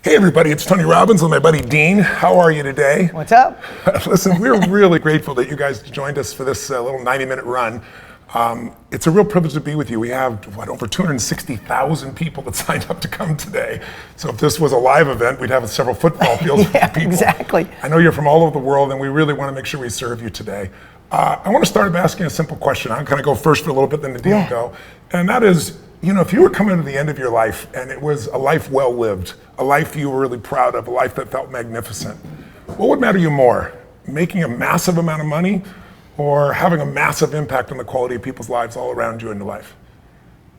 Hey everybody, it's Tony Robbins with my buddy Dean. How are you today? What's up? Listen, we're really grateful that you guys joined us for this little 90-minute run. It's a real privilege to be with you. We have, over 260,000 people that signed up to come today. So if this was a live event, we'd have several football fields Yeah, of people. exactly. I know you're from all over the world, and we really want to make sure we serve you today. I want to start by asking a simple question. I'm going to go first for a little bit, then the Dean will go. And that is, if you were coming to the end of your life and it was a life well lived, a life you were really proud of, a life that felt magnificent, what would matter you more? Making a massive amount of money or having a massive impact on the quality of people's lives all around you in your life?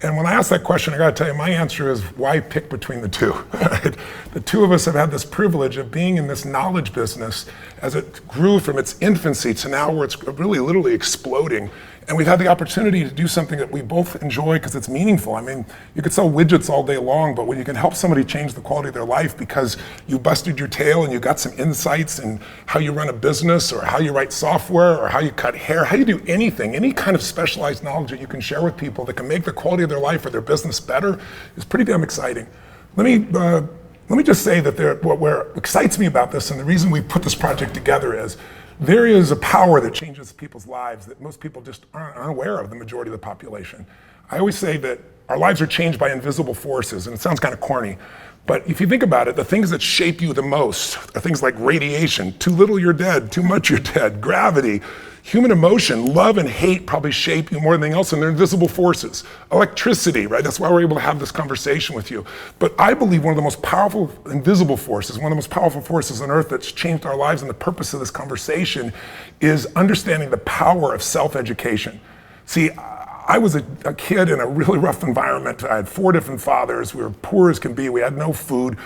And when I ask that question, I gotta tell you, my answer is, why pick between the two? Right? The two of us have had this privilege of being in this knowledge business as it grew from its infancy to now where it's really literally exploding. And we've had the opportunity to do something that we both enjoy because it's meaningful. I mean, you could sell widgets all day long, but when you can help somebody change the quality of their life because you busted your tail and you got some insights in how you run a business or how you write software or how you cut hair, how you do anything, any kind of specialized knowledge that you can share with people that can make the quality of their life or their business better is pretty damn exciting. Let me just say that what excites me about this, and the reason we put this project together is, there is a power that changes people's lives that most people just aren't aware of, the majority of the population. I always say that our lives are changed by invisible forces, and it sounds kind of corny, but if you think about it, the things that shape you the most are things like radiation. Too little, you're dead. Too much, you're dead. Gravity. Human emotion, love and hate probably shape you more than anything else, and they're invisible forces. Electricity, right? That's why we're able to have this conversation with you. But I believe one of the most powerful invisible forces, one of the most powerful forces on earth that's changed our lives, and the purpose of this conversation is understanding the power of self-education. See, I was a kid in a really rough environment. I had 4 different fathers. We were poor as can be. We had no food.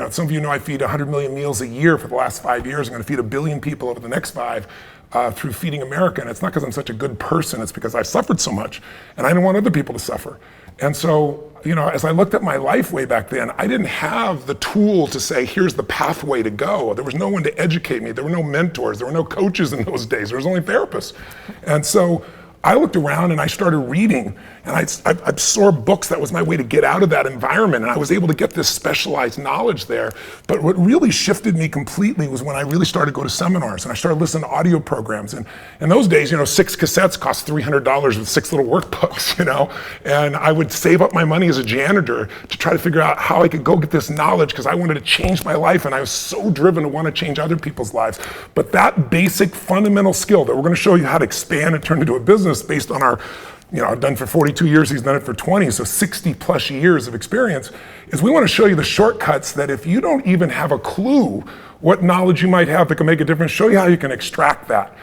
Some of you know I feed 100 million meals a year for the last 5 years. I'm going to feed 1 billion people over the next 5 through Feeding America. And it's not because I'm such a good person. It's because I suffered so much. And I didn't want other people to suffer. And so, as I looked at my life way back then, I didn't have the tool to say, here's the pathway to go. There was no one to educate me. There were no mentors. There were no coaches in those days. There was only therapists. And so I looked around and I started reading, and I absorbed books. That was my way to get out of that environment, and I was able to get this specialized knowledge there. But what really shifted me completely was when I really started to go to seminars and I started listening to audio programs. And in those days, 6 cassettes cost $300 with 6 little workbooks, and I would save up my money as a janitor to try to figure out how I could go get this knowledge because I wanted to change my life, and I was so driven to want to change other people's lives. But that basic fundamental skill that we're going to show you how to expand and turn into a business based on our, I've done for 42 years, he's done it for 20, so 60 plus years of experience, is we want to show you the shortcuts that if you don't even have a clue what knowledge you might have that can make a difference, show you how you can extract that.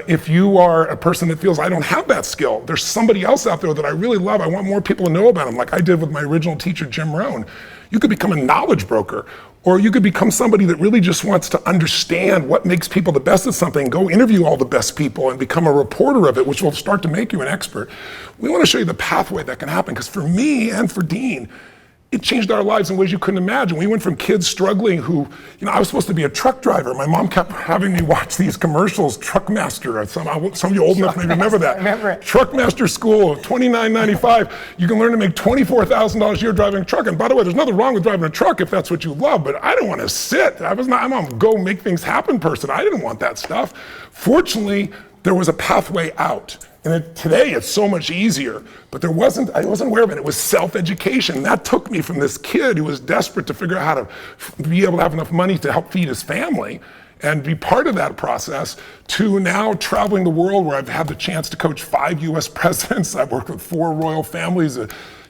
If you are a person that feels, I don't have that skill, there's somebody else out there that I really love, I want more people to know about him, like I did with my original teacher, Jim Rohn. You could become a knowledge broker, or you could become somebody that really just wants to understand what makes people the best at something, go interview all the best people and become a reporter of it, which will start to make you an expert. We want to show you the pathway that can happen, because for me and for Dean, it changed our lives in ways you couldn't imagine. We went from kids struggling who, I was supposed to be a truck driver. My mom kept having me watch these commercials, Truckmaster. Some of you old enough may remember that. I remember it. Truckmaster School, $29.95. You can learn to make $24,000 a year driving a truck. And by the way, there's nothing wrong with driving a truck if that's what you love, but I don't want to sit. I'm a go make things happen person. I didn't want that stuff. Fortunately, there was a pathway out. And today it's so much easier, but I wasn't aware of it. It was self-education. That took me from this kid who was desperate to figure out how to be able to have enough money to help feed his family and be part of that process, to now traveling the world where I've had the chance to coach 5 US presidents. I've worked with 4 royal families,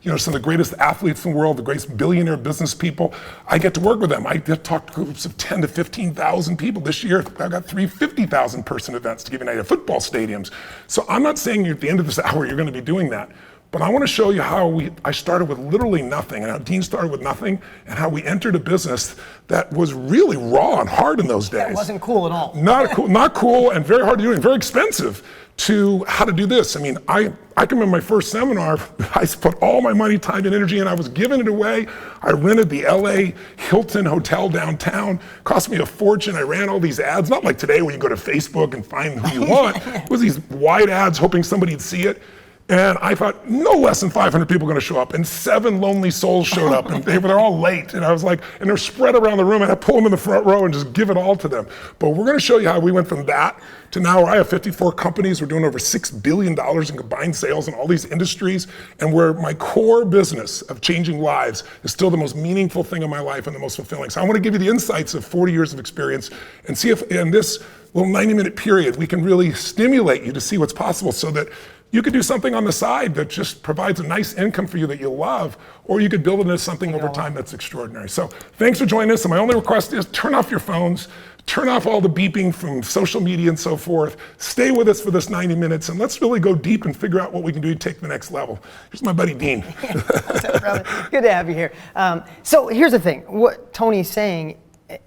some of the greatest athletes in the world, the greatest billionaire business people. I get to work with them. I get to talk to groups of 10 to 15,000 people. This year, I've got 3 50,000 person events, to give you an idea, football stadiums. So I'm not saying at the end of this hour, you're gonna be doing that. But I want to show you how I started with literally nothing, and how Dean started with nothing, and how we entered a business that was really raw and hard in those days. It wasn't cool at all. Not cool, and very hard to do, and very expensive, to how to do this. I mean, I can remember my first seminar, I put all my money, time, and energy, and I was giving it away. I rented the LA Hilton Hotel downtown, cost me a fortune. I ran all these ads, not like today where you go to Facebook and find who you want. It was these wide ads hoping somebody'd see it. And I thought, no less than 500 people are gonna show up, and 7 lonely souls showed up, and they're all late. And I was like, and they're spread around the room, and I pull them in the front row and just give it all to them. But we're gonna show you how we went from that to now where I have 54 companies. We're doing over $6 billion in combined sales in all these industries, and where my core business of changing lives is still the most meaningful thing in my life and the most fulfilling. So I wanna give you the insights of 40 years of experience and see if in this little 90-minute period, we can really stimulate you to see what's possible so that you could do something on the side that just provides a nice income for you that you love, or you could build it into something over time that's extraordinary. So thanks for joining us. And my only request is turn off your phones, turn off all the beeping from social media and so forth. Stay with us for this 90 minutes, and let's really go deep and figure out what we can do to take the next level. Here's my buddy, Dean. What's up, brother? Good to have you here. So here's the thing. What Tony's saying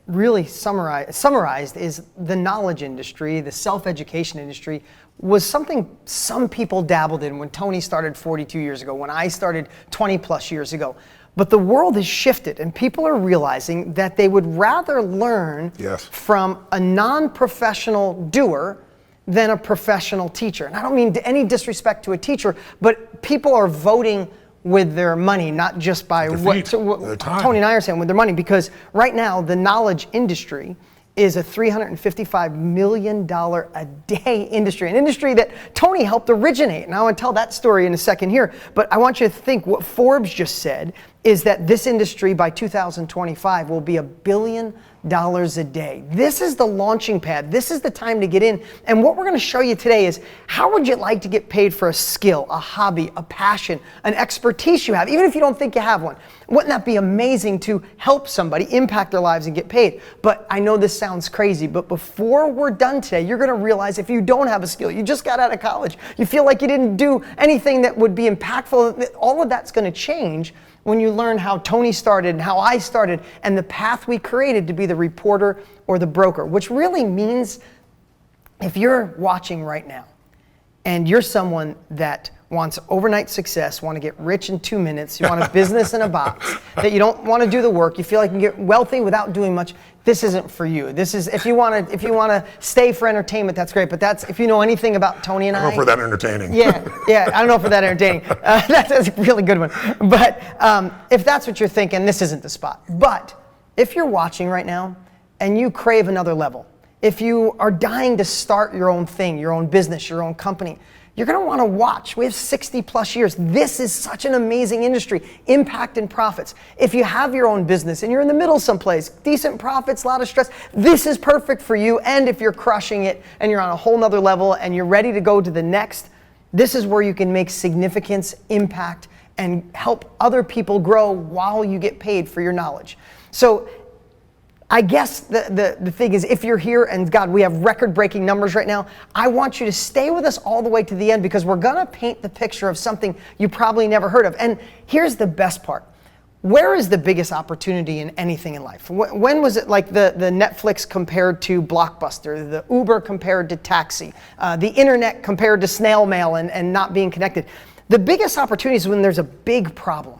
really summarized is the knowledge industry, the self-education industry, was something some people dabbled in when Tony started 42 years ago, when I started 20 plus years ago. But the world has shifted, and people are realizing that they would rather learn from a non-professional doer than a professional teacher. And I don't mean any disrespect to a teacher, but people are voting with their money, not just by what Tony and I are saying, with their money, because right now the knowledge industry is a $355 million a day industry, an industry that Tony helped originate. And I want to tell that story in a second here, but I want you to think what Forbes just said is that this industry by 2025 will be $1 billion a day. This is the launching pad. This is the time to get in. And what we're going to show you today is how would you like to get paid for a skill, a hobby, a passion, an expertise you have, even if you don't think you have one. Wouldn't that be amazing to help somebody impact their lives and get paid? But I know this sounds crazy, but before we're done today, you're going to realize if you don't have a skill, you just got out of college, you feel like you didn't do anything that would be impactful, all of that's going to change when you learn how Tony started and how I started and the path we created to be the reporter or the broker, which really means if you're watching right now and you're someone that wants overnight success, want to get rich in 2 minutes, you want a business in a box, that you don't want to do the work, you feel like you can get wealthy without doing much, this isn't for you. This is, if you want to stay for entertainment, that's great, but that's, if you know anything about Tony and I. I don't know for that entertaining. Yeah, I don't know for that entertaining. That's a really good one. But if that's what you're thinking, this isn't the spot. But if you're watching right now and you crave another level, if you are dying to start your own thing, your own business, your own company, you're going to want to watch. We have 60 plus years. This is such an amazing industry. Impact and profits. If you have your own business and you're in the middle someplace, decent profits, a lot of stress, this is perfect for you. And if you're crushing it and you're on a whole nother level and you're ready to go to the next, this is where you can make significance, impact, and help other people grow while you get paid for your knowledge. So I guess the thing is, if you're here and God, we have record-breaking numbers right now, I want you to stay with us all the way to the end because we're gonna paint the picture of something you probably never heard of. And here's the best part. Where is the biggest opportunity in anything in life? When was it like the Netflix compared to Blockbuster, the Uber compared to taxi, the internet compared to snail mail and not being connected? The biggest opportunity is when there's a big problem,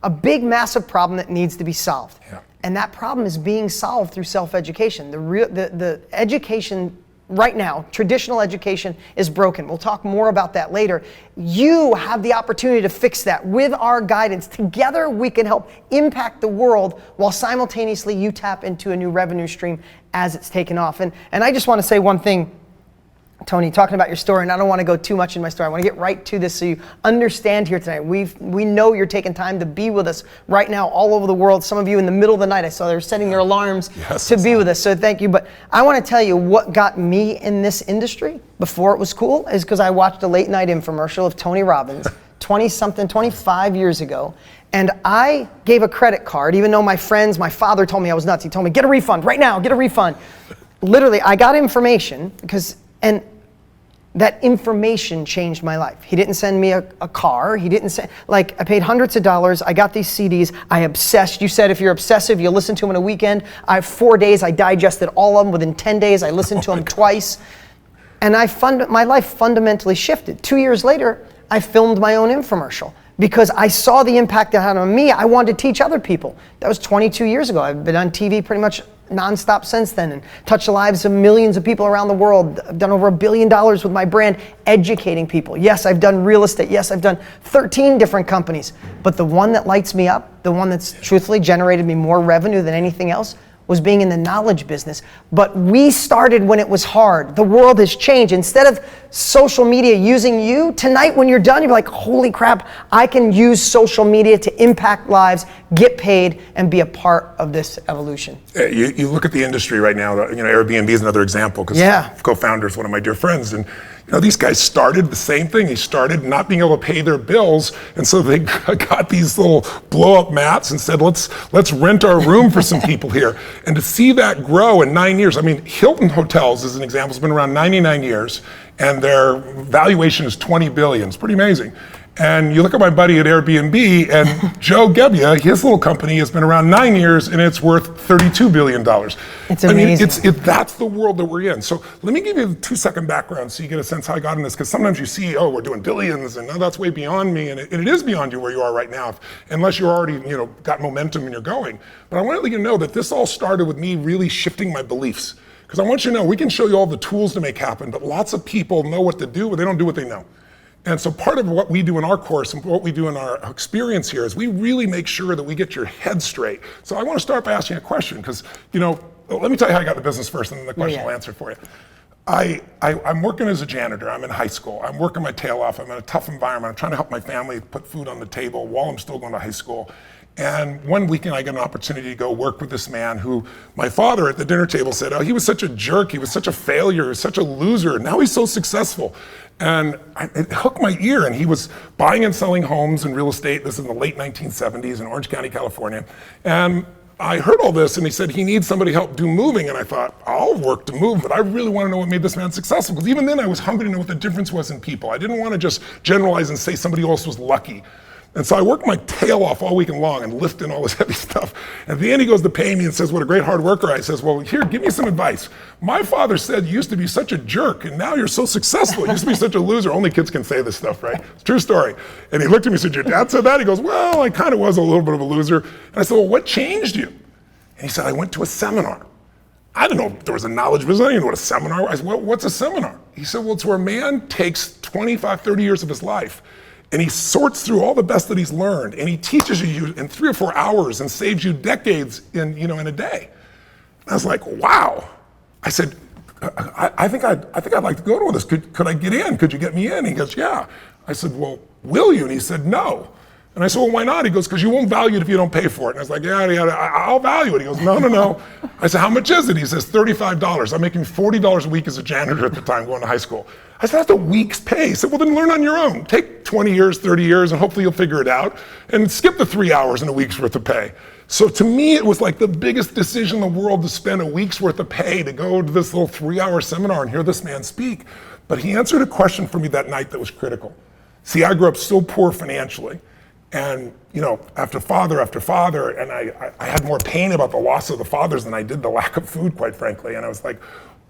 a big, massive problem that needs to be solved. Yeah. And that problem is being solved through self-education. The education right now, traditional education, is broken. We'll talk more about that later. You have the opportunity to fix that with our guidance. Together we can help impact the world while simultaneously you tap into a new revenue stream as it's taken off. And I just want to say one thing, Tony, talking about your story, and I don't want to go too much in my story. I want to get right to this so you understand here tonight. We know you're taking time to be with us right now all over the world. Some of you in the middle of the night, I saw they were setting their alarms to be with us, so thank you. But I want to tell you what got me in this industry before it was cool is because I watched a late night infomercial of Tony Robbins 25 years ago. And I gave a credit card, even though my friends, my father told me I was nuts. He told me, get a refund right now, get a refund. Literally, I got information and that information changed my life. He didn't send me a car. He didn't send, I paid hundreds of dollars. I got these CDs. I obsessed. You said if you're obsessive, you listen to them in a weekend. I have 4 days. I digested all of them within 10 days. I listened to them twice. And my life fundamentally shifted. 2 years later, I filmed my own infomercial because I saw the impact it had on me. I wanted to teach other people. That was 22 years ago. I've been on TV pretty much nonstop since then and touched the lives of millions of people around the world. I've done over $1 billion with my brand, educating people. Yes, I've done real estate. Yes, I've done 13 different companies. But the one that lights me up, the one that's truthfully generated me more revenue than anything else, was being in the knowledge business. But we started when it was hard. The world has changed. Instead of social media using you, tonight when you're done, you're like, holy crap, I can use social media to impact lives, get paid, and be a part of this evolution. You look at the industry right now, Airbnb is another example, because co-founder is one of my dear friends, and these guys started the same thing. They started not being able to pay their bills, and so they got these little blow-up mats and said, let's rent our room for some people here. And to see that grow in 9 years, Hilton Hotels, as an example, has been around 99 years, and their valuation is 20 billion. It's pretty amazing. And you look at my buddy at Airbnb, and Joe Gebbia, his little company has been around 9 years, and it's worth $32 billion. It's amazing. That's the world that we're in. So let me give you a 2-second background so you get a sense how I got in this, because sometimes you see, oh, we're doing billions, and no, that's way beyond me, and it is beyond you where you are right now, unless you're already got momentum and you're going. But I want to let you know that this all started with me really shifting my beliefs. Because I want you to know, we can show you all the tools to make happen, but lots of people know what to do, but they don't do what they know. And so part of what we do in our course and what we do in our experience here is we really make sure that we get your head straight. So I want to start by asking a question, because, let me tell you how I got the business first, and then the question will answer for you. I'm working as a janitor. I'm in high school. I'm working my tail off. I'm in a tough environment. I'm trying to help my family put food on the table while I'm still going to high school. And one weekend I get an opportunity to go work with this man who my father at the dinner table said, oh, he was such a jerk. He was such a failure. He was such a loser. Now he's so successful. And it hooked my ear. And he was buying and selling homes and real estate. This is in the late 1970s in Orange County, California. And I heard all this, and he said he needs somebody to help do moving. And I thought, I'll work to move, but I really want to know what made this man successful. Because even then I was hungry to know what the difference was in people. I didn't want to just generalize and say somebody else was lucky. And so I worked my tail off all weekend long and lifting all this heavy stuff. At the end, he goes to pay me and says, what a great hard worker. I says, well, here, give me some advice. My father said you used to be such a jerk, and now you're so successful. You used to be such a loser. Only kids can say this stuff, right? It's a true story. And he looked at me and said, your dad said that? He goes, well, I kind of was a little bit of a loser. And I said, well, what changed you? And he said, I went to a seminar. I didn't know if there was a knowledge business. I didn't know what a seminar was. I said, well, what's a seminar? He said, well, it's where a man takes 25, 30 years of his life, and he sorts through all the best that he's learned, and he teaches you in 3 or 4 hours and saves you decades in a day. And I was like, wow. I said, I think I'd like to go to one of this. Could I get in? Could you get me in? He goes, yeah. I said, well, will you? And he said, no. And I said, well, why not? He goes, because you won't value it if you don't pay for it. And I was like, yeah, I'll value it. He goes, no. I said, how much is it? He says, $35. I'm making $40 a week as a janitor at the time going to high school. I said, that's a week's pay. He said, well, then learn on your own. Take 20 years, 30 years, and hopefully you'll figure it out. And skip the 3 hours in a week's worth of pay. So to me, it was like the biggest decision in the world to spend a week's worth of pay to go to this little 3-hour seminar and hear this man speak. But he answered a question for me that night that was critical. See, I grew up so poor financially. And, after father, and I had more pain about the loss of the fathers than I did the lack of food, quite frankly. And I was like,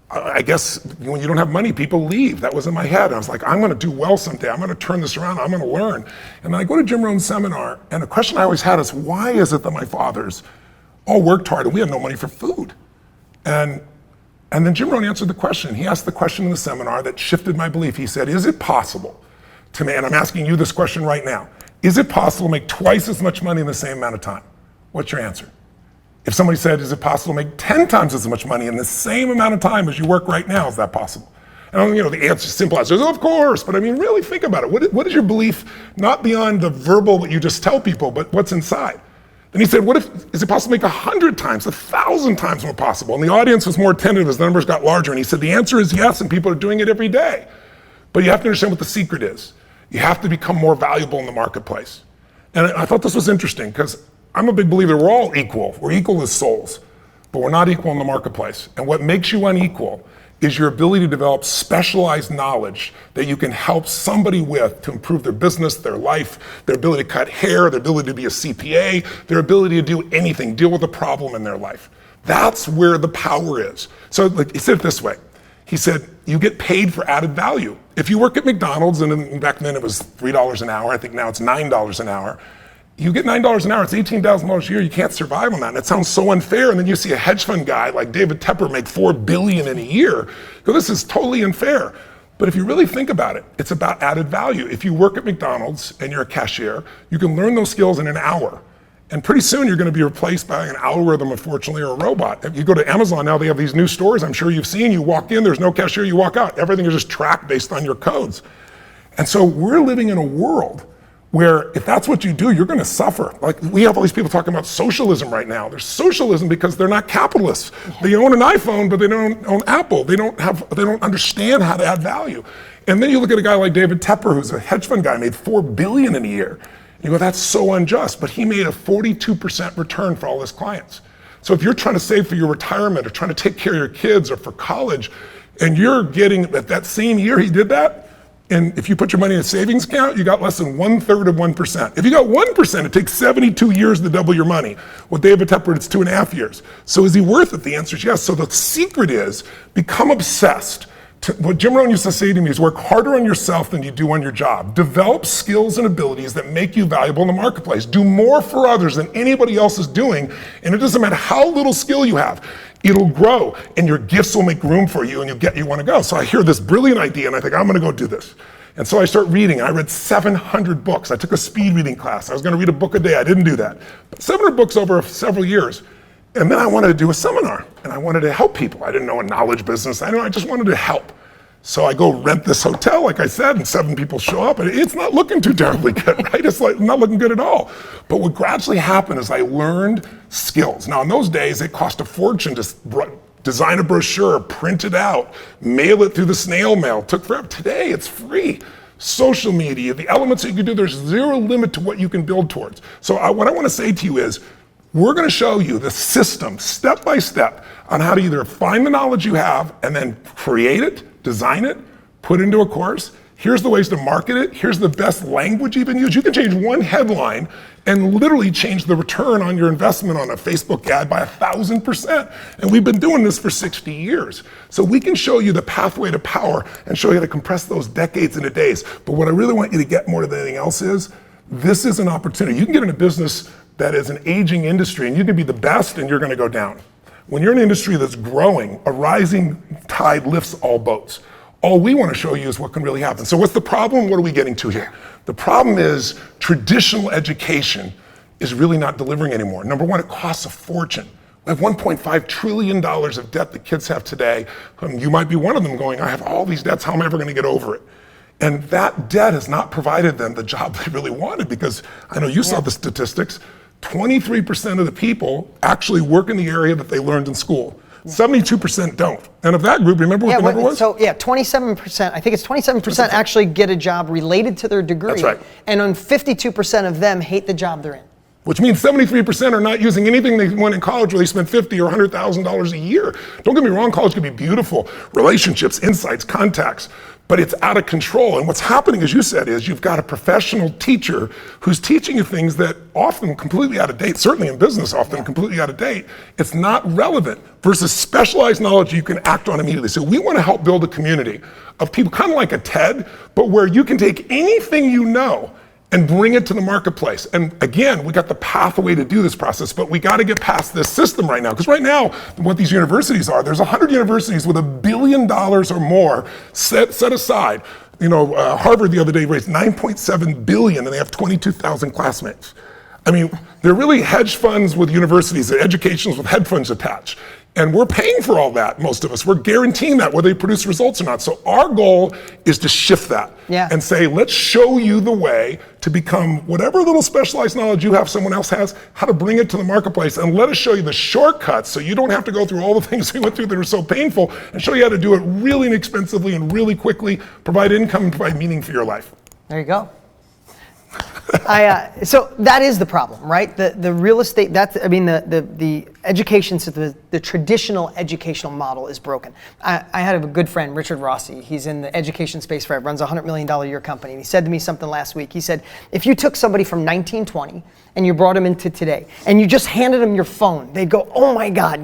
I guess when you don't have money, people leave. That was in my head. I was like, I'm going to do well someday. I'm going to turn this around. I'm going to learn. And then I go to Jim Rohn's seminar, and the question I always had is, why is it that my fathers all worked hard and we had no money for food? And then Jim Rohn answered the question. He asked the question in the seminar that shifted my belief. He said, is it possible to me, and I'm asking you this question right now, is it possible to make twice as much money in the same amount of time? What's your answer? If somebody said, is it possible to make 10 times as much money in the same amount of time as you work right now, is that possible? And the answer, simple answer is, of course, but really think about it. What is your belief, not beyond the verbal that you just tell people, but what's inside? And he said, is it possible to make 100 times, 1,000 times more possible? And the audience was more attentive as the numbers got larger, and he said, the answer is yes, and people are doing it every day. But you have to understand what the secret is. You have to become more valuable in the marketplace. And I thought this was interesting because I'm a big believer we're all equal. We're equal as souls, but we're not equal in the marketplace. And what makes you unequal is your ability to develop specialized knowledge that you can help somebody with to improve their business, their life, their ability to cut hair, their ability to be a CPA, their ability to do anything, deal with a problem in their life. That's where the power is. So he said it this way. He said, you get paid for added value. If you work at McDonald's, and back then it was $3 an hour, I think now it's $9 an hour, you get $9 an hour, it's $18,000 a year, you can't survive on that. And it sounds so unfair. And then you see a hedge fund guy like David Tepper make $4 billion in a year. So this is totally unfair. But if you really think about it, it's about added value. If you work at McDonald's and you're a cashier, you can learn those skills in an hour. And pretty soon you're going to be replaced by an algorithm, unfortunately, or a robot. If you go to Amazon now, they have these new stores I'm sure you've seen. You walk in, there's no cashier, you walk out. Everything is just tracked based on your codes. And so we're living in a world where if that's what you do, you're going to suffer. Like we have all these people talking about socialism right now. There's socialism because they're not capitalists. They own an iPhone, but they don't own Apple. They don't understand how to add value. And then you look at a guy like David Tepper, who's a hedge fund guy, made $4 billion in a year. You go, that's so unjust, but he made a 42% return for all his clients. So if you're trying to save for your retirement or trying to take care of your kids or for college, and you're getting at that same year he did that, and if you put your money in a savings account, you got less than 1/3 of 1%. If you got 1%, it takes 72 years to double your money. With David Tepper, it's 2.5 years. So is he worth it? The answer is yes. So the secret is become obsessed. What Jim Rohn used to say to me is work harder on yourself than you do on your job. Develop skills and abilities that make you valuable in the marketplace. Do more for others than anybody else is doing, and it doesn't matter how little skill you have. It'll grow, and your gifts will make room for you, and you want to go. So I hear this brilliant idea, and I think, I'm going to go do this. And so I start reading. I read 700 books. I took a speed reading class. I was going to read a book a day. I didn't do that. But 700 books over several years. And then I wanted to do a seminar, and I wanted to help people. I didn't know a knowledge business. I just wanted to help. So I go rent this hotel, like I said, and 7 people show up, and it's not looking too terribly good, right? It's like not looking good at all. But what gradually happened is I learned skills. Now, in those days, it cost a fortune to design a brochure, print it out, mail it through the snail mail. It took forever. Today, it's free. Social media, the elements that you can do, there's zero limit to what you can build towards. So what I want to say to you is, we're going to show you the system, step by step, on how to either find the knowledge you have and then create it, design it, put it into a course. Here's the ways to market it. Here's the best language you can use. You can change one headline and literally change the return on your investment on a Facebook ad by 1,000%. And we've been doing this for 60 years. So we can show you the pathway to power and show you how to compress those decades into days. But what I really want you to get more than anything else is, this is an opportunity. You can get in a business that is an aging industry and you can be the best and you're going to go down. When you're in an industry that's growing, a rising tide lifts all boats. All we want to show you is what can really happen. So what's the problem? What are we getting to here? The problem is traditional education is really not delivering anymore. Number one, it costs a fortune. We have $1.5 trillion of debt that kids have today. You might be one of them going, I have all these debts, how am I ever going to get over it? And that debt has not provided them the job they really wanted, because I know you saw the statistics. 23% of the people actually work in the area that they learned in school. 72% don't. And of that group, remember what the number was? So 27%, I think it's 27% actually get a job related to their degree. That's right. And on 52% of them hate the job they're in. Which means 73% are not using anything they went in college where they spent $50,000 or $100,000 a year. Don't get me wrong, college can be beautiful. Relationships, insights, contacts. But it's out of control. And what's happening, as you said, is you've got a professional teacher who's teaching you things that often completely out of date, certainly in business often completely out of date. It's not relevant versus specialized knowledge you can act on immediately. So we want to help build a community of people kind of like a TED, but where you can take anything you know and bring it to the marketplace. And again, we got the pathway to do this process, but we got to get past this system right now. Because right now, what these universities are, there's 100 universities with $1 billion or more set aside. Harvard the other day raised $9.7 billion and they have 22,000 classmates. I mean, they're really hedge funds with universities, educations with hedge funds attached. And we're paying for all that, most of us. We're guaranteeing that, whether they produce results or not. So our goal is to shift that and say, let's show you the way to become whatever little specialized knowledge you have someone else has, how to bring it to the marketplace, and let us show you the shortcuts so you don't have to go through all the things we went through that are so painful, and show you how to do it really inexpensively and really quickly, provide income and provide meaning for your life. There you go. So that is the problem, right? The real estate, the education system, the traditional educational model is broken. I had a good friend, Richard Rossi. He's in the education space forever, runs a $100 million a year company. And he said to me something last week. He said, if you took somebody from 1920 and you brought them into today and you just handed them your phone, they'd go, oh my God,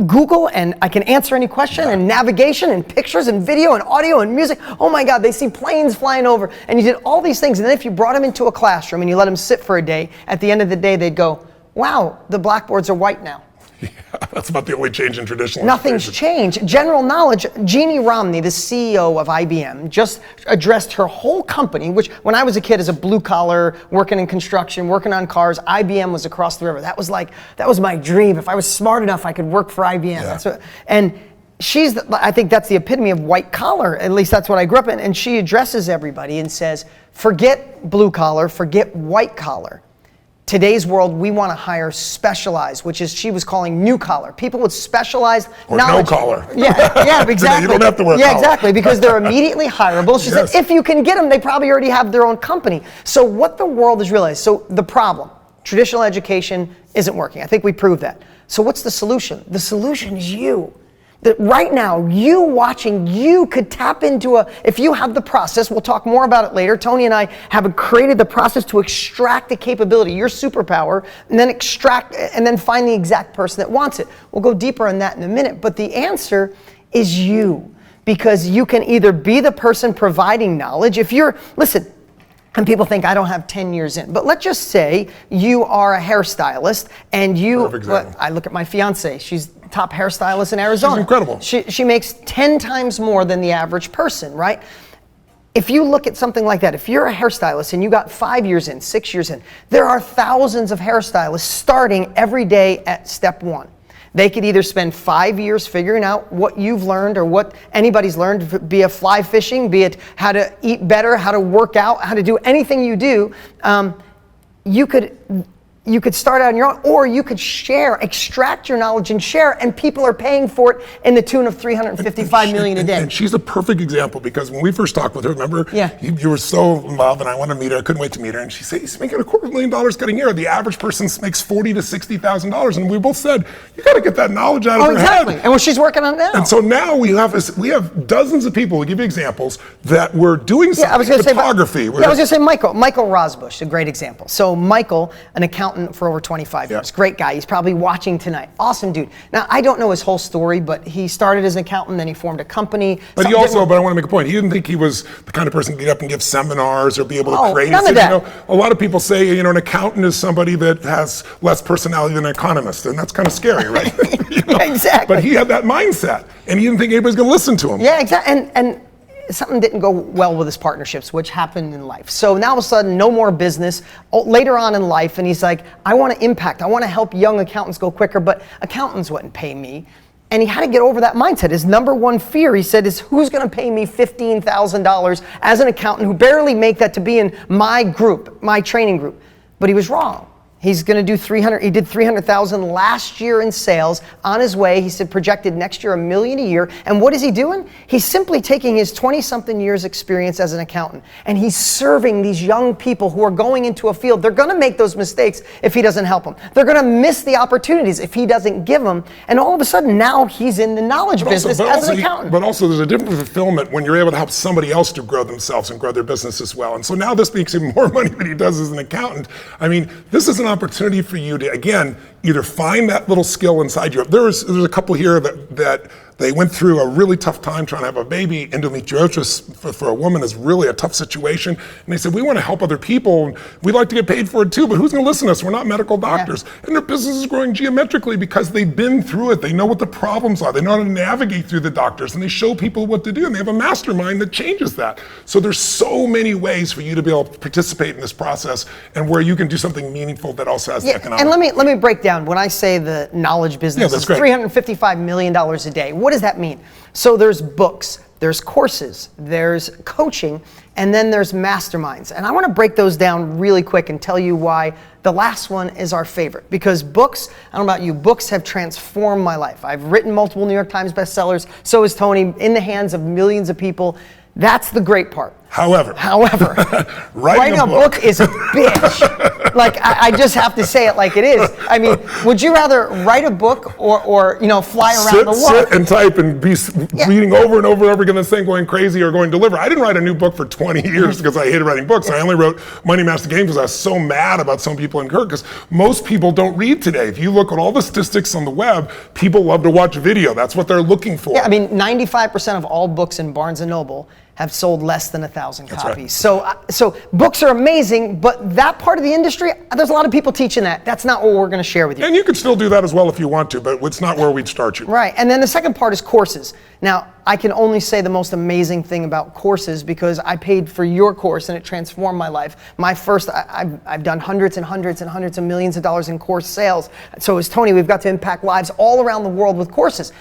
Google, and I can answer any question, and navigation and pictures and video and audio and music. Oh my God, they see planes flying over, and you did all these things. And then if you brought them into to a classroom and you let them sit for a day, at the end of the day, they'd go, wow, the blackboards are white now. Yeah, that's about the only change in traditional Nothing's changed. General knowledge, Jeannie Romney, the CEO of IBM, just addressed her whole company, which when I was a kid as a blue collar, working in construction, working on cars, IBM was across the river. That was my dream. If I was smart enough, I could work for IBM. Yeah. And I think that's the epitome of white collar. At least that's what I grew up in. And she addresses everybody and says, forget blue collar, forget white collar. Today's world, we want to hire specialized, which is she was calling new collar. People with specialized knowledge. No collar. Yeah, exactly. You don't have to wear collar. Exactly, because they're immediately hireable. She said, if you can get them, they probably already have their own company. So what the world has realized, so the problem, traditional education isn't working. I think we proved that. So what's the solution? The solution is you. That right now, you watching, you could tap into if you have the process, we'll talk more about it later. Tony and I have created the process to extract the capability, your superpower, and then find the exact person that wants it. We'll go deeper on that in a minute, but the answer is you. Because you can either be the person providing knowledge, listen, and people think I don't have 10 years in, but let's just say you are a hairstylist and I look at my fiance, she's top hairstylist in Arizona. She's incredible. She makes 10 times more than the average person, right? If you look at something like that, if you're a hairstylist and you got 5 years in, 6 years in, there are thousands of hairstylists starting every day at step one. They could either spend 5 years figuring out what you've learned or what anybody's learned, be it fly fishing, be it how to eat better, how to work out, how to do anything you do. You could start out on your own, or you could extract your knowledge and share, and people are paying for it in the tune of $355 million a day. And she's a perfect example, because when we first talked with her, remember, Yeah. you were so involved, and I wanted to meet her, I couldn't wait to meet her, and she said, he's making $250,000 cutting hair. The average person makes $40,000 to $60,000, and we both said, you got to get that knowledge out of her exactly. head. And well, she's working on it now. And so now we have dozens of people, we'll give you examples, that were doing something, photography. I was going to say Michael Rosbush, a great example. So Michael, an accountant for over 25 years, great guy. He's probably watching tonight. Awesome dude. Now, I don't know his whole story, but he started as an accountant, then he formed a company. But I want to make a point, he didn't think he was the kind of person to get up and give seminars or be able to create. None of that. A lot of people say, an accountant is somebody that has less personality than an economist, and that's kind of scary, right? Exactly. But he had that mindset, and he didn't think anybody's going to listen to him. Yeah, exactly. And something didn't go well with his partnerships, which happened in life. So now all of a sudden, no more business. Later on in life, and he's like, I want to impact. I want to help young accountants go quicker, but accountants wouldn't pay me. And he had to get over that mindset. His number one fear, he said, is who's going to pay me $15,000 as an accountant who barely make that to be in my group, my training group. But he was wrong. He's going to do he did 300,000 last year in sales. On his way, he said projected next year $1 million a year. And what is he doing? He's simply taking his 20-something years experience as an accountant, and he's serving these young people who are going into a field. They're going to make those mistakes if he doesn't help them. They're going to miss the opportunities if he doesn't give them. And all of a sudden, now he's in the knowledge business as an accountant. But also, there's a different fulfillment when you're able to help somebody else to grow themselves and grow their business as well. And so now this makes him more money than he does as an accountant. I mean, this is an opportunity for you to, again, either find that little skill inside you. There's a couple here that they went through a really tough time trying to have a baby. Endometriosis for a woman is really a tough situation. And they said, we want to help other people. We'd like to get paid for it too, but who's going to listen to us? We're not medical doctors. Yeah. And their business is growing geometrically because they've been through it. They know what the problems are. They know how to navigate through the doctors, and they show people what to do, and they have a mastermind that changes that. So there's so many ways for you to be able to participate in this process, and where you can do something meaningful that also has the economic. And let me break down. When I say the knowledge business is $355 million a day, what does that mean? So there's books, there's courses, there's coaching, and then there's masterminds. And I want to break those down really quick and tell you why the last one is our favorite. Because books, I don't know about you, books have transformed my life. I've written multiple New York Times bestsellers, so has Tony, in the hands of millions of people. That's the great part. However, writing a book is a bitch. Like, I just have to say it like it is. I mean, would you rather write a book or fly around the world? Sit and type and be reading over and over and over again the same, going crazy or going deliver. I didn't write a new book for 20 years because I hated writing books. I only wrote Money Master Game because I was so mad about some people in Kirk, because most people don't read today. If you look at all the statistics on the web, people love to watch video. That's what they're looking for. Yeah, I mean, 95% of all books in Barnes & Noble have sold less than 1,000 That's copies. right. So books are amazing, but that part of the industry, there's a lot of people teaching that. That's not what we're going to share with you. And you can still do that as well if you want to, but it's not where we'd start you. Right, and then the second part is courses. Now, I can only say the most amazing thing about courses because I paid for your course and it transformed my life. My first, I've done hundreds and hundreds and hundreds of millions of dollars in course sales. So as Tony, we've got to impact lives all around the world with courses.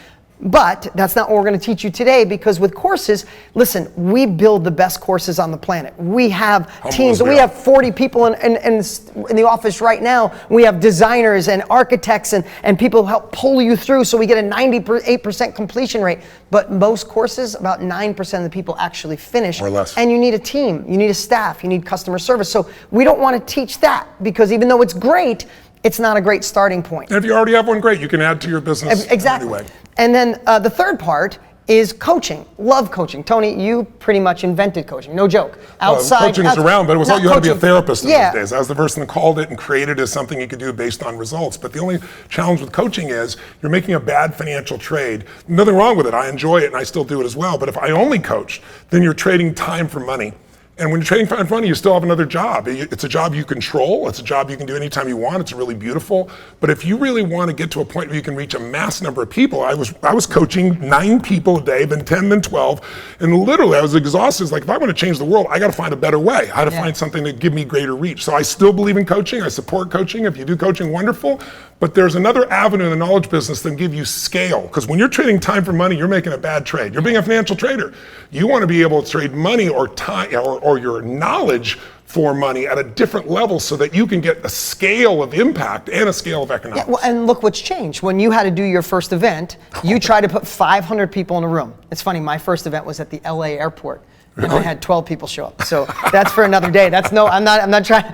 But that's not what we're going to teach you today, because with courses, listen, we build the best courses on the planet. We have teams. We have 40 people in the office right now. We have designers and architects and people who help pull you through, so we get a 98% completion rate. But most courses, about 9% of the people actually finish. Or less. And you need a team, you need a staff, you need customer service. So we don't want to teach that, because even though it's great, it's not a great starting point. And if you already have one, great. You can add to your business. Exactly. Anyway. And then the third part is coaching. Love coaching. Tony, you pretty much invented coaching. No joke. Coaching is around, but it was all you had to be a therapist in Yeah. those days. I was the person that called it and created it as something you could do based on results. But the only challenge with coaching is you're making a bad financial trade. Nothing wrong with it. I enjoy it and I still do it as well. But if I only coach, then you're trading time for money. And when you're trading time for money, you still have another job. It's a job you control. It's a job you can do anytime you want. It's really beautiful. But if you really want to get to a point where you can reach a mass number of people, I was coaching 9 people a day, then 10, then 12. And literally I was exhausted. It's like, if I want to change the world, I got to find a better way. I got to find something to give me greater reach. So I still believe in coaching. I support coaching. If you do coaching, wonderful. But there's another avenue in the knowledge business that give you scale. Because when you're trading time for money, you're making a bad trade. You're being a financial trader. You want to be able to trade money or time or your knowledge for money at a different level, so that you can get a scale of impact and a scale of economics. Yeah, well, and look what's changed. When you had to do your first event, you tried to put 500 people in a room. It's funny, my first event was at the LA airport. And I had 12 people show up. So that's for another day. I'm not trying,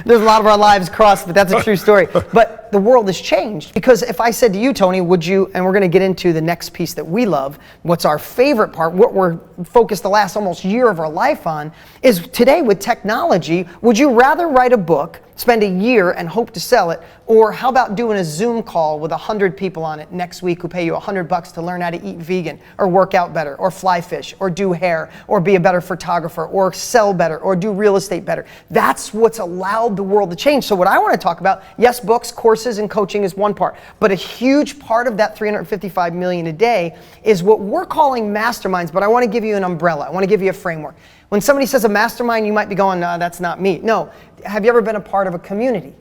there's a lot of our lives crossed, but that's a true story. But the world has changed, because if I said to you, Tony, would you, and we're going to get into the next piece that we love, what's our favorite part, what we're focused the last almost year of our life on, is today with technology, would you rather write a book, spend a year and hope to sell it, or how about doing a Zoom call with 100 people on it next week who pay you $100 to learn how to eat vegan, or work out better, or fly fish, or do hair, or be a better photographer, or sell better, or do real estate better? That's what's allowed the world to change. So what I want to talk about, yes, books, courses, and coaching is one part, but a huge part of that $355 million a day is what we're calling masterminds. But I want to give you an umbrella. I want to give you a framework. When somebody says a mastermind, you might be going, no, that's not me. No, have you ever been a part of a community?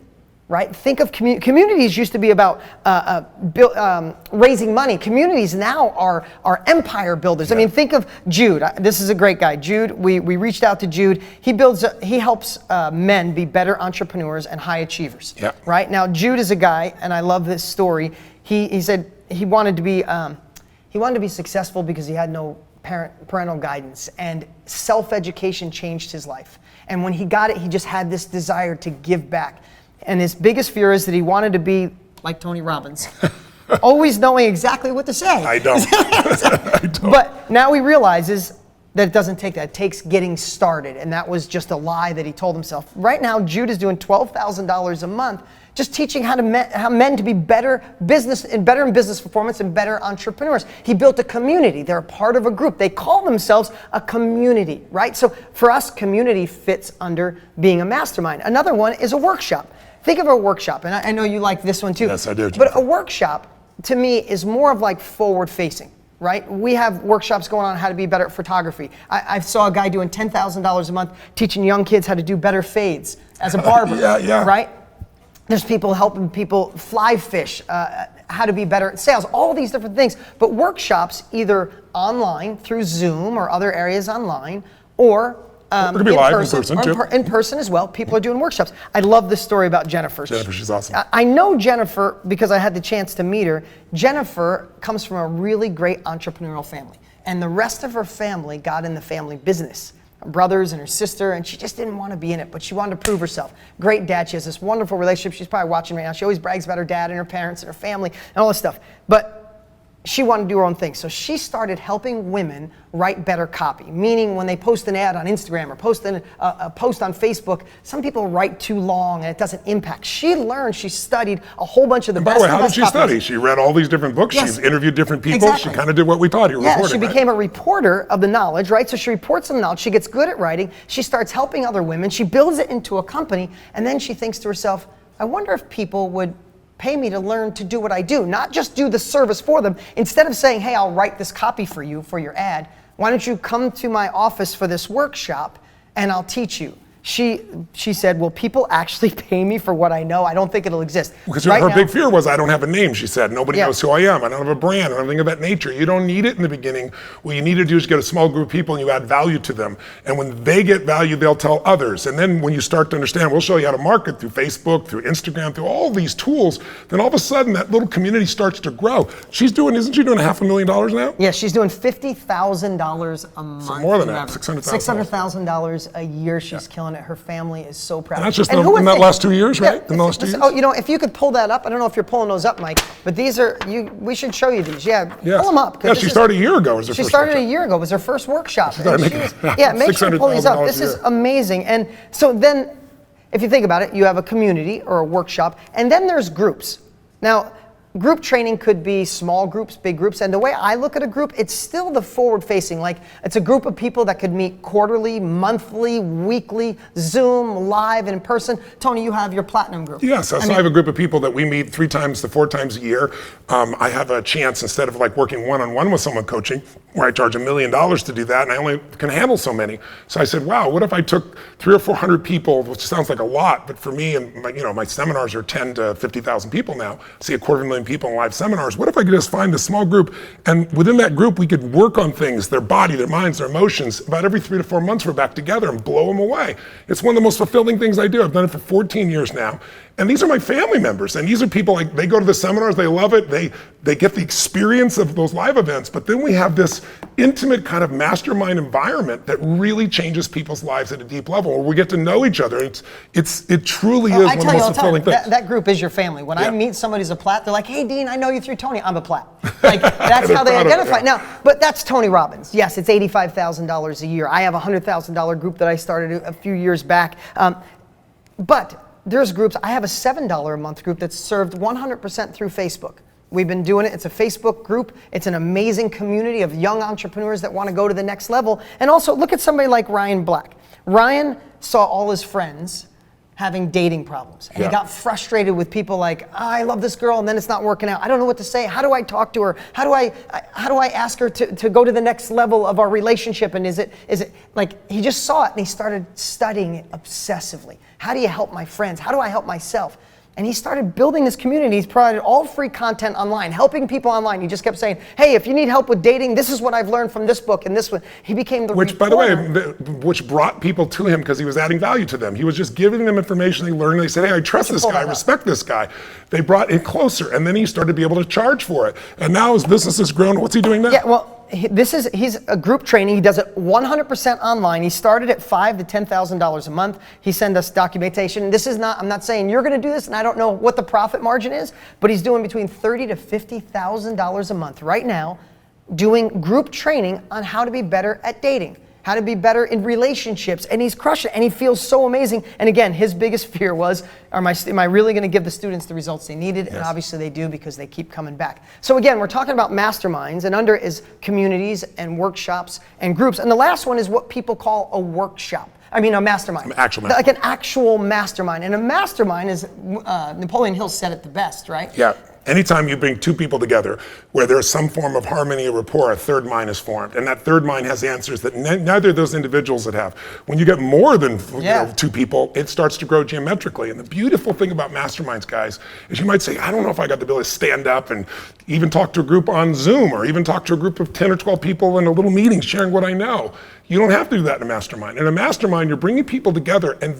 Right? Think of communities used to be about raising money. Communities now are empire builders. Yeah. I mean, think of Jude. This is a great guy. Jude, we reached out to Jude. He helps men be better entrepreneurs and high achievers. Yeah. Right? Now, Jude is a guy, and I love this story. He said he wanted to be successful because he had no parental guidance, and self-education changed his life. And when he got it, he just had this desire to give back. And his biggest fear is that he wanted to be like Tony Robbins, always knowing exactly what to say. I don't. I don't. But now he realizes that it doesn't take that. It takes getting started. And that was just a lie that he told himself. Right now, Jude is doing $12,000 a month just teaching how men to be better in business performance and better entrepreneurs. He built a community. They're a part of a group. They call themselves a community, right? So for us, community fits under being a mastermind. Another one is a workshop. Think of a workshop, and I know you like this one too. Yes, I do. But a workshop, to me, is more of like forward-facing. Right? We have workshops going on how to be better at photography. I saw a guy doing $10,000 a month teaching young kids how to do better fades as a barber. Yeah. Right? There's people helping people fly fish, how to be better at sales, all these different things. But workshops, either online through Zoom or other areas online, or it could be live in person too. In person as well. People are doing workshops. I love this story about Jennifer. Jennifer, she's awesome. I know Jennifer because I had the chance to meet her. Jennifer comes from a really great entrepreneurial family. And the rest of her family got in the family business. Her brothers and her sister, and she just didn't want to be in it, but she wanted to prove herself. Great dad. She has this wonderful relationship. She's probably watching right now. She always brags about her dad and her parents and her family and all this stuff. But she wanted to do her own thing. So she started helping women write better copy, meaning when they post an ad on Instagram or post a post on Facebook, some people write too long and it doesn't impact. She learned, she studied a whole bunch of the best. By the way, how did she study? She read all these different books, Yes. She's interviewed different people, Exactly. She kind of did what we taught you, Yeah, reporting, she became a reporter of the knowledge, right? So she reports some knowledge, she gets good at writing, she starts helping other women, she builds it into a company, and then she thinks to herself, I wonder if people would pay me to learn to do what I do, not just do the service for them. Instead of saying, hey, I'll write this copy for you for your ad, why don't you come to my office for this workshop and I'll teach you. She said, will people actually pay me for what I know? I don't think it'll exist. Because right her now, big fear was, I don't have a name, she said. Nobody Yeah. knows who I am. I don't have a brand or anything of that nature. You don't need it in the beginning. What you need to do is get a small group of people and you add value to them. And when they get value, they'll tell others. And then when you start to understand, we'll show you how to market through Facebook, through Instagram, through all these tools, then all of a sudden that little community starts to grow. Isn't she doing $500,000 now? Yeah, she's doing $50,000 a month. So more than in that, revenue. $600,000. $600,000 a year. She's killing it. Her family is so proud. And that's just who would in that think- last 2 years, right? In the last 2 years? Oh, you know, if you could pull that up, I don't know if you're pulling those up, Mike, but these are, we should show you these. Yeah, Yes. pull them up. 'cause Yeah, this she is- started a year ago. She started a year ago. It was her first workshop. started And she making was- yeah, make sure to pull these up. $600,000 This a is year. amazing. And so then, if you think about it, you have a community or a workshop, and then there's groups. Now, group training could be small groups, big groups, and the way I look at a group, it's still the forward-facing. Like, it's a group of people that could meet quarterly, monthly, weekly, Zoom, live, and in person. Tony, you have your platinum group. Yes, so I have a group of people that we meet 3 to 4 times a year. I have a chance, instead of like working one-on-one with someone coaching, where I charge $1 million to do that, and I only can handle so many. So I said, wow, what if I took 300 or 400 people, which sounds like a lot, but for me, and my seminars are 10 to 50,000 people now. I see 250,000 people in live seminars. What if I could just find a small group, and within that group, we could work on things, their body, their minds, their emotions. About every 3 to 4 months, we're back together and blow them away. It's one of the most fulfilling things I do. I've done it for 14 years now. And these are my family members. And these are people, like, they go to the seminars, they love it. They get the experience of those live events. But then we have this intimate kind of mastermind environment that really changes people's lives at a deep level, where we get to know each other. It truly is one of the most fulfilling things. That group is your family. When I Yeah. meet somebody who's a Plat, they're like, hey, Dean, I know you through Tony. I'm a Plat. Like, that's how they proud of it, identify. yeah. Now, but that's Tony Robbins. Yes, it's $85,000 a year. I have a $100,000 group that I started a few years back. But there's groups, I have a $7 a month group that's served 100% through Facebook. We've been doing it. It's a Facebook group. It's an amazing community of young entrepreneurs that want to go to the next level. And also, look at somebody like Ryan Black. Ryan saw all his friends having dating problems. And he got frustrated with people like, I love this girl, and then it's not working out. I don't know what to say. How do I talk to her? How do I ask her to go to the next level of our relationship? And is it like, he just saw it and he started studying it obsessively. How do you help my friends? How do I help myself? And he started building this community. He's provided all free content online, helping people online. He just kept saying, hey, if you need help with dating, this is what I've learned from this book and this one. He became the Which, by the way, reporter. which brought people to him because he was adding value to them. He was just giving them information they learned. They said, hey, I trust this guy, I respect this guy. They brought it closer, and then he started to be able to charge for it. And now his business has grown. What's he doing now? Yeah, well, he's a group training. He does it 100% online. He started at $5,000 to $10,000 a month. He sent us documentation. I'm not saying you're going to do this, and I don't know what the profit margin is, but he's doing between $30,000 to $50,000 a month right now, doing group training on how to be better at dating, how to be better in relationships, and he's crushing it, and he feels so amazing. And again, his biggest fear was, am I really going to give the students the results they needed? Yes. And obviously they do, because they keep coming back. So again, we're talking about masterminds, and under it is communities and workshops and groups. And the last one is what people call a workshop. I mean, a mastermind. Like an actual mastermind. And a mastermind is, Napoleon Hill said it the best, right? Yeah. Anytime you bring 2 people together where there's some form of harmony or rapport, a third mind is formed. And that third mind has answers that neither of those individuals would have. When you get more than 2 people, it starts to grow geometrically. And the beautiful thing about masterminds, guys, is you might say, I don't know if I got the ability to stand up and even talk to a group on Zoom, or even talk to a group of 10 or 12 people in a little meeting sharing what I know. You don't have to do that in a mastermind. In a mastermind, you're bringing people together, and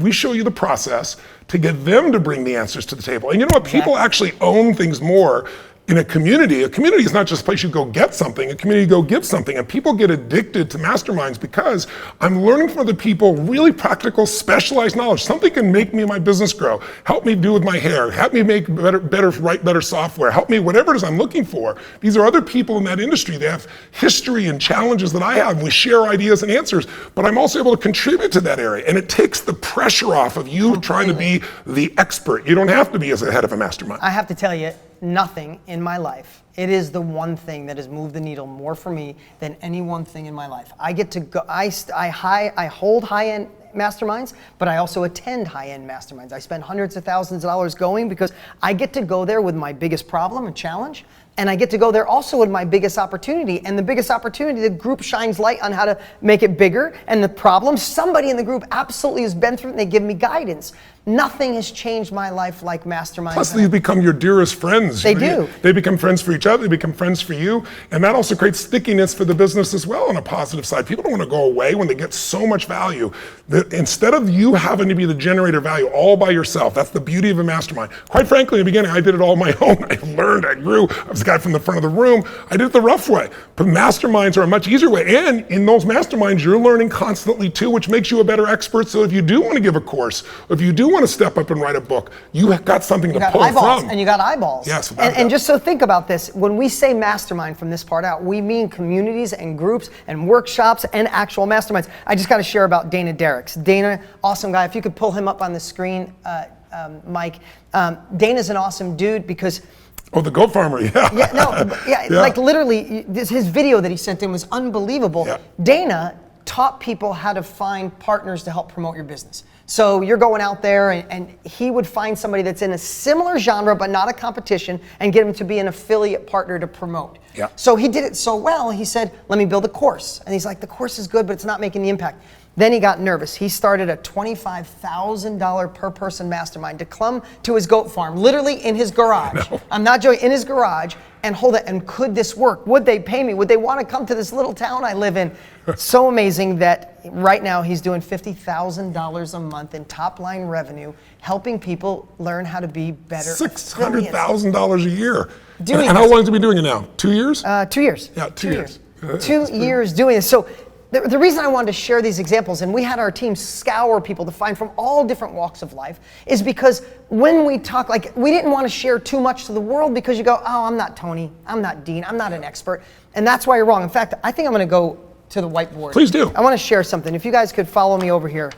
we show you the process to get them to bring the answers to the table. And you know what? People actually own things more in a community is not just a place you go get something, a community you go give something. And people get addicted to masterminds because I'm learning from other people really practical, specialized knowledge. Something can make me and my business grow, help me do with my hair, help me make write better software, help me whatever it is I'm looking for. These are other people in that industry. They have history and challenges that I have. We share ideas and answers, but I'm also able to contribute to that area. And it takes the pressure off of you trying to be the expert. You don't have to be as a head of a mastermind. I have to tell you, nothing in my life. It is the one thing that has moved the needle more for me than any one thing in my life. I get to go, I hold high-end masterminds, but I also attend high-end masterminds. I spend hundreds of thousands of dollars going because I get to go there with my biggest problem and challenge, and I get to go there also with my biggest opportunity. And the biggest opportunity, the group shines light on how to make it bigger, and the problem, somebody in the group absolutely has been through it and they give me guidance. Nothing has changed my life like masterminds. Plus, these become your dearest friends. They do. They become friends for each other. They become friends for you. And that also creates stickiness for the business as well on a positive side. People don't want to go away when they get so much value. Instead of you having to be the generator of value all by yourself, that's the beauty of a mastermind. Quite frankly, in the beginning, I did it all on my own. I learned, I grew. I was the guy from the front of the room. I did it the rough way. But masterminds are a much easier way. And in those masterminds, you're learning constantly too, which makes you a better expert. So if you do want to give a course, if you do want to step up and write a book, you have got something to pull from. And you got eyeballs. Yes. And just so think about this, when we say mastermind from this part out, we mean communities and groups and workshops and actual masterminds. I just got to share about Dana Derricks. Dana, awesome guy. If you could pull him up on the screen, Mike. Dana's an awesome dude because oh, the goat farmer, yeah. Like literally, his video that he sent in was unbelievable. Yeah. Dana taught people how to find partners to help promote your business. So you're going out there and he would find somebody that's in a similar genre but not a competition and get him to be an affiliate partner to promote. Yeah. So he did it so well, he said, let me build a course. And he's like, the course is good, but it's not making the impact. Then he got nervous. He started a $25,000 per person mastermind to come to his goat farm, literally in his garage. I'm not joking, in his garage, and hold it. And could this work? Would they pay me? Would they want to come to this little town I live in? So amazing that right now he's doing $50,000 a month in top line revenue, helping people learn how to be better. $600,000 a year. And how long has he been doing it now? 2 years? 2 years. Yeah, 2 years. 2 years doing this. So the reason I wanted to share these examples, and we had our team scour people to find from all different walks of life, is because when we talk, like, we didn't want to share too much to the world because you go, oh, I'm not Tony, I'm not Dean, I'm not an expert, and that's why you're wrong. In fact, I think I'm going to go to the whiteboard. Please do. I want to share something. If you guys could follow me over here.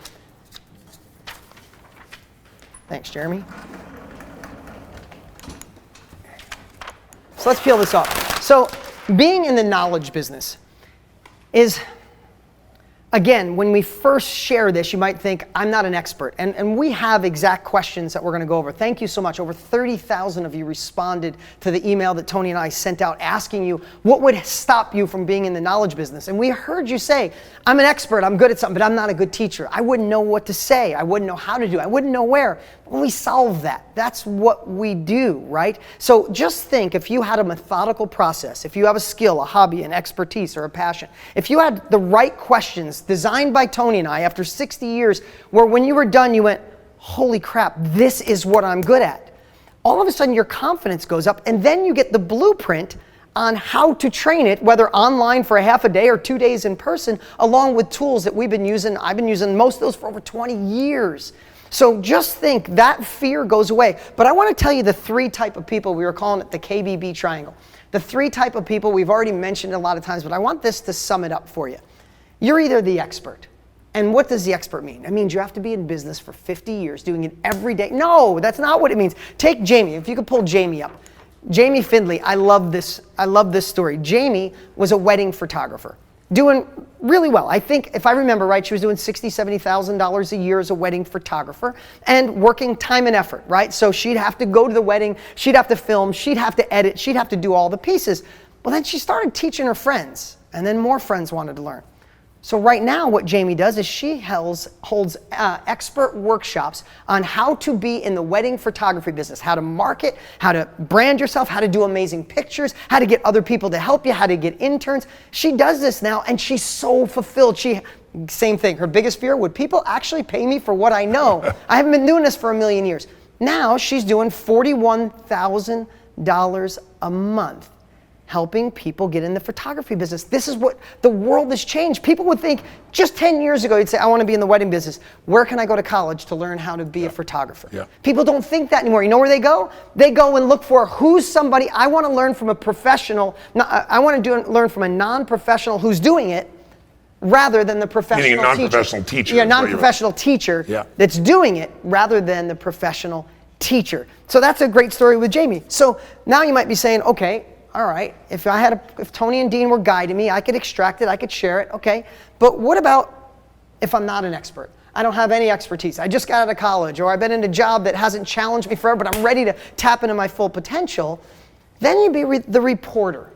Thanks, Jeremy. So let's peel this off. So being in the knowledge business is, again, when we first share this, you might think, I'm not an expert. And we have exact questions that we're going to go over. Thank you so much. Over 30,000 of you responded to the email that Tony and I sent out asking you what would stop you from being in the knowledge business. And we heard you say, I'm an expert, I'm good at something, but I'm not a good teacher. I wouldn't know what to say. I wouldn't know how to do it. I wouldn't know where. Well, we solve that. That's what we do, right? So just think, if you had a methodical process, if you have a skill, a hobby, an expertise, or a passion, if you had the right questions designed by Tony and I after 60 years, where when you were done, you went, holy crap, this is what I'm good at. All of a sudden, your confidence goes up, and then you get the blueprint on how to train it, whether online for a half a day or 2 days in person, along with tools that we've been using. I've been using most of those for over 20 years. So just think, that fear goes away. But I want to tell you the three type of people, we were calling it the KBB triangle. The three type of people we've already mentioned a lot of times, but I want this to sum it up for you. You're either the expert. And what does the expert mean? It means you have to be in business for 50 years, doing it every day. No, that's not what it means. Take Jamie, if you could pull Jamie up. Jamie Findley, I love this story. Jamie was a wedding photographer, doing really well. I think, if I remember right, she was doing $60,000, $70,000 a year as a wedding photographer and working time and effort, right? So she'd have to go to the wedding, she'd have to film, she'd have to edit, she'd have to do all the pieces. Well, then she started teaching her friends, and then more friends wanted to learn. So right now what Jamie does is she holds expert workshops on how to be in the wedding photography business, how to market, how to brand yourself, how to do amazing pictures, how to get other people to help you, how to get interns. She does this now and she's so fulfilled. Same thing, her biggest fear, would people actually pay me for what I know? I haven't been doing this for a million years. Now she's doing $41,000 a month helping people get in the photography business. This is what the world has changed. People would think just 10 years ago, you'd say, I want to be in the wedding business. Where can I go to college to learn how to be a photographer? Yeah. People don't think that anymore. You know where they go? They go and look for who's somebody, I want to learn from a professional, I want to learn from a non-professional who's doing it, rather than the professional teacher. Meaning a non-professional teacher. Yeah, non-professional teacher that's doing it rather than the professional teacher. So that's a great story with Jamie. So now you might be saying, okay, all right, if Tony and Dean were guiding me, I could extract it, I could share it, okay. But what about if I'm not an expert? I don't have any expertise. I just got out of college, or I've been in a job that hasn't challenged me forever, but I'm ready to tap into my full potential. Then you'd be the reporter.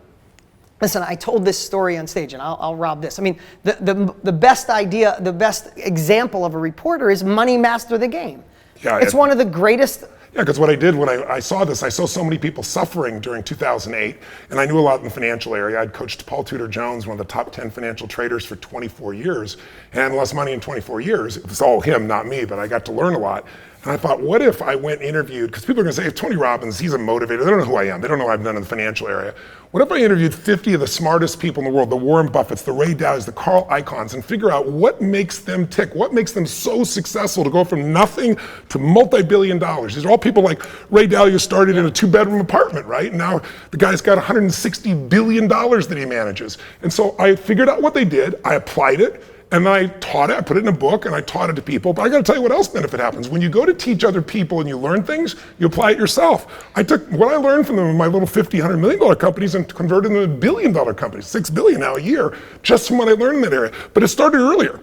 Listen, I told this story on stage, and I'll rob this. I mean, the best idea, the best example of a reporter is Money Master the Game. Yeah, it's one of the greatest. Yeah, because what I did when I saw this, I saw so many people suffering during 2008, and I knew a lot in the financial area. I'd coached Paul Tudor Jones, one of the top 10 financial traders, for 24 years, and lost money in 24 years. It was all him, not me, but I got to learn a lot. And I thought, what if I went interviewed, because people are gonna say, if Tony Robbins, he's a motivator, they don't know who I am, they don't know what I've done in the financial area. What if I interviewed 50 of the smartest people in the world, the Warren Buffetts, the Ray Dalio's, the Carl Icahns, and figure out what makes them tick, what makes them so successful to go from nothing to multi-billion dollars. These are all people like Ray Dalio started in a 2-bedroom apartment, right? And now the guy's got $160 billion that he manages. And so I figured out what they did, I applied it, and I taught it, I put it in a book, and I taught it to people. But I gotta tell you what else benefit happens. When you go to teach other people and you learn things, you apply it yourself. I took what I learned from them in my little $50, $100 million companies and converted them to $1 billion companies, $6 billion now a year, just from what I learned in that area. But it started earlier.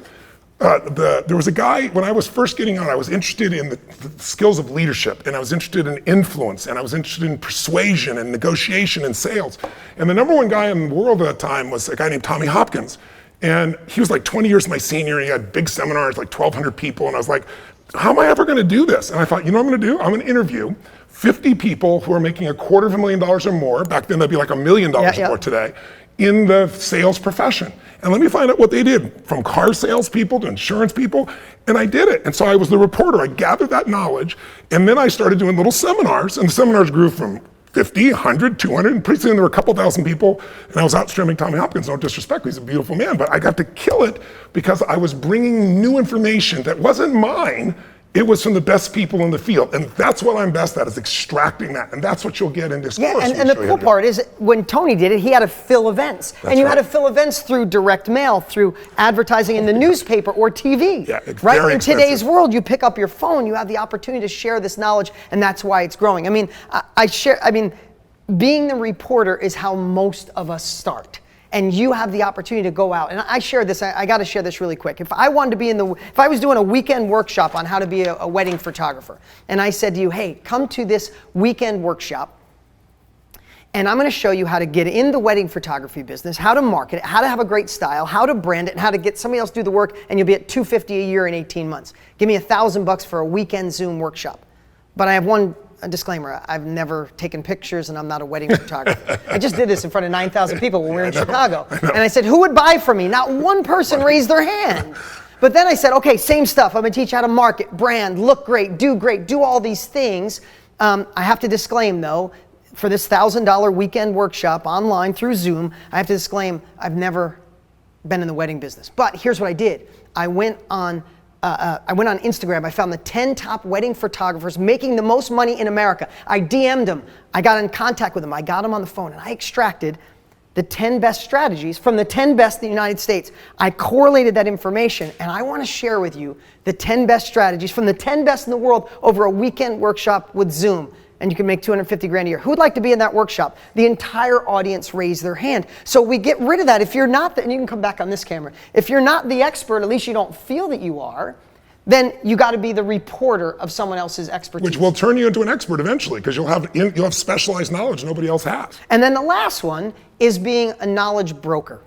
There was a guy, when I was first getting on, I was interested in the skills of leadership, and I was interested in influence, and I was interested in persuasion and negotiation and sales. And the number one guy in the world at that time was a guy named Tommy Hopkins. And he was like 20 years my senior, he had big seminars, like 1,200 people, and I was like, how am I ever gonna do this? And I thought, you know what I'm gonna do? I'm gonna interview 50 people who are making $250,000 or more, back then that'd be like $1 million or more today, in the sales profession. And let me find out what they did, from car salespeople to insurance people, and I did it. And so I was the reporter, I gathered that knowledge, and then I started doing little seminars, and the seminars grew from 50, 100, 200, and pretty soon there were a couple thousand people, and I was outstripping Tommy Hopkins, no disrespect, he's a beautiful man, but I got to kill it because I was bringing new information that wasn't mine, it was from the best people in the field, and that's what I'm best at, is extracting that, and that's what you'll get in this course. And the cool part is, when Tony did it, he had to fill events, and you had to fill events through direct mail, through advertising in the newspaper or TV. Yeah, it's right? very In expensive. today's world, you pick up your phone, you have the opportunity to share this knowledge, and that's why it's growing. I mean, being the reporter is how most of us start. And you have the opportunity to go out. And I share this, I gotta share this really quick. If I wanted to be if I was doing a weekend workshop on how to be a wedding photographer, and I said to you, hey, come to this weekend workshop, and I'm gonna show you how to get in the wedding photography business, how to market it, how to have a great style, how to brand it, and how to get somebody else to do the work, and you'll be at $250 a year in 18 months. Give me $1,000 for a weekend Zoom workshop. But I have a disclaimer, I've never taken pictures and I'm not a wedding photographer. I just did this in front of 9,000 people when we were in Chicago. And I said, who would buy from me? Not one person raised their hand. But then I said, okay, same stuff. I'm gonna teach you how to market, brand, look great, do all these things. I have to disclaim though, for this $1,000 weekend workshop online through Zoom, I have to disclaim, I've never been in the wedding business. But here's what I did. I went on Instagram, I found the 10 top wedding photographers making the most money in America. I DM'd them, I got in contact with them, I got them on the phone, and I extracted the 10 best strategies from the 10 best in the United States. I correlated that information, and I wanna share with you the 10 best strategies from the 10 best in the world over a weekend workshop with Zoom. And you can make $250,000 a year. Who would like to be in that workshop? The entire audience raised their hand. So we get rid of that. If you're not, and you can come back on this camera. If you're not the expert, at least you don't feel that you are, then you got to be the reporter of someone else's expertise. Which will turn you into an expert eventually, because you'll have specialized knowledge nobody else has. And then the last one is being a knowledge broker.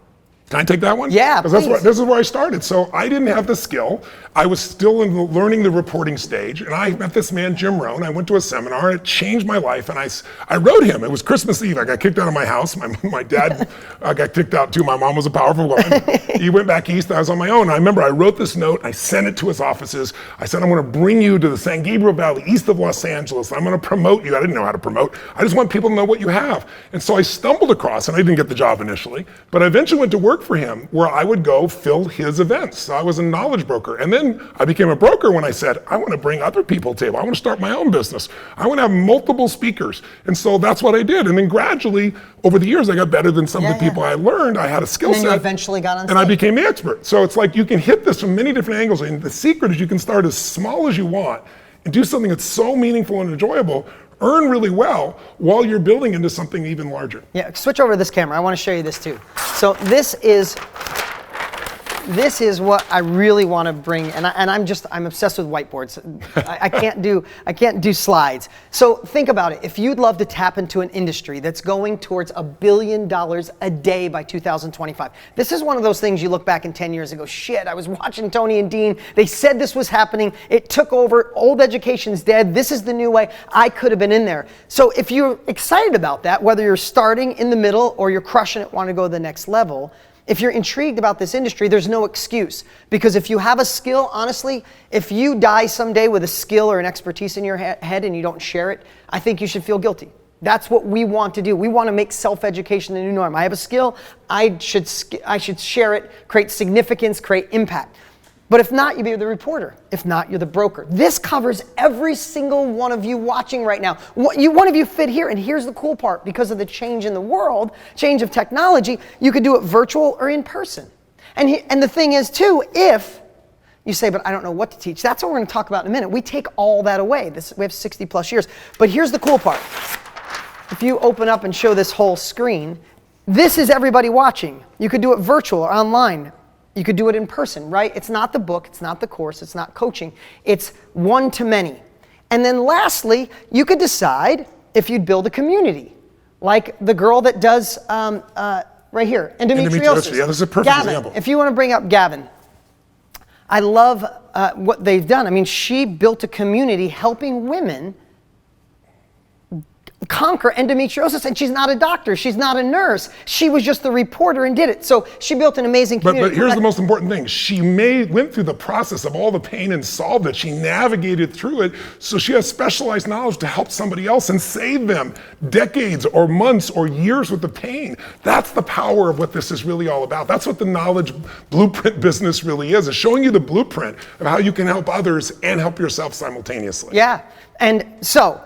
Can I take that one? Yeah, please. This is where I started. So I didn't have the skill. I was still learning the reporting stage, and I met this man, Jim Rohn. I went to a seminar, and it changed my life, and I wrote him. It was Christmas Eve. I got kicked out of my house. My dad got kicked out too. My mom was a powerful woman. He went back east. I was on my own. I remember I wrote this note. I sent it to his offices. I said, I'm going to bring you to the San Gabriel Valley, east of Los Angeles. I'm going to promote you. I didn't know how to promote. I just want people to know what you have. And so I stumbled across, and I didn't get the job initially, but I eventually went to work for him, where I would go fill his events. So I was a knowledge broker. And then I became a broker when I said, I want to bring other people to the table. I want to start my own business. I want to have multiple speakers. And so that's what I did. And then gradually, over the years, I got better than some of the people I learned. I had a skill set. And then you eventually got on stage. And I became the expert. So it's like you can hit this from many different angles. And the secret is you can start as small as you want and do something that's so meaningful and enjoyable, earn really well while you're building into something even larger. Yeah, switch over to this camera. I want to show you this too. So this is what I really want to bring, and I'm obsessed with whiteboards. I can't do slides. So think about it. If you'd love to tap into an industry that's going towards $1 billion a day by 2025, this is one of those things you look back in 10 years and go, shit, I was watching Tony and Dean. They said this was happening. It took over. Old education's dead. This is the new way. I could have been in there. So if you're excited about that, whether you're starting in the middle or you're crushing it, want to go to the next level, if you're intrigued about this industry, there's no excuse. Because if you have a skill, honestly, if you die someday with a skill or an expertise in your head and you don't share it, I think you should feel guilty. That's what we want to do. We want to make self-education the new norm. I have a skill, I should share it, create significance, create impact. But if not, you be the reporter. If not, you're the broker. This covers every single one of you watching right now. One of you fit here, and here's the cool part. Because of the change in the world, change of technology, you could do it virtual or in person. And the thing is, too, if you say, but I don't know what to teach, that's what we're going to talk about in a minute. We take all that away. We have 60 plus years. But here's the cool part. If you open up and show this whole screen, this is everybody watching. You could do it virtual or online. You could do it in person, right? It's not the book, it's not the course, it's not coaching. It's one to many. And then lastly, you could decide if you'd build a community, like the girl that does right here, endometriosis. Yeah, this is a perfect Gavin, example. if you want to bring up Gavin, I love what they've done. I mean, she built a community helping women conquer endometriosis, and she's not a doctor, she's not a nurse, she was just the reporter and did it. So she built an amazing community. But here's the most important thing. She went through the process of all the pain and solved it. She navigated through it, so she has specialized knowledge to help somebody else and save them decades or months or years with the pain. That's the power of what this is really all about. That's what the knowledge blueprint business really is showing you the blueprint of how you can help others and help yourself simultaneously. Yeah, and so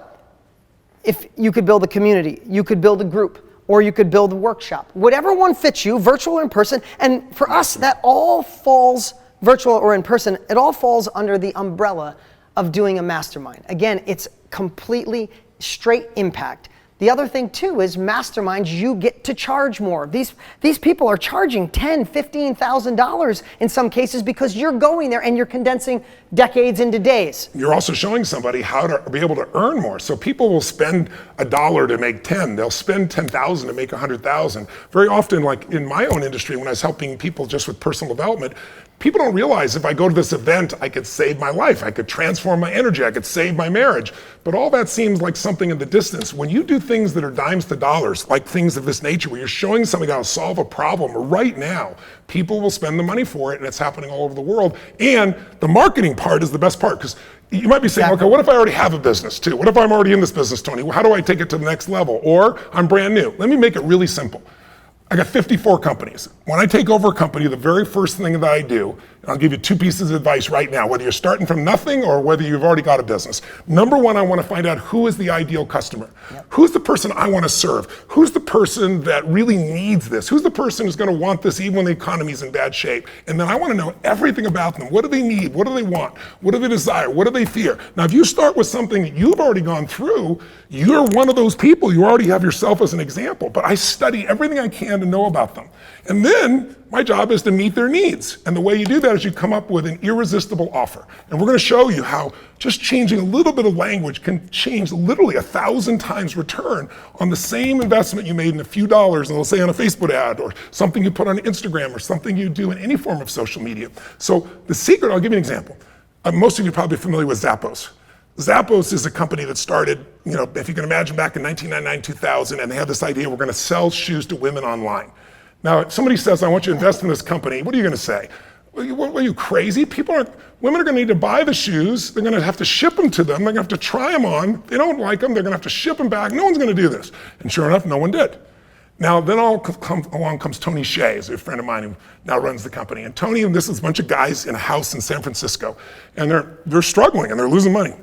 if you could build a community, you could build a group, or you could build a workshop. Whatever one fits you, virtual or in person. And for us, that all falls, virtual or in person, it all falls under the umbrella of doing a mastermind. Again, it's completely straight impact. The other thing too is masterminds, you get to charge more. These people are charging $10,000, $15,000 in some cases because you're going there and you're condensing decades into days. You're also showing somebody how to be able to earn more. So people will spend $1 to make 10. They'll spend 10,000 to make 100,000. Very often, like in my own industry, when I was helping people just with personal development, people don't realize if I go to this event, I could save my life, I could transform my energy, I could save my marriage. But all that seems like something in the distance. When you do things that are dimes to dollars, like things of this nature, where you're showing somebody how to solve a problem right now, people will spend the money for it, and it's happening all over the world. And the marketing part is the best part, because you might be saying, okay, what if I already have a business too? What if I'm already in this business, Tony? How do I take it to the next level? Or I'm brand new. Let me make it really simple. I got 54 companies. When I take over a company, the very first thing that I do, and I'll give you 2 pieces of advice right now, whether you're starting from nothing or whether you've already got a business. Number one, I want to find out who is the ideal customer. Yep. Who's the person I want to serve? Who's the person that really needs this? Who's the person who's going to want this even when the economy's in bad shape? And then I want to know everything about them. What do they need? What do they want? What do they desire? What do they fear? Now, if you start with something that you've already gone through, you're one of those people. You already have yourself as an example. But I study everything I can understand and know about them. And then my job is to meet their needs. And the way you do that is you come up with an irresistible offer. And we're going to show you how just changing a little bit of language can change literally 1,000 times return on the same investment you made in a few dollars, and let's say on a Facebook ad or something you put on Instagram or something you do in any form of social media. So the secret, I'll give you an example. Most of you are probably familiar with Zappos. Zappos is a company that started, if you can imagine, back in 1999, 2000, and they had this idea, we're going to sell shoes to women online. Now, if somebody says, I want you to invest in this company, what are you going to say? Are you crazy? Women are going to need to buy the shoes. They're going to have to ship them to them. They're going to have to try them on. If they don't like them, they're going to have to ship them back. No one's going to do this. And sure enough, no one did. Now, then along comes Tony Hsieh, who's a friend of mine who now runs the company. And Tony, and this is a bunch of guys in a house in San Francisco, and they're struggling and they're losing money.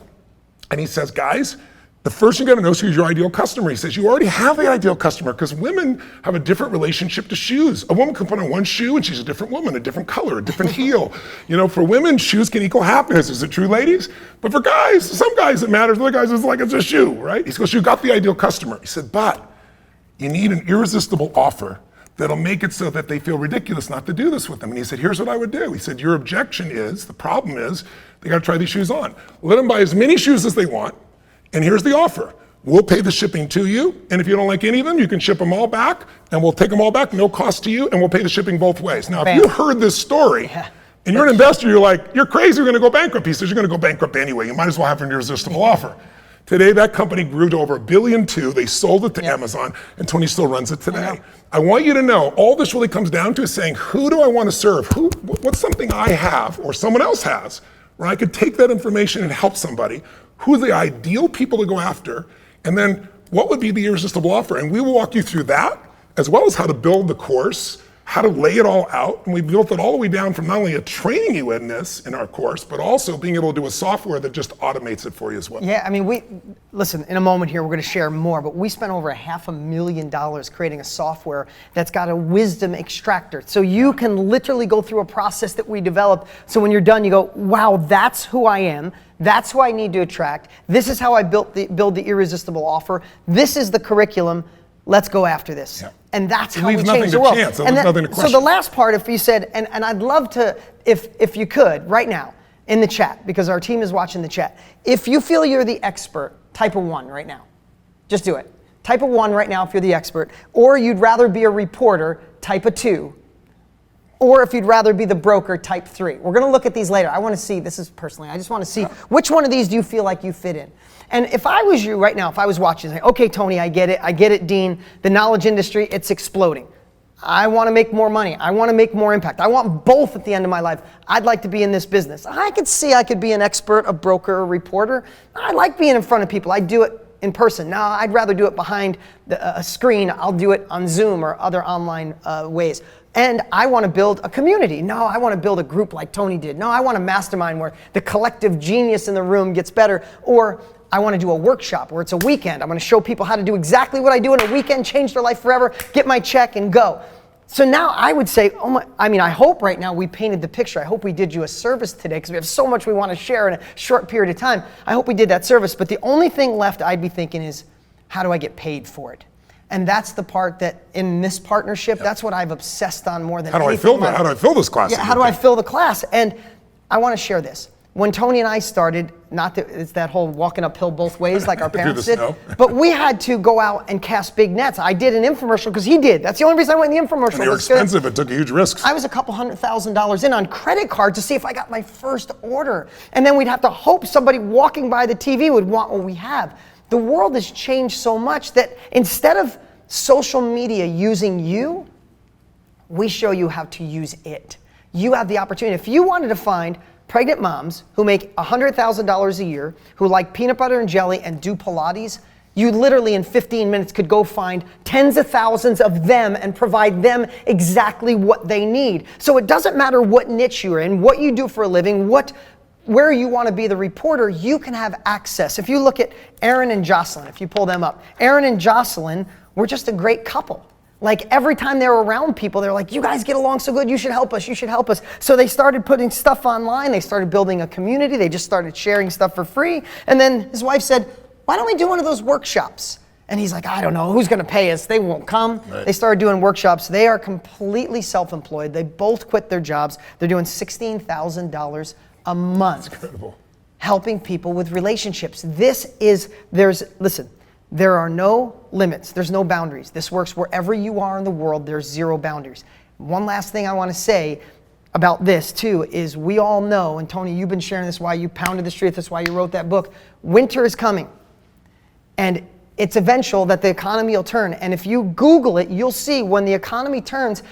And he says, guys, the first thing you gotta know is who's your ideal customer. He says, you already have the ideal customer because women have a different relationship to shoes. A woman can put on one shoe and she's a different woman, a different color, a different heel. For women, shoes can equal happiness. Is it true, ladies? But for guys, some guys it matters, other guys it's like it's a shoe, right? He goes, you got the ideal customer. He said, but you need an irresistible offer that'll make it so that they feel ridiculous not to do this with them. And he said, here's what I would do. He said, your objection is, the problem is, they gotta try these shoes on. Let them buy as many shoes as they want, and here's the offer. We'll pay the shipping to you, and if you don't like any of them, you can ship them all back, and we'll take them all back, no cost to you, and we'll pay the shipping both ways. Now, if you heard this story, and you're an investor, you're like, you're crazy, you're gonna go bankrupt. He says, you're gonna go bankrupt anyway. You might as well have an irresistible offer. Today, that company grew to over $1.2 billion. They sold it to Amazon, and Tony still runs it today. I want you to know, all this really comes down to is saying, who do I want to serve? What's something I have or someone else has where I could take that information and help somebody? Who are the ideal people to go after? And then what would be the irresistible offer? And we will walk you through that, as well as how to build the course, how to lay it all out. And we built it all the way down from not only training you in this in our course, but also being able to do a software that just automates it for you as well. Yeah, I mean, listen, in a moment here, we're going to share more, but we spent over $500,000 creating a software that's got a wisdom extractor. So you can literally go through a process that we developed. So when you're done, you go, wow, that's who I am. That's who I need to attract. This is how I build the irresistible offer. This is the curriculum. Let's go after this. Yeah. And that's how we change the world. Chance. And nothing to question. So the last part, if you said, and I'd love to, if you could, right now, in the chat, because our team is watching the chat, if you feel you're the expert, type a 1 right now. Just do it. Type a 1 right now if you're the expert. Or you'd rather be a reporter, type a 2. Or if you'd rather be the broker, type 3. We're going to look at these later. I want to see, this is personally, I just want to see which one of these do you feel like you fit in. And if I was you right now, if I was watching, say, okay, Tony, I get it, Dean. The knowledge industry, it's exploding. I want to make more money. I want to make more impact. I want both at the end of my life. I'd like to be in this business. I could see I could be an expert, a broker, a reporter. I like being in front of people. I do it in person. Now, I'd rather do it behind a screen. I'll do it on Zoom or other online ways. And I want to build a community. No, I want to build a group like Tony did. No, I want a mastermind where the collective genius in the room gets better. Or I want to do a workshop where it's a weekend. I'm going to show people how to do exactly what I do in a weekend, change their life forever, get my check and go. So now I would say, I hope right now we painted the picture. I hope we did you a service today because we have so much we want to share in a short period of time. I hope we did that service. But the only thing left I'd be thinking is, how do I get paid for it? And that's the part that in this partnership, that's what I've obsessed on more than anything. How do I fill this class? Yeah, how do I fill the class? And I want to share this. When Tony and I started, it's that whole walking uphill both ways like our parents did, but we had to go out and cast big nets. I did an infomercial because he did. That's the only reason I went in the infomercial. And they were expensive. It took huge risks. I was a couple $100,000 in on credit card to see if I got my first order. And then we'd have to hope somebody walking by the TV would want what we have. The world has changed so much that instead of social media using you, we show you how to use it. You have the opportunity. If you wanted to find pregnant moms who make $100,000 a year, who like peanut butter and jelly and do Pilates, you literally in 15 minutes could go find tens of thousands of them and provide them exactly what they need. So it doesn't matter what niche you're in, what you do for a living, where you want to be the reporter, you can have access. If you look at Aaron and Jocelyn, if you pull them up, Aaron and Jocelyn were just a great couple. Like every time they were around people, they're like, you guys get along so good, you should help us, you should help us. So they started putting stuff online, they started building a community, they just started sharing stuff for free. And then his wife said, why don't we do one of those workshops? And he's like, I don't know, who's gonna pay us? They won't come. Right. They started doing workshops. They are completely self-employed. They both quit their jobs. They're doing $16,000 a month. That's incredible. Helping people with relationships. Listen, there are no limits. There's no boundaries. This works wherever you are in the world. There's zero boundaries. One last thing I want to say about this too is we all know, and Tony, you've been sharing this, why you pounded the street, that's why you wrote that book. Winter is coming. And it's eventual that the economy will turn. And if you Google it, you'll see when the economy turns,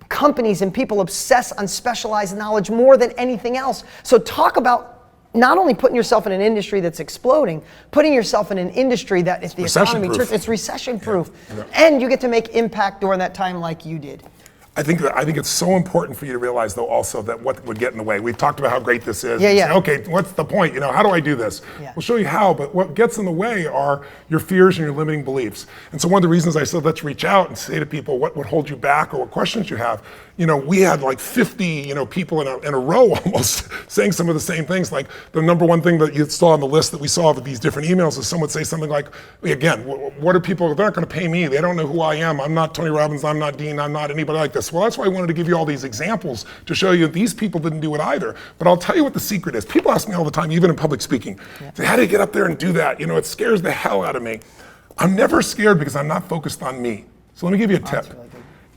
companies and people obsess on specialized knowledge more than anything else. So talk about not only putting yourself in an industry that's exploding, putting yourself in an industry that if the economy turns, it's recession proof. Yeah. And you get to make impact during that time like you did. I think it's so important for you to realize, though, also that what would get in the way. We've talked about how great this is. Yeah, yeah. Say, okay, what's the point? How do I do this? Yeah. We'll show you how, but what gets in the way are your fears and your limiting beliefs. And so one of the reasons I said let's reach out and say to people what would hold you back or what questions you have. We had like 50, people in a row almost saying some of the same things. Like the number one thing that you saw on the list that we saw of these different emails is someone would say something like, again, what are people, they're not going to pay me. They don't know who I am. I'm not Tony Robbins. I'm not Dean. I'm not anybody like this. Well, that's why I wanted to give you all these examples to show you that these people didn't do it either. But I'll tell you what the secret is. People ask me all the time, even in public speaking, say, how do you get up there and do that? It scares the hell out of me. I'm never scared because I'm not focused on me. So let me give you a tip.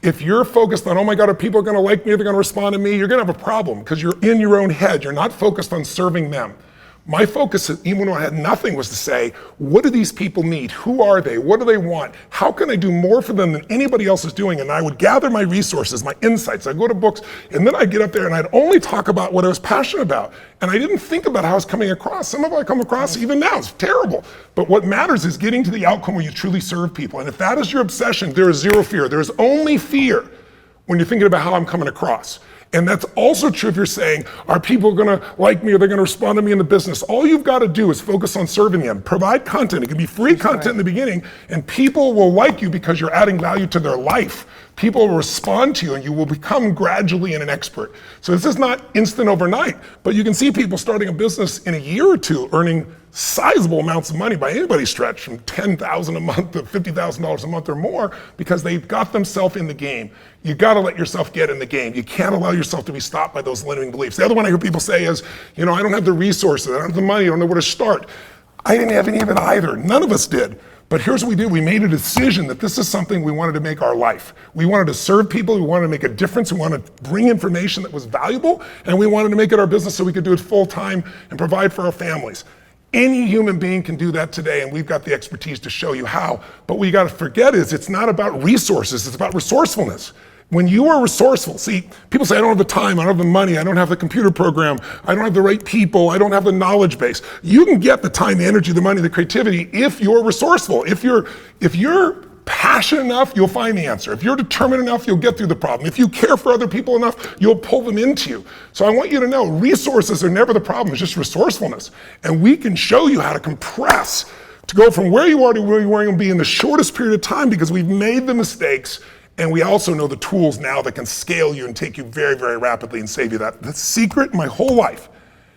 If you're focused on, oh my God, are people going to like me? Are they going to respond to me? You're going to have a problem because you're in your own head. You're not focused on serving them. My focus, even when I had nothing, was to say, what do these people need? Who are they? What do they want? How can I do more for them than anybody else is doing? And I would gather my resources, my insights. I'd go to books, and then I'd get up there and I'd only talk about what I was passionate about. And I didn't think about how I was coming across. Some of it I come across even now, it's terrible. But what matters is getting to the outcome where you truly serve people. And if that is your obsession, there is zero fear. There is only fear when you're thinking about how I'm coming across. And that's also true if you're saying, are people gonna like me? Are they gonna respond to me in the business? All you've gotta do is focus on serving them. Provide content. It can be free content in the beginning, and people will like you because you're adding value to their life. People will respond to you, and you will become gradually an expert. So this is not instant overnight, but you can see people starting a business in a year or two earning sizable amounts of money by anybody's stretch, from $10,000 a month to $50,000 a month or more, because they've got themselves in the game. You gotta let yourself get in the game. You can't allow yourself to be stopped by those limiting beliefs. The other one I hear people say is, I don't have the resources, I don't have the money, I don't know where to start. I didn't have any of it either. None of us did. But here's what we did. We made a decision that this is something we wanted to make our life. We wanted to serve people. We wanted to make a difference. We wanted to bring information that was valuable. And we wanted to make it our business so we could do it full time and provide for our families. Any human being can do that today, and we've got the expertise to show you how. But what you got to forget is it's not about resources. It's about resourcefulness. When you are resourceful, see, people say, I don't have the time, I don't have the money, I don't have the computer program, I don't have the right people, I don't have the knowledge base. You can get the time, the energy, the money, the creativity if you're resourceful. If you're passionate enough, you'll find the answer. If you're determined enough, you'll get through the problem. If you care for other people enough, you'll pull them into you. So I want you to know, resources are never the problem, it's just resourcefulness. And we can show you how to compress, to go from where you are to where you are going to be in the shortest period of time, because we've made the mistakes. And we also know the tools now that can scale you and take you very, very rapidly and save you that. The secret my whole life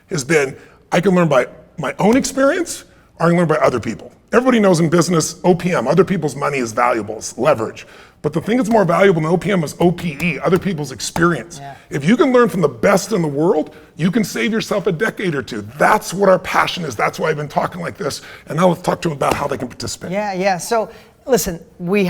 has been, I can learn by my own experience, or I can learn by other people. Everybody knows in business, OPM, other people's money is valuable, it's leverage. But the thing that's more valuable than OPM is OPE, other people's experience. Yeah. If you can learn from the best in the world, you can save yourself a decade or two. That's what our passion is. That's why I've been talking like this. And now let's talk to them about how they can participate. Yeah. So listen, we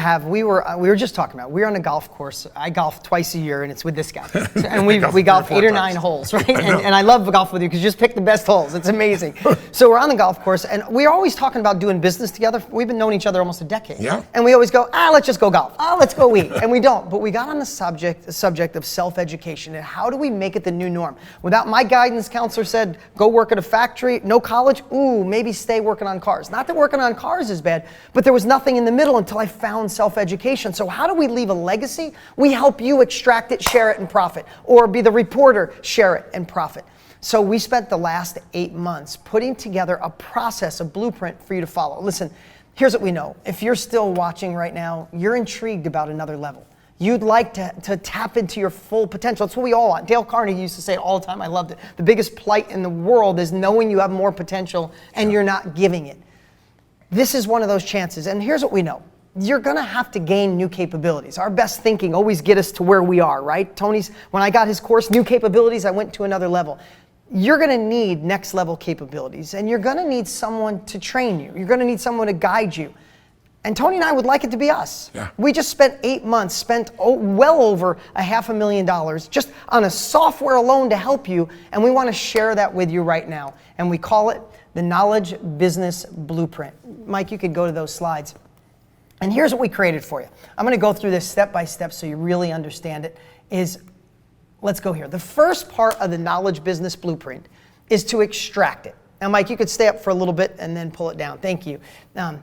were just talking about, we're on a golf course. I golf twice a year, and it's with this guy. And we golf 8 or 9 holes, right? And I love golf with you because you just pick the best holes. It's amazing. So we're on the golf course, and we're always talking about doing business together. We've been knowing each other almost a decade. Yeah. And we always go, let's just go golf. Let's go eat. And we don't. But we got on the subject of self-education and how do we make it the new norm? Without my guidance counselor said, go work at a factory, no college, maybe stay working on cars. Not that working on cars is bad, but there was nothing in the middle until I found self-education. So how do we leave a legacy? We help you extract it, share it, and profit. Or be the reporter, share it, and profit. So we spent the last 8 months putting together a process, a blueprint for you to follow. Listen, here's what we know. If you're still watching right now, you're intrigued about another level. You'd like to tap into your full potential. That's what we all want. Dale Carnegie used to say it all the time. I loved it. The biggest plight in the world is knowing you have more potential and you're not giving it. this is one of those chances. And here's what we know. You're gonna have to gain new capabilities. Our best thinking always get us to where we are, right? Tony's, when I got his course, new capabilities, I went to another level. You're gonna need next level capabilities, and you're gonna need someone to train you. You're gonna need someone to guide you. And Tony and I would like it to be us. Yeah. We just spent 8 months, spent well over $500,000 just on a software alone to help you, and we wanna share that with you right now. And we call it the Knowledge Business Blueprint. Mike, you could go to those slides. And here's what we created for you. I'm gonna go through this step by step so you really understand it. Let's go here. The first part of the Knowledge Business Blueprint is to extract it. Now, Mike, you could stay up for a little bit and then pull it down. Thank you.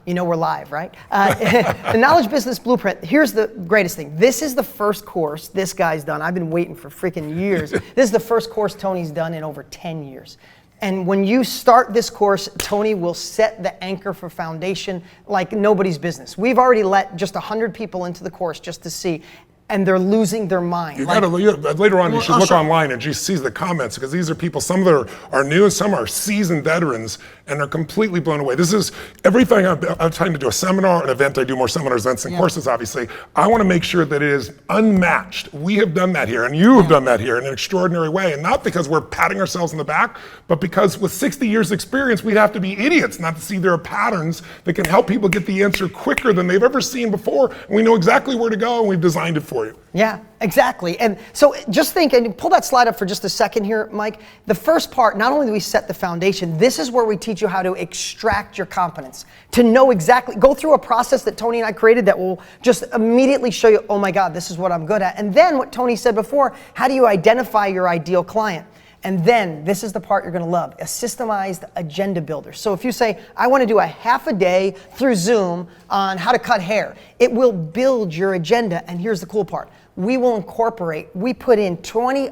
You know we're live, right? The Knowledge Business Blueprint, here's the greatest thing. This is the first course this guy's done. I've been waiting for freaking years. This is the first course Tony's done in over 10 years. And when you start this course, Tony will set the anchor for foundation like nobody's business. We've already let just 100 people into the course just to see, and they're losing their mind. Later on, you should look online and just see the comments, because these are people, some that are new and some are seasoned veterans, and they're completely blown away. This is everything. I'm trying to do a seminar, an event. I do more seminars, events, and courses, obviously. I want to make sure that it is unmatched. We have done that here, and you have done that here in an extraordinary way, and not because we're patting ourselves on the back, but because with 60 years experience, we'd have to be idiots not to see there are patterns that can help people get the answer quicker than they've ever seen before, and we know exactly where to go, and we've designed it for you. Yeah, exactly. And so just think, and pull that slide up for just a second here, Mike. The first part, not only do we set the foundation, this is where we teach you how to extract your competence, to know exactly, go through a process that Tony and I created that will just immediately show you, oh my God, this is what I'm good at. And then what Tony said before, how do you identify your ideal client? And then, this is the part you're gonna love, a systemized agenda builder. So if you say, I wanna do a half a day through Zoom on how to cut hair, it will build your agenda. And here's the cool part. We will incorporate, we put in 20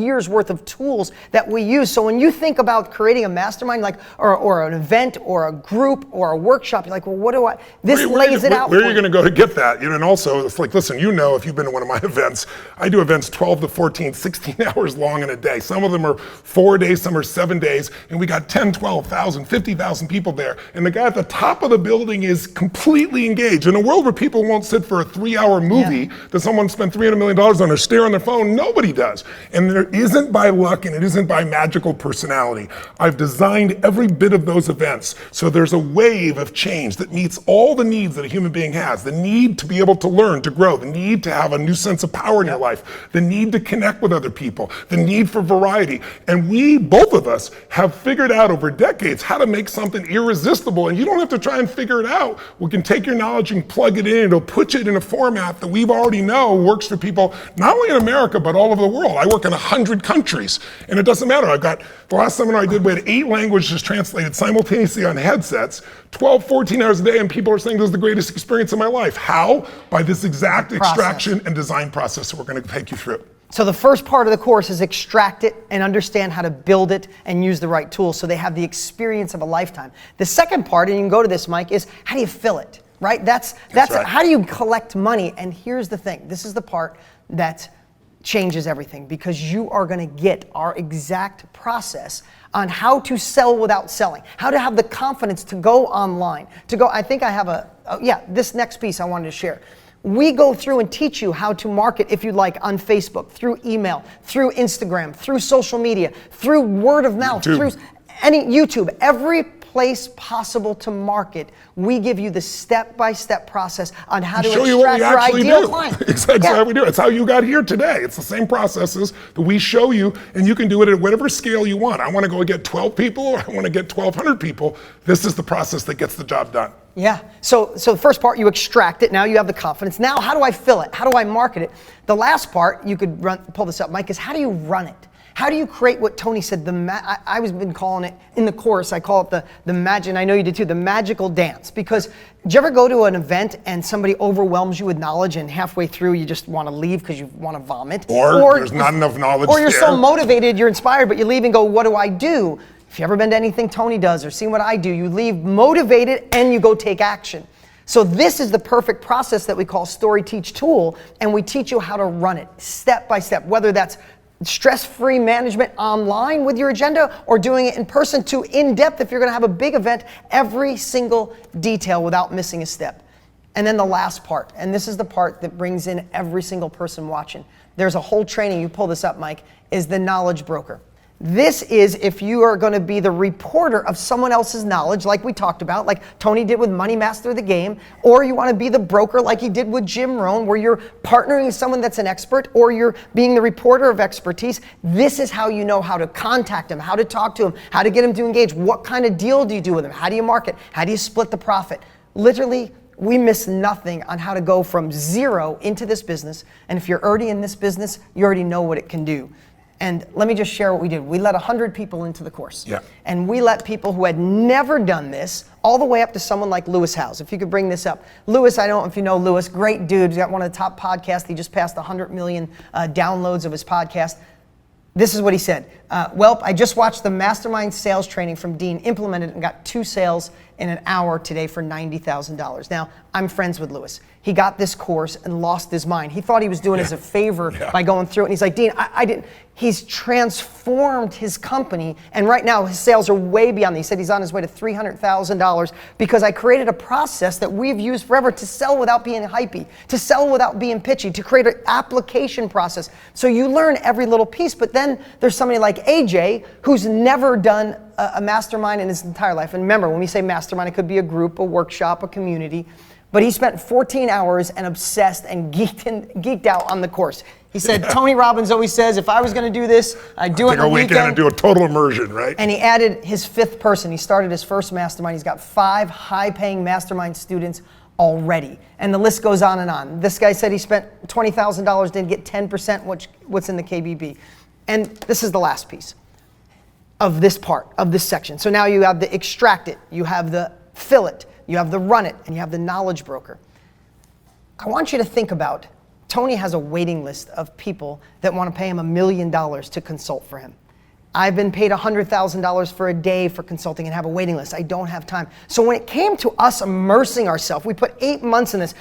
years worth of tools that we use. So when you think about creating a mastermind, like, or an event, or a group, or a workshop, you're like, well, what do I, this lays it out for you. Where are you gonna go to get that? And also, it's like, listen, if you've been to one of my events, I do events 12 to 14, 16 hours long in a day. Some of them are 4 days, some are 7 days, and we got 10, 12,000, 50,000 people there. And the guy at the top of the building is completely engaged. In a world where people won't sit for a 3-hour movie, that someone spent $300 million on or stare on their phone, nobody does. And it isn't by luck, and it isn't by magical personality. I've designed every bit of those events so there's a wave of change that meets all the needs that a human being has. The need to be able to learn, to grow, the need to have a new sense of power in your life, the need to connect with other people, the need for variety. And we, both of us, have figured out over decades how to make something irresistible, and you don't have to try and figure it out. We can take your knowledge and plug it in, it'll put it in a format that we've already know works for people, not only in America, but all over the world. I work in 100 countries, and it doesn't matter. I've got, the last seminar I did, we had 8 languages translated simultaneously on headsets, 12, 14 hours a day, and people are saying this is the greatest experience of my life. How? By this exact extraction and design process that we're gonna take you through. So the first part of the course is extract it and understand how to build it and use the right tools so they have the experience of a lifetime. The second part, and you can go to this, Mike, is how do you fill it, right? That's right. How do you collect money? And here's the thing. This is the part that changes everything, because you are gonna get our exact process on how to sell without selling, how to have the confidence to go online, I think I have this next piece I wanted to share. We go through and teach you how to market, if you like, on Facebook, through email, through Instagram, through social media, through word of mouth, through YouTube, every place possible to market. We give you the step-by-step process on how to extract your ideal client. Exactly how we do it. It's how you got here today. It's the same processes that we show you, and you can do it at whatever scale you want. I want to go get 12 people, or I want to get 1,200 people. This is the process that gets the job done. Yeah, so the first part, you extract it, now you have the confidence. Now, how do I fill it? How do I market it? The last part, you could pull this up, Mike, is how do you run it? How do you create what Tony said, I've been calling it, in the course, I call it the magic, and I know you did too, the magical dance. Because did you ever go to an event and somebody overwhelms you with knowledge and halfway through you just want to leave because you want to vomit? Or there's not enough knowledge Or you're so motivated, you're inspired, but you leave and go, what do I do? If you've ever been to anything Tony does or seen what I do, you leave motivated and you go take action. So this is the perfect process that we call Story Teach Tool, and we teach you how to run it step by step, whether that's stress-free management online with your agenda, or doing it in person, to in-depth if you're going to have a big event, every single detail without missing a step. And then the last part, and this is the part that brings in every single person watching. There's a whole training, you pull this up, Mike, is the knowledge broker. This is if you are going to be the reporter of someone else's knowledge, like we talked about, like Tony did with Money Master the Game, or you want to be the broker like he did with Jim Rohn, where you're partnering with someone that's an expert, or you're being the reporter of expertise. This is how you know how to contact him, how to talk to him, how to get him to engage. What kind of deal do you do with him? How do you market? How do you split the profit? Literally, we miss nothing on how to go from zero into this business. And if you're already in this business, you already know what it can do. And let me just share what we did. We let 100 people into the course. Yeah. And we let people who had never done this, all the way up to someone like Lewis Howes. If you could bring this up. Lewis, I don't know if you know Lewis, great dude. He's got one of the top podcasts. He just passed 100 million downloads of his podcast. This is what he said. Welp, I just watched the mastermind sales training from Dean, implemented it, and got 2 sales in an hour today for $90,000. Now, I'm friends with Lewis. He got this course and lost his mind. He thought he was doing us a favor by going through it. And he's like, Dean, I didn't. He's transformed his company. And right now, his sales are way beyond. He said he's on his way to $300,000 because I created a process that we've used forever to sell without being hypey, to sell without being pitchy, to create an application process. So you learn every little piece. But then there's somebody like AJ who's never done a mastermind in his entire life. And remember, when we say mastermind, it could be a group, a workshop, a community. But he spent 14 hours and obsessed and geeked out on the course. He said, Tony Robbins always says, if I was going to do this, I'd do it in a weekend and do a total immersion, right? And he added his 5th person. He started his first mastermind. He's got 5 high-paying mastermind students already. And the list goes on and on. This guy said he spent $20,000, didn't get 10% what's in the KBB. And this is the last piece of this part, of this section. So now you have the extract it, you have the fill it, you have the run it, and you have the knowledge broker. I want you to think about, Tony has a waiting list of people that want to pay him $1 million to consult for him. I've been paid $100,000 for a day for consulting and have a waiting list. I don't have time. So when it came to us immersing ourselves, we put 8 months in this,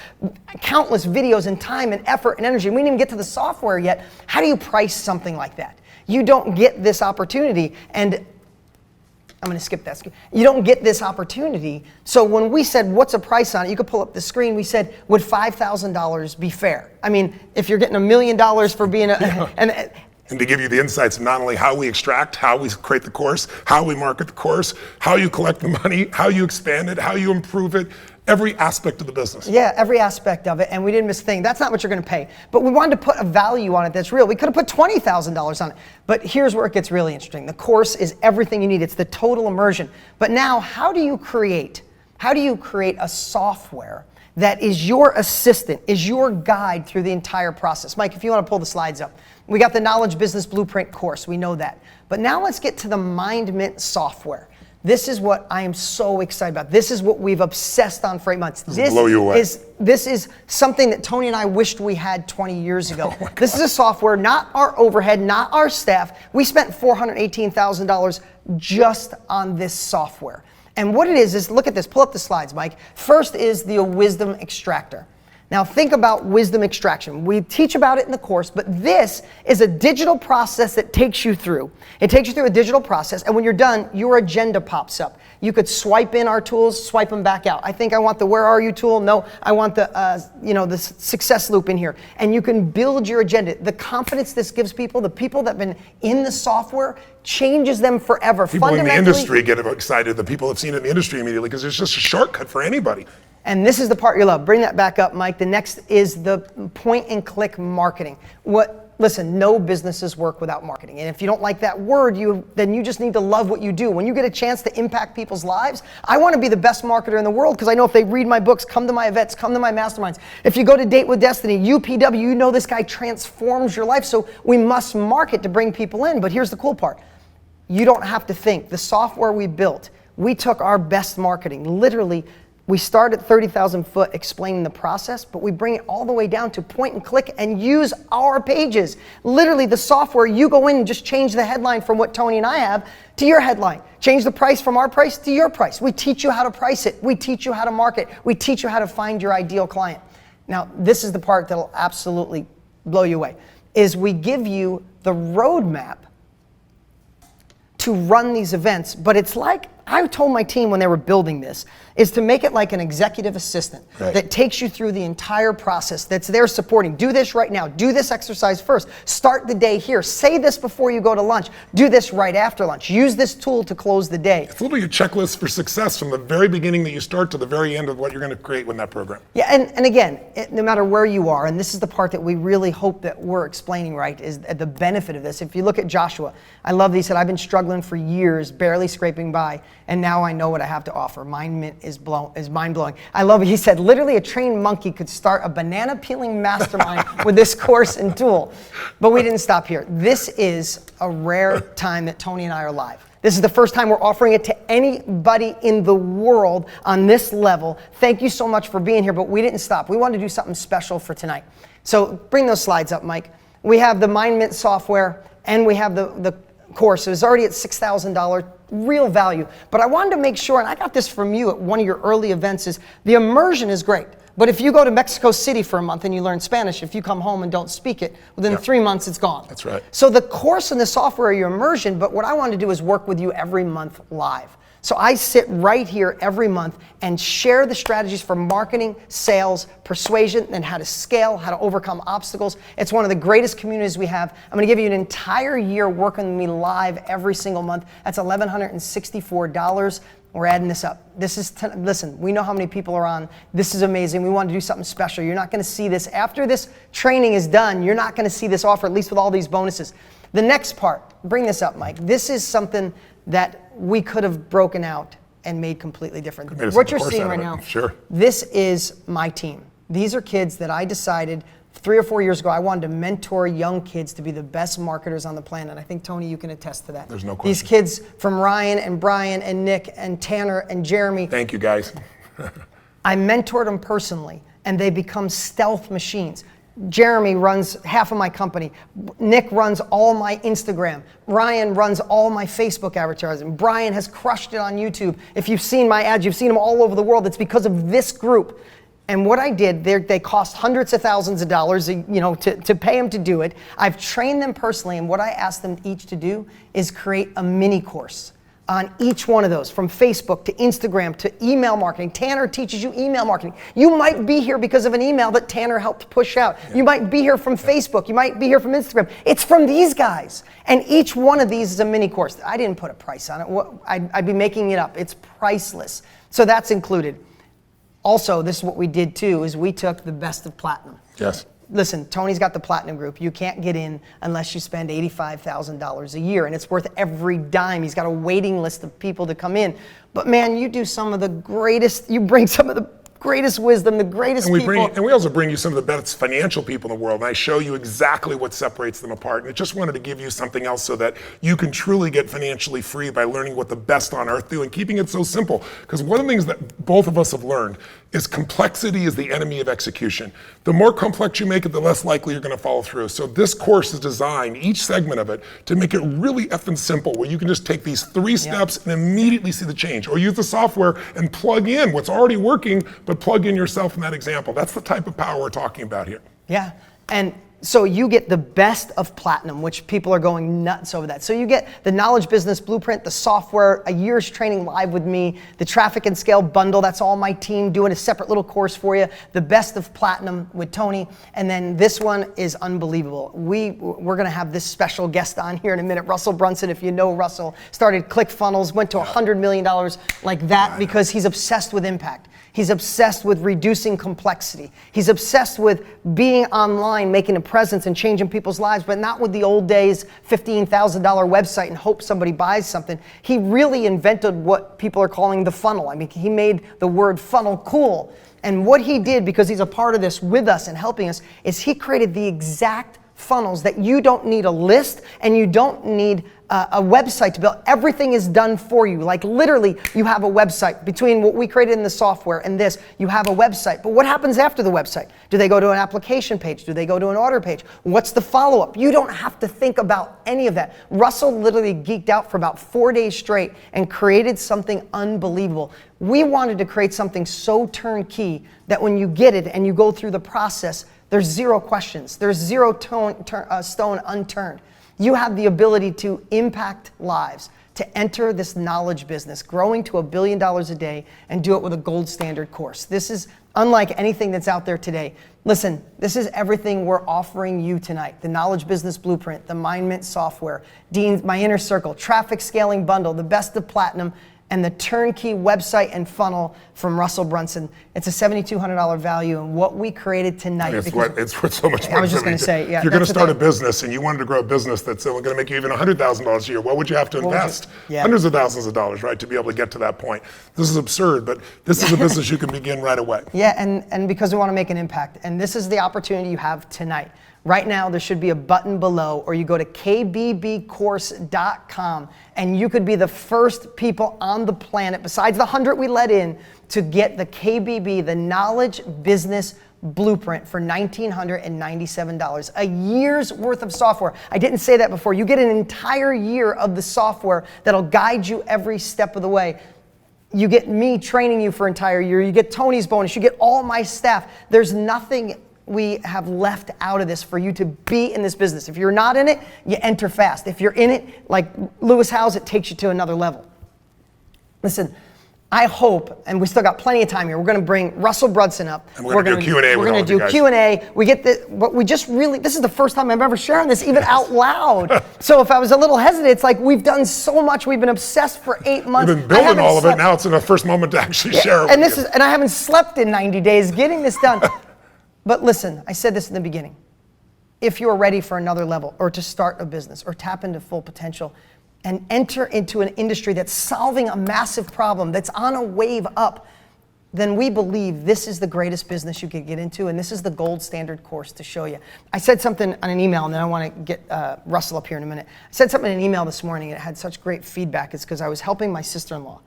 countless videos and time and effort and energy. We didn't even get to the software yet. How do you price something like that? You don't get this opportunity, and I'm going to skip that. You don't get this opportunity. So when we said, what's a price on it? You could pull up the screen. We said, would $5,000 be fair? I mean, if you're getting $1 million for being and to give you the insights of not only how we extract, how we create the course, how we market the course, how you collect the money, how you expand it, how you improve it, every aspect of the business. Yeah, every aspect of it, and we didn't miss a thing. That's not what you're going to pay. But we wanted to put a value on it that's real. We could have put $20,000 on it. But here's where it gets really interesting. The course is everything you need. It's the total immersion. But now, how do you create a software that is your assistant, is your guide through the entire process? Mike, if you want to pull the slides up. We got the Knowledge Business Blueprint course. We know that. But now let's get to the Mindmint software. This is what I am so excited about. This is what we've obsessed on for 8 months. This blow you away. This is something that Tony and I wished we had 20 years ago. This is a software, not our overhead, not our staff. We spent $418,000 just on this software. And what it is look at this. Pull up the slides, Mike. First is the wisdom extractor. Now think about wisdom extraction. We teach about it in the course, but this is a digital process that takes you through. It takes you through a digital process, and when you're done, your agenda pops up. You could swipe in our tools, swipe them back out. I think I want the Where Are You tool. No, I want the the success loop in here. And you can build your agenda. The confidence this gives people, the people that have been in the software, changes them forever. People in the industry get excited. The people have seen it in the industry immediately because it's just a shortcut for anybody. And this is the part you love. Bring that back up, Mike. The next is the point and click marketing. Listen, no businesses work without marketing. And if you don't like that word, then you just need to love what you do. When you get a chance to impact people's lives, I want to be the best marketer in the world because I know if they read my books, come to my events, come to my masterminds. If you go to Date with Destiny, UPW, you know this guy transforms your life. So we must market to bring people in. But here's the cool part. You don't have to think. The software we built, we took our best marketing, literally. We start at 30,000 foot explaining the process, but we bring it all the way down to point and click and use our pages. Literally the software, you go in and just change the headline from what Tony and I have to your headline. Change the price from our price to your price. We teach you how to price it. We teach you how to market. We teach you how to find your ideal client. Now, this is the part that'll absolutely blow you away. is we give you the roadmap to run these events, but it's like, I told my team when they were building this, is to make it like an executive assistant that takes you through the entire process, that's there supporting. Do this right now. Do this exercise first. Start the day here. Say this before you go to lunch. Do this right after lunch. Use this tool to close the day. It's literally a checklist for success from the very beginning that you start to the very end of what you're going to create with that program. Yeah, and again, no matter where you are, and this is the part that we really hope that we're explaining right, is the benefit of this. If you look at Joshua, I love that he said, I've been struggling for years, barely scraping by, and now I know what I have to offer. Mindmint is mind-blowing. I love it. He said, literally a trained monkey could start a banana peeling mastermind with this course and tool. But we didn't stop here. This is a rare time that Tony and I are live. This is the first time we're offering it to anybody in the world on this level. Thank you so much for being here, but we didn't stop. We wanted to do something special for tonight. So bring those slides up, Mike. We have the Mindmint software, and we have the course. It was already at $6,000, real value. But I wanted to make sure, and I got this from you at one of your early events, is the immersion is great. But if you go to Mexico City for a month and you learn Spanish, if you come home and don't speak it, within 3 months it's gone. That's right. So the course and the software are your immersion, but what I want to do is work with you every month live. So I sit right here every month and share the strategies for marketing, sales, persuasion, and how to scale, how to overcome obstacles. It's one of the greatest communities we have. I'm going to give you an entire year working with me live every single month. That's $1,164. We're adding this up. This is, listen, we know how many people are on. This is amazing. We want to do something special. You're not going to see this. After this training is done, you're not going to see this offer, at least with all these bonuses. The next part, bring this up, Mike. This is something that we could have broken out and made completely different. What you're seeing right now, this is my team. These are kids that I decided 3 or 4 years ago I wanted to mentor young kids to be the best marketers on the planet. I think, Tony, you can attest to that. There's no question. These kids from Ryan and Brian and Nick and Tanner and Jeremy. Thank you, guys. I mentored them personally, and they become stealth machines. Jeremy runs half of my company. Nick runs all my Instagram. Ryan runs all my Facebook advertising. Brian has crushed it on YouTube. If you've seen my ads, you've seen them all over the world. It's because of this group. And what I did, they cost hundreds of thousands of dollars, to pay them to do it. I've trained them personally, and what I asked them each to do is create a mini course on each one of those, from Facebook to Instagram to email marketing. Tanner teaches you email marketing. You might be here because of an email that Tanner helped push out. You might be here from Facebook. You might be here from Instagram. It's from these guys. And each one of these is a mini course. I didn't put a price on it. I'd be making it up. It's priceless. So that's included. Also, this is what we did too, is we took the best of platinum. Yes. Listen, Tony's got the platinum group. You can't get in unless you spend $85,000 a year, and it's worth every dime. He's got a waiting list of people to come in. But man, you do some of the greatest, you bring some of the greatest wisdom, the greatest people. And we also bring you some of the best financial people in the world, and I show you exactly what separates them apart. And I just wanted to give you something else so that you can truly get financially free by learning what the best on earth do and keeping it so simple. Because one of the things that both of us have learned is complexity is the enemy of execution. The more complex you make it, the less likely you're going to follow through. So this course is designed, each segment of it, to make it really effing simple, where you can just take these 3 steps and immediately see the change, or use the software and plug in what's already working, but plug in yourself in that example. That's the type of power we're talking about here. Yeah, and so you get the best of platinum, which people are going nuts over that. So you get the knowledge business blueprint, the software, a year's training live with me, the traffic and scale bundle, that's all my team doing a separate little course for you, the best of platinum with Tony, and then this one is unbelievable. We're gonna have this special guest on here in a minute. Russell Brunson, if you know Russell, started ClickFunnels, went to $100 million like that because he's obsessed with impact. He's obsessed with reducing complexity. He's obsessed with being online, making a presence and changing people's lives, but not with the old days $15,000 website and hope somebody buys something. He really invented what people are calling the funnel. I mean, he made the word funnel cool. And what he did, because he's a part of this with us and helping us, is he created the exact funnels that you don't need a list and you don't need a website to build. Everything is done for you. Like literally, you have a website. Between what we created in the software and this, you have a website. But what happens after the website? Do they go to an application page? Do they go to an order page? What's the follow-up? You don't have to think about any of that. Russell literally geeked out for about 4 days straight and created something unbelievable. We wanted to create something so turnkey that when you get it and you go through the process, There's zero questions. There's zero stone unturned. You have the ability to impact lives, to enter this knowledge business, growing to $1 billion a day, and do it with a gold standard course. This is unlike anything that's out there today. Listen, this is everything we're offering you tonight. The Knowledge Business Blueprint, the Mindmint software, Dean's My Inner Circle, Traffic Scaling Bundle, the Best of Platinum, and the turnkey website and funnel from Russell Brunson. It's a $7,200 value, and what we created tonight. It's worth so much more. I was just going to say, yeah. If you're going to start a business and you wanted to grow a business that's going to make you even $100,000 a year, what would you have to invest? Hundreds of thousands of dollars, right, to be able to get to that point. This is absurd, but this is a business you can begin right away. Yeah, and because we want to make an impact, and this is the opportunity you have tonight. Right now, there should be a button below, or you go to kbbcourse.com, and you could be the first people on the planet, besides the 100 we let in, to get the KBB, the Knowledge Business Blueprint, for $1,997. A year's worth of software. I didn't say that before. You get an entire year of the software that'll guide you every step of the way. You get me training you for an entire year. You get Tony's bonus. You get all my staff. There's nothing we have left out of this for you to be in this business. If you're not in it, you enter fast. If you're in it, like Lewis Howes, it takes you to another level. Listen, I hope, and we still got plenty of time here, we're going to bring Russell Brunson up. And we're going to do Q&A. We're going to do Q&A. We get what we just really, this is the first time I'm ever sharing this even out loud. So if I was a little hesitant, it's like we've done so much. We've been obsessed for 8 months. We've been building all of it. Now it's in the first moment to actually share it. And I haven't slept in 90 days getting this done. But listen, I said this in the beginning. If you're ready for another level, or to start a business, or tap into full potential, and enter into an industry that's solving a massive problem, that's on a wave up, then we believe this is the greatest business you could get into, and this is the gold standard course to show you. I said something on an email, and then I want to get Russell up here in a minute. I said something in an email this morning, and it had such great feedback. It's because I was helping my sister-in-law,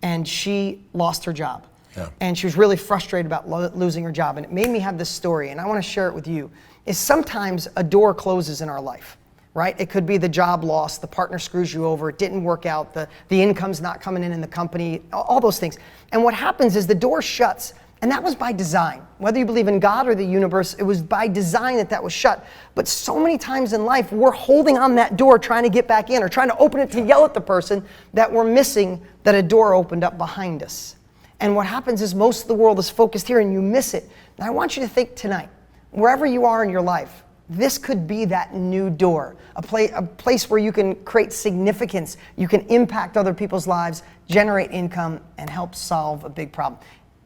and she lost her job. Yeah. And she was really frustrated about losing her job. And it made me have this story, and I want to share it with you, is sometimes a door closes in our life, right? It could be the job loss, the partner screws you over, it didn't work out, the income's not coming in the company, all those things. And what happens is the door shuts, and that was by design. Whether you believe in God or the universe, it was by design that was shut. But so many times in life, we're holding on that door trying to get back in, or trying to open it to yell at the person, that we're missing that a door opened up behind us. And what happens is most of the world is focused here and you miss it. And I want you to think tonight, wherever you are in your life, this could be that new door, a place where you can create significance, you can impact other people's lives, generate income, and help solve a big problem.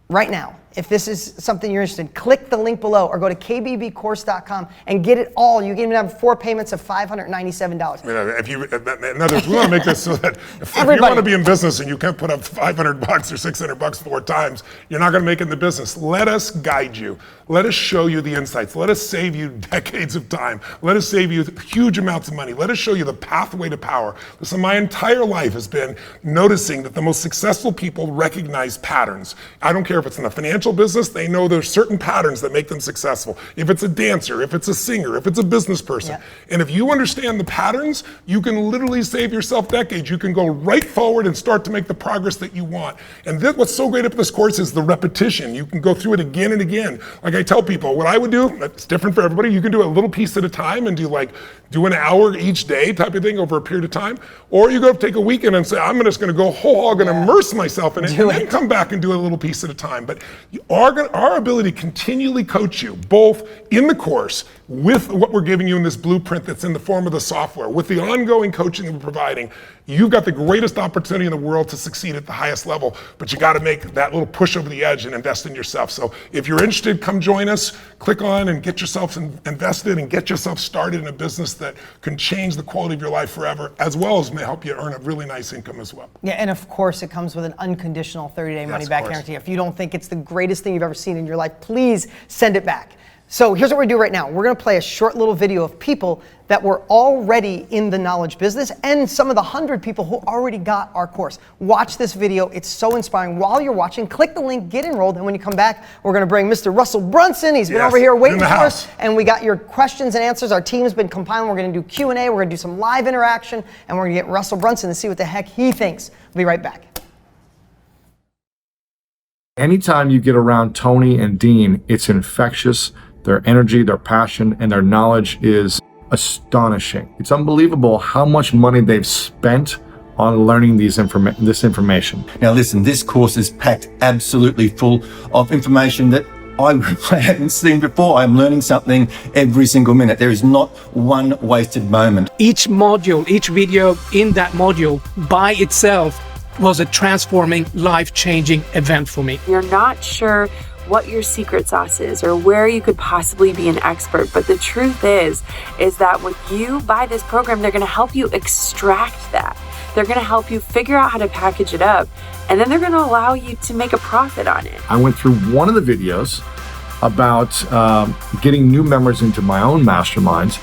Right now, if this is something you're interested in, click the link below or go to kbbcourse.com and get it all. You can even have 4 payments of $597. In other words, we want to make this so that if you want to be in business and you can't put up $500 or $600 4 times, you're not going to make it in the business. Let us guide you. Let us show you the insights. Let us save you decades of time. Let us save you huge amounts of money. Let us show you the pathway to power. Listen, my entire life has been noticing that the most successful people recognize patterns. I don't care if it's in the financial business, they know there's certain patterns that make them successful. If it's a dancer, if it's a singer, if it's a business person. Yeah. And if you understand the patterns, you can literally save yourself decades. You can go right forward and start to make the progress that you want. And what's so great about this course is the repetition. You can go through it again and again. Like I tell people, what I would do, it's different for everybody. You can do a little piece at a time and do an hour each day type of thing over a period of time. Or you go take a weekend and say, I'm just going to go whole hog and immerse myself in it, and then come back and do a little piece at a time. But our ability to continually coach you, both in the course, with what we're giving you in this blueprint that's in the form of the software, with the ongoing coaching that we're providing, you've got the greatest opportunity in the world to succeed at the highest level, but you got to make that little push over the edge and invest in yourself. So if you're interested, come join us, click on and get yourself invested and get yourself started in a business that can change the quality of your life forever, as well as may help you earn a really nice income as well. Yeah, and of course it comes with an unconditional 30-day money-back guarantee. If you don't think it's the greatest thing you've ever seen in your life, please send it back. So here's what we're going to do right now. We're going to play a short little video of people that were already in the knowledge business and some of the 100 people who already got our course. Watch this video. It's so inspiring. While you're watching, click the link, get enrolled, and when you come back, we're going to bring Mr. Russell Brunson. He's been over here waiting for us, and we got your questions and answers. Our team's been compiling. We're going to do Q&A. We're going to do some live interaction, and we're going to get Russell Brunson to see what the heck he thinks. We'll be right back. Anytime you get around Tony and Dean, it's infectious. their energy, their passion, and their knowledge is astonishing. It's unbelievable how much money they've spent on learning this information. Now listen, this course is packed absolutely full of information that I haven't seen before. I'm learning something every single minute. There is not one wasted moment. Each module, each video in that module by itself was a transforming, life-changing event for me. You're not sure what your secret sauce is or where you could possibly be an expert, but the truth is that when you buy this program, they're going to help you extract that. They're going to help you figure out how to package it up, and then they're going to allow you to make a profit on it. I went through one of the videos about getting new members into my own masterminds,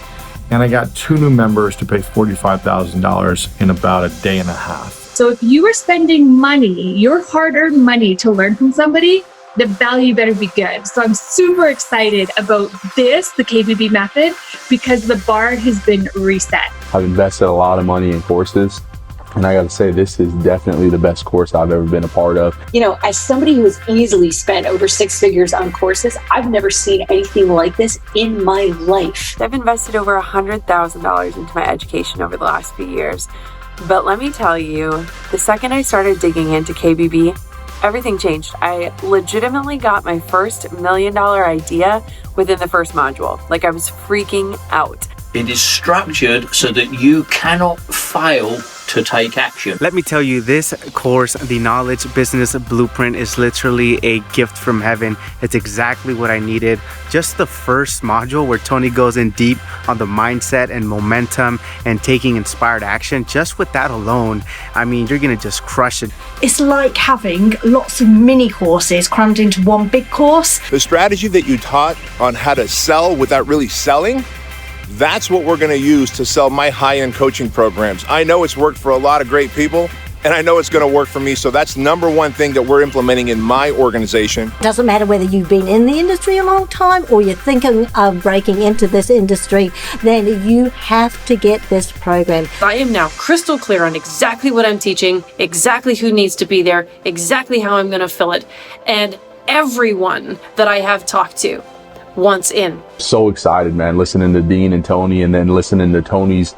and I got 2 new members to pay $45,000 in about a day and a half. So if you are spending money, your hard-earned money to learn from somebody, the value better be good. So I'm super excited about this, the KBB method, because the bar has been reset. I've invested a lot of money in courses, and I gotta say, this is definitely the best course I've ever been a part of. You know, as somebody who has easily spent over 6 figures on courses, I've never seen anything like this in my life. I've invested over $100,000 into my education over the last few years. But let me tell you, the second I started digging into KBB, everything changed. I legitimately got my first $1 million idea within the first module. Like, I was freaking out. It is structured so that you cannot fail to take action. Let me tell you, this course, the Knowledge Business Blueprint, is literally a gift from heaven. It's exactly what I needed. Just the first module where Tony goes in deep on the mindset and momentum and taking inspired action, just with that alone, I mean, you're gonna just crush it. It's like having lots of mini courses crammed into one big course. The strategy that you taught on how to sell without really selling, that's what we're going to use to sell my high-end coaching programs. I know it's worked for a lot of great people, and I know it's going to work for me. So that's number one thing that we're implementing in my organization. Doesn't matter whether you've been in the industry a long time or you're thinking of breaking into this industry, then you have to get this program. I am now crystal clear on exactly what I'm teaching, exactly who needs to be there, exactly how I'm going to fill it, and everyone that I have talked to wants in. So excited, man, listening to Dean and Tony, and then listening to Tony's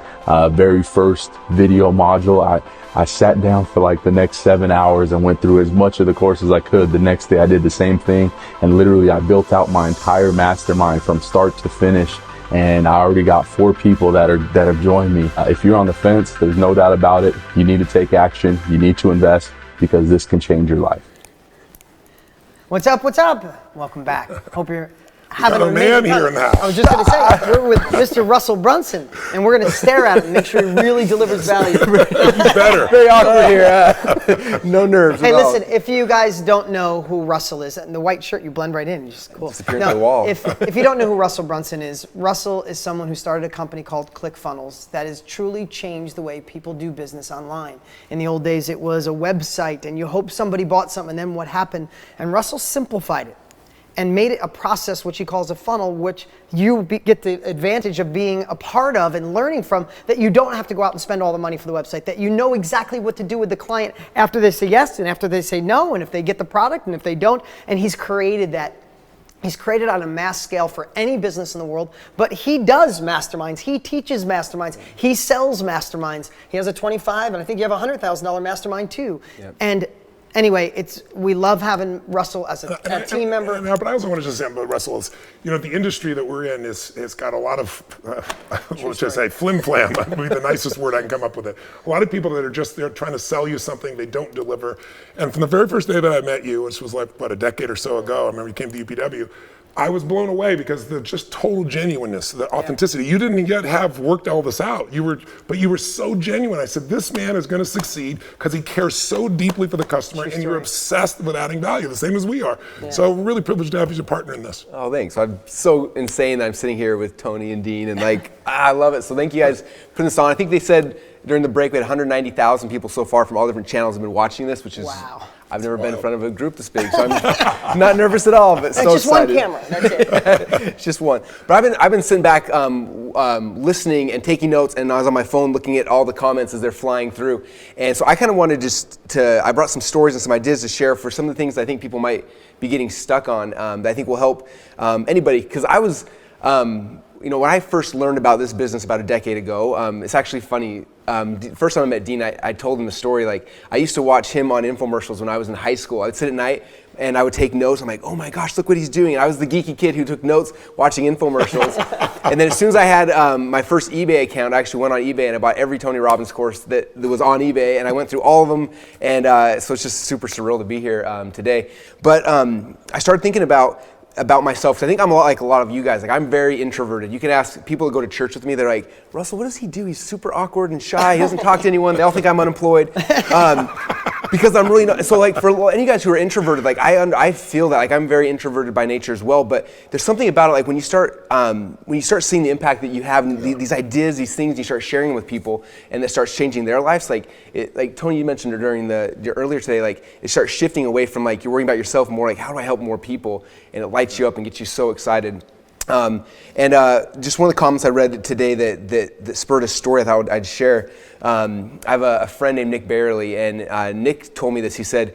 very first video module. I sat down for like the next 7 hours and went through as much of the course as I could. The next day I did the same thing, and literally I built out my entire mastermind from start to finish. And I already got 4 people that have joined me. If you're on the fence, there's no doubt about it. You need to take action. You need to invest, because this can change your life. What's up? What's up? Welcome back. Hope you're having a man here in the house. I was just going to say, we're with Mr. Russell Brunson, and we're going to stare at him and make sure he really delivers value. Better. Very awkward here. No nerves. Hey, listen, if you guys don't know who Russell is, and the white shirt, you blend right in. It's just cool. Disappear into the wall. If you don't know who Russell Brunson is, Russell is someone who started a company called ClickFunnels that has truly changed the way people do business online. In the old days, it was a website, and you hope somebody bought something, and then what happened? And Russell simplified it and made it a process which he calls a funnel, which you get the advantage of being a part of and learning from, that you don't have to go out and spend all the money for the website, that you know exactly what to do with the client after they say yes and after they say no, and if they get the product and if they don't. And he's created that. He's created on a mass scale for any business in the world, but he does masterminds. He teaches masterminds. He sells masterminds. He has a 25, and I think you have a $100,000 mastermind too. Yep. And anyway, we love having Russell as a team member. But I also want to just say about Russell is, the industry that we're in has got a lot of, let's just say, flim-flam. That would be the nicest word I can come up with. A lot of people that are just there trying to sell you something they don't deliver. And from the very first day that I met you, which was like, a decade or so ago, I remember you came to UPW, I was blown away because the just total genuineness, the authenticity. You didn't yet have worked all this out. But you were so genuine. I said, this man is going to succeed because he cares so deeply for the customer, and you're obsessed with adding value, the same as we are. Yeah. So we're really privileged to have you as a partner in this. Oh, thanks. I'm so insane that I'm sitting here with Tony and Dean, and I love it. So thank you guys for putting this on. I think they said during the break we had 190,000 people so far from all different channels have been watching this, which is wow. I've never been in front of a group this big, so I'm not nervous at all, but so just excited. One camera, that's it. It's just one. But I've been sitting back on listening and taking notes, and I was on my phone looking at all the comments as they're flying through. And so I kind of wanted I brought some stories and some ideas to share for some of the things I think people might be getting stuck on that I think will help anybody. Because I was, when I first learned about this business about a decade ago, it's actually funny. First time I met Dean, I told him a story. Like, I used to watch him on infomercials when I was in high school. I would sit at night and I would take notes. I'm like, oh my gosh, look what he's doing. And I was the geeky kid who took notes watching infomercials. And then as soon as I had my first eBay account, I actually went on eBay and I bought every Tony Robbins course that was on eBay, and I went through all of them. And so it's just super surreal to be here today. But I started thinking about myself, because I think I'm a lot like a lot of you guys. Like, I'm very introverted. You can ask people who go to church with me, they're like, Russell, what does he do? He's super awkward and shy. He doesn't talk to anyone. They all think I'm unemployed. Because I'm really not. So, like, for any guys who are introverted, like, I feel that, like, I'm very introverted by nature as well. But there's something about it, like, when you start seeing the impact that you have, and these ideas, these things, you start sharing with people, and that starts changing their lives. Like Tony, you mentioned it earlier today. Like, it starts shifting away from, like, you're worrying about yourself more, like, how do I help more people? And it lights you up and gets you so excited. Just one of the comments I read today that spurred a story I thought I'd share. I have a friend named Nick Barely, and Nick told me this. He said,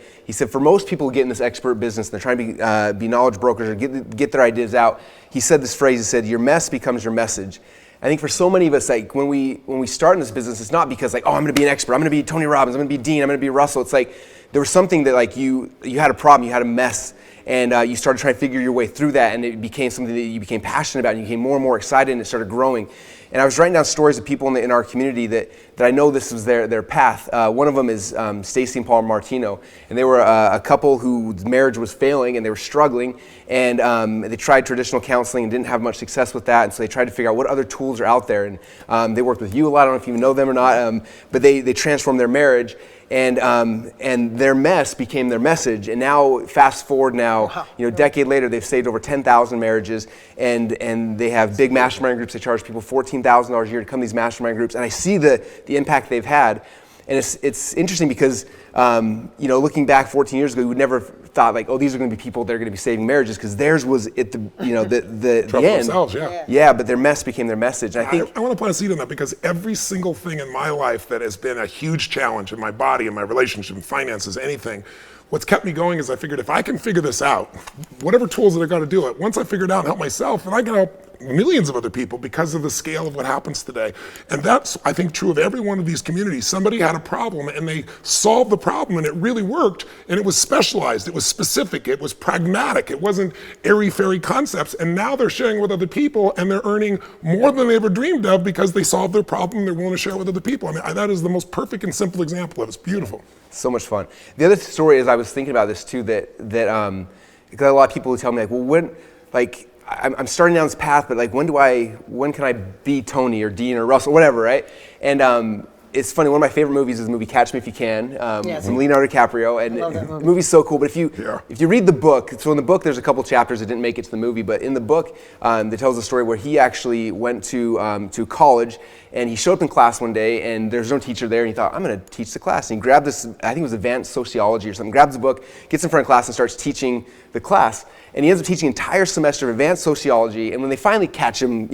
for most people who get in this expert business, and they're trying to be knowledge brokers or get their ideas out, he said this phrase. He said, your mess becomes your message. I think for so many of us, like, when we start in this business, it's not because, like, oh, I'm going to be an expert, I'm going to be Tony Robbins, I'm going to be Dean, I'm going to be Russell. It's like there was something that, like, you had a problem, you had a mess, and you started trying to figure your way through that, and it became something that you became passionate about, and you became more and more excited, and it started growing. And I was writing down stories of people in our community that I know this was their path. One of them is Stacy and Paul Martino, and they were a couple whose marriage was failing, and they were struggling, and they tried traditional counseling and didn't have much success with that, and so they tried to figure out what other tools are out there. And they worked with you a lot. I don't know if you know them or not, but they transformed their marriage. And their mess became their message. And now, fast forward now, a decade later, they've saved over 10,000 marriages, and they have big mastermind groups. They charge people $14,000 a year to come to these mastermind groups. And I see the impact they've had. And it's interesting because, looking back 14 years ago, we would never thought, like, oh, these are going to be people that are going to be saving marriages, because theirs was at the end. Themselves, yeah. Yeah, but their mess became their message. And I want to plant a seed on that, because every single thing in my life that has been a huge challenge in my body, in my relationship, in finances, anything, what's kept me going is I figured if I can figure this out, whatever tools that I got to do it, once I figure it out and help myself, then I can help millions of other people because of the scale of what happens today. And that's, I think, true of every one of these communities. Somebody had a problem and they solved the problem, and it really worked, and it was specialized, it was specific, it was pragmatic, it wasn't airy-fairy concepts, and now they're sharing with other people, and they're earning more than they ever dreamed of because they solved their problem, they're willing to share with other people. I mean, that is the most perfect and simple example of it. It's beautiful. So much fun. The other story is, I was thinking about this too, that because a lot of people who tell me, like, well, when, like, I'm starting down this path, but, like, when can I be Tony or Dean or Russell, whatever, right? And it's funny, one of my favorite movies is the movie Catch Me If You Can, from Leonardo DiCaprio, and the movie's so cool. But if you read the book, so in the book there's a couple chapters that didn't make it to the movie, but in the book that tells the story where he actually went to college, and he showed up in class one day, and there's no teacher there, and he thought, I'm going to teach the class. And he grabbed this, I think it was Advanced Sociology or something, grabs the book, gets in front of class, and starts teaching the class. And he ends up teaching an entire semester of advanced sociology. And when they finally catch him,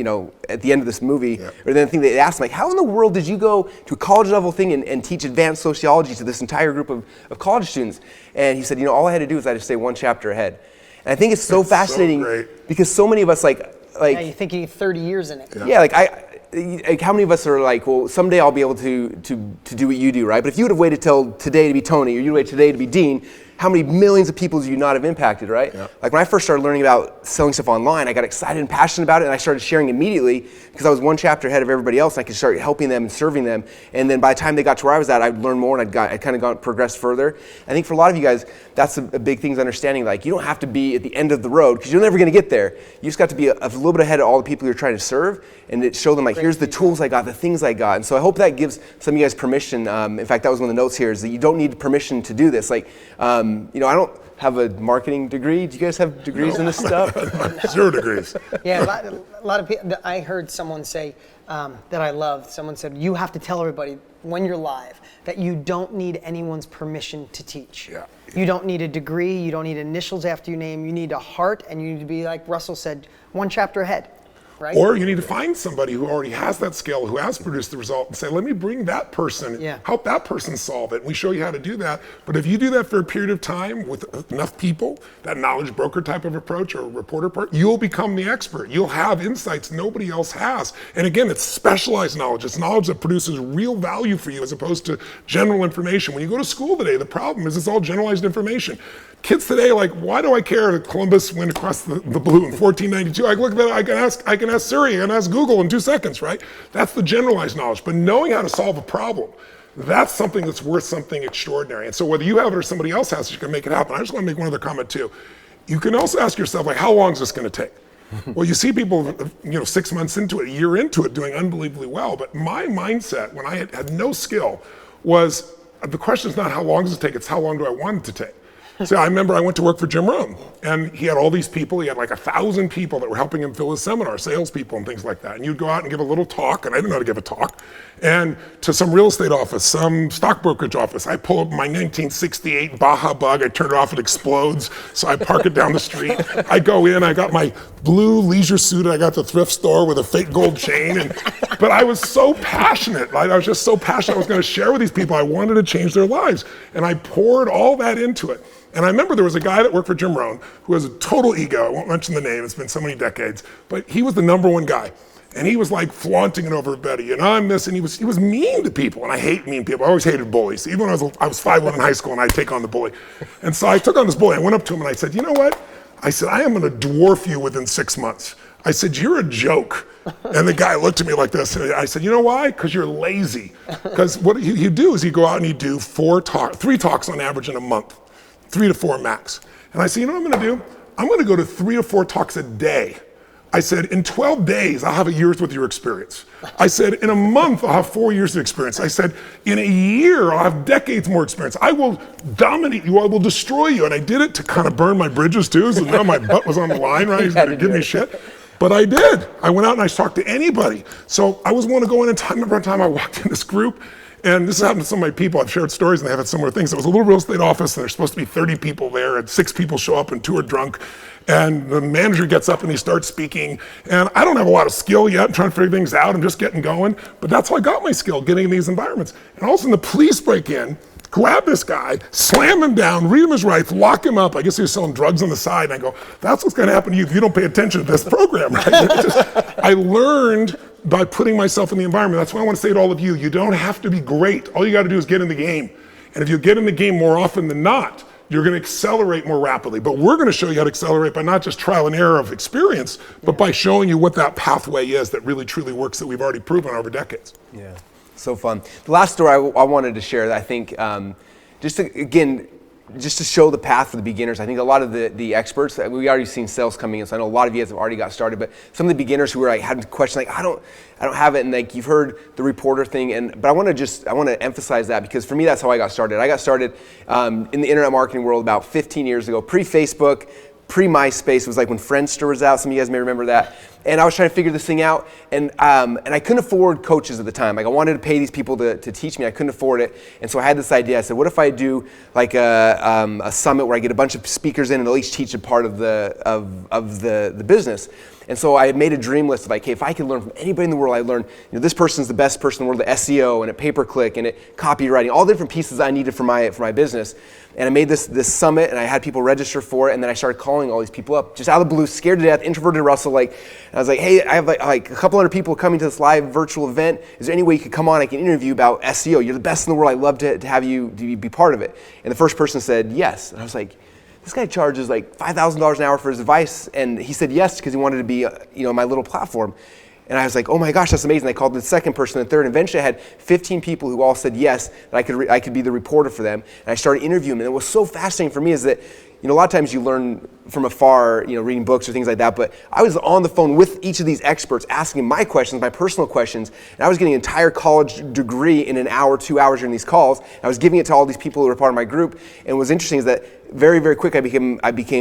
at the end of this movie, or then they ask him, like, how in the world did you go to a college level thing and teach advanced sociology to this entire group of college students? And he said, all I had to do was I just stay one chapter ahead. And I think it's so fascinating because so many of us, like yeah, you're thinking 30 years in it. Yeah, like how many of us are like, well, someday I'll be able to do what you do, right? But if you would have waited till today to be Tony, or you waited today to be Dean, how many millions of people do you not have impacted, right? Yeah. Like, when I first started learning about selling stuff online, I got excited and passionate about it, and I started sharing immediately because I was one chapter ahead of everybody else, and I could start helping them and serving them. And then by the time they got to where I was at, I'd learn more, and I'd kind of progressed further. I think for a lot of you guys, that's a big thing is understanding, like, you don't have to be at the end of the road because you're never going to get there. You just got to be a little bit ahead of all the people you're trying to serve, and show them, like, here's the tools I got, the things I got. And so I hope that gives some of you guys permission. In fact, that was one of the notes here, is that you don't need permission to do this. Like, I don't have a marketing degree. Do you guys have degrees in this stuff? 0 degrees. Yeah, a lot of people. I heard someone say that I loved. Someone said, you have to tell everybody when you're live that you don't need anyone's permission to teach. Yeah. You don't need a degree. You don't need initials after your name. You need a heart, and you need to be, like Russell said, one chapter ahead. Right. Or you need to find somebody who already has that skill, who has produced the result, and say, let me bring that person, help that person solve it. And we show you how to do that. But if you do that for a period of time with enough people, that knowledge broker type of approach or reporter part, you'll become the expert. You'll have insights nobody else has. And again, it's specialized knowledge. It's knowledge that produces real value for you as opposed to general information. When you go to school today, the problem is it's all generalized information. Kids today, like, why do I care that Columbus went across the blue in 1492? I look at that, I can ask Siri, I can ask Google in 2 seconds, right? That's the generalized knowledge. But knowing how to solve a problem, that's something that's worth something extraordinary. And so whether you have it or somebody else has it, you can make it happen. I just want to make one other comment too. You can also ask yourself, like, how long is this going to take? Well, you see people, 6 months into it, a year into it, doing unbelievably well. But my mindset, when I had no skill, was the question is not how long does it take, it's how long do I want it to take. So I remember I went to work for Jim Rohn, and he had all these people. He had like 1,000 people that were helping him fill his seminar, salespeople and things like that. And you'd go out and give a little talk, and I didn't know how to give a talk, and to some real estate office, some stock brokerage office. I pull up my 1968 Baja Bug, I turn it off, it explodes, so I park it down the street. I go in, I got my blue leisure suit, I got the thrift store with a fake gold chain, but I was so passionate. I was just so passionate. I was going to share with these people. I wanted to change their lives, and I poured all that into it. And I remember there was a guy that worked for Jim Rohn who has a total ego. I won't mention the name, it's been so many decades, but he was the #1 guy. And he was like flaunting it over everybody, and I'm this, and he was mean to people, and I hate mean people. I always hated bullies. Even when I was 5'1" in high school, and I'd take on the bully. And so I took on this bully. I went up to him and I said, you know what? I said, I am gonna dwarf you within 6 months. I said, you're a joke. And the guy looked at me like this, and I said, you know why? Because you're lazy. Because what he'd do is he'd go out and he'd do 3 talks on average in a month. 3 to 4 max. And I said, you know what I'm gonna do? I'm gonna go to 3 or 4 talks a day. I said, in 12 days, I'll have a year's worth of your experience. I said, in a month, I'll have 4 years of experience. I said, in a year, I'll have decades more experience. I will dominate you, I will destroy you. And I did it to kind of burn my bridges too, so now my butt was on the line, right? He's gonna give me shit. But I did. I went out and I talked to anybody. So I was willing to go in and I remember one time I walked in this group, and this has happened to some of my people. I've shared stories and they have had similar things. It was a little real estate office, and there's supposed to be 30 people there, and 6 people show up and 2 are drunk. And the manager gets up and he starts speaking. And I don't have a lot of skill yet. I'm trying to figure things out. I'm just getting going. But that's how I got my skill, getting in these environments. And all of a sudden the police break in, grab this guy, slam him down, read him his rights, lock him up. I guess he was selling drugs on the side. And I go, that's what's gonna happen to you if you don't pay attention to this program, right? I learned by putting myself in the environment. That's why I want to say to all of you, you don't have to be great. All you got to do is get in the game. And if you get in the game more often than not, you're going to accelerate more rapidly. But we're going to show you how to accelerate by not just trial and error of experience, but by showing you what that pathway is that really truly works, that we've already proven over decades. Yeah, so fun. The last story I wanted to share that I think, just to show the path for the beginners. I think a lot of the experts, we already seen sales coming in, so I know a lot of you guys have already got started, but some of the beginners who were like, had questions like, I don't have it, and like you've heard the reporter thing, but I want to emphasize that, because for me that's how I got started. I got started in the internet marketing world about 15 years ago, pre-Facebook, pre-MySpace. It was like when Friendster was out, some of you guys may remember that. And I was trying to figure this thing out, and I couldn't afford coaches at the time. Like I wanted to pay these people to teach me, I couldn't afford it. And so I had this idea. I said, what if I do like a summit where I get a bunch of speakers in and they'll each teach a part of the business. And so I made a dream list of like, hey, if I could learn from anybody in the world, I learned, this person's the best person in the world at SEO and at pay-per-click and at copywriting, all the different pieces I needed for my business. And I made this summit, and I had people register for it, and then I started calling all these people up, just out of the blue, scared to death, introverted Russell, and I was like, hey, I have like a couple hundred people coming to this live virtual event. Is there any way you could come on? I can interview about SEO. You're the best in the world. I'd love to have you be part of it. And the first person said yes. And I was like, this guy charges like $5,000 an hour for his advice, and he said yes because he wanted to be, my little platform. And I was like, oh my gosh, that's amazing. I called the second person and third, and eventually I had 15 people who all said yes, that I could be the reporter for them. And I started interviewing them. And what was so fascinating for me is that, a lot of times you learn from afar, reading books or things like that, but I was on the phone with each of these experts asking my questions, my personal questions, and I was getting an entire college degree in an hour, 2 hours during these calls. I was giving it to all these people who were part of my group, and what's interesting is that very, very quick I became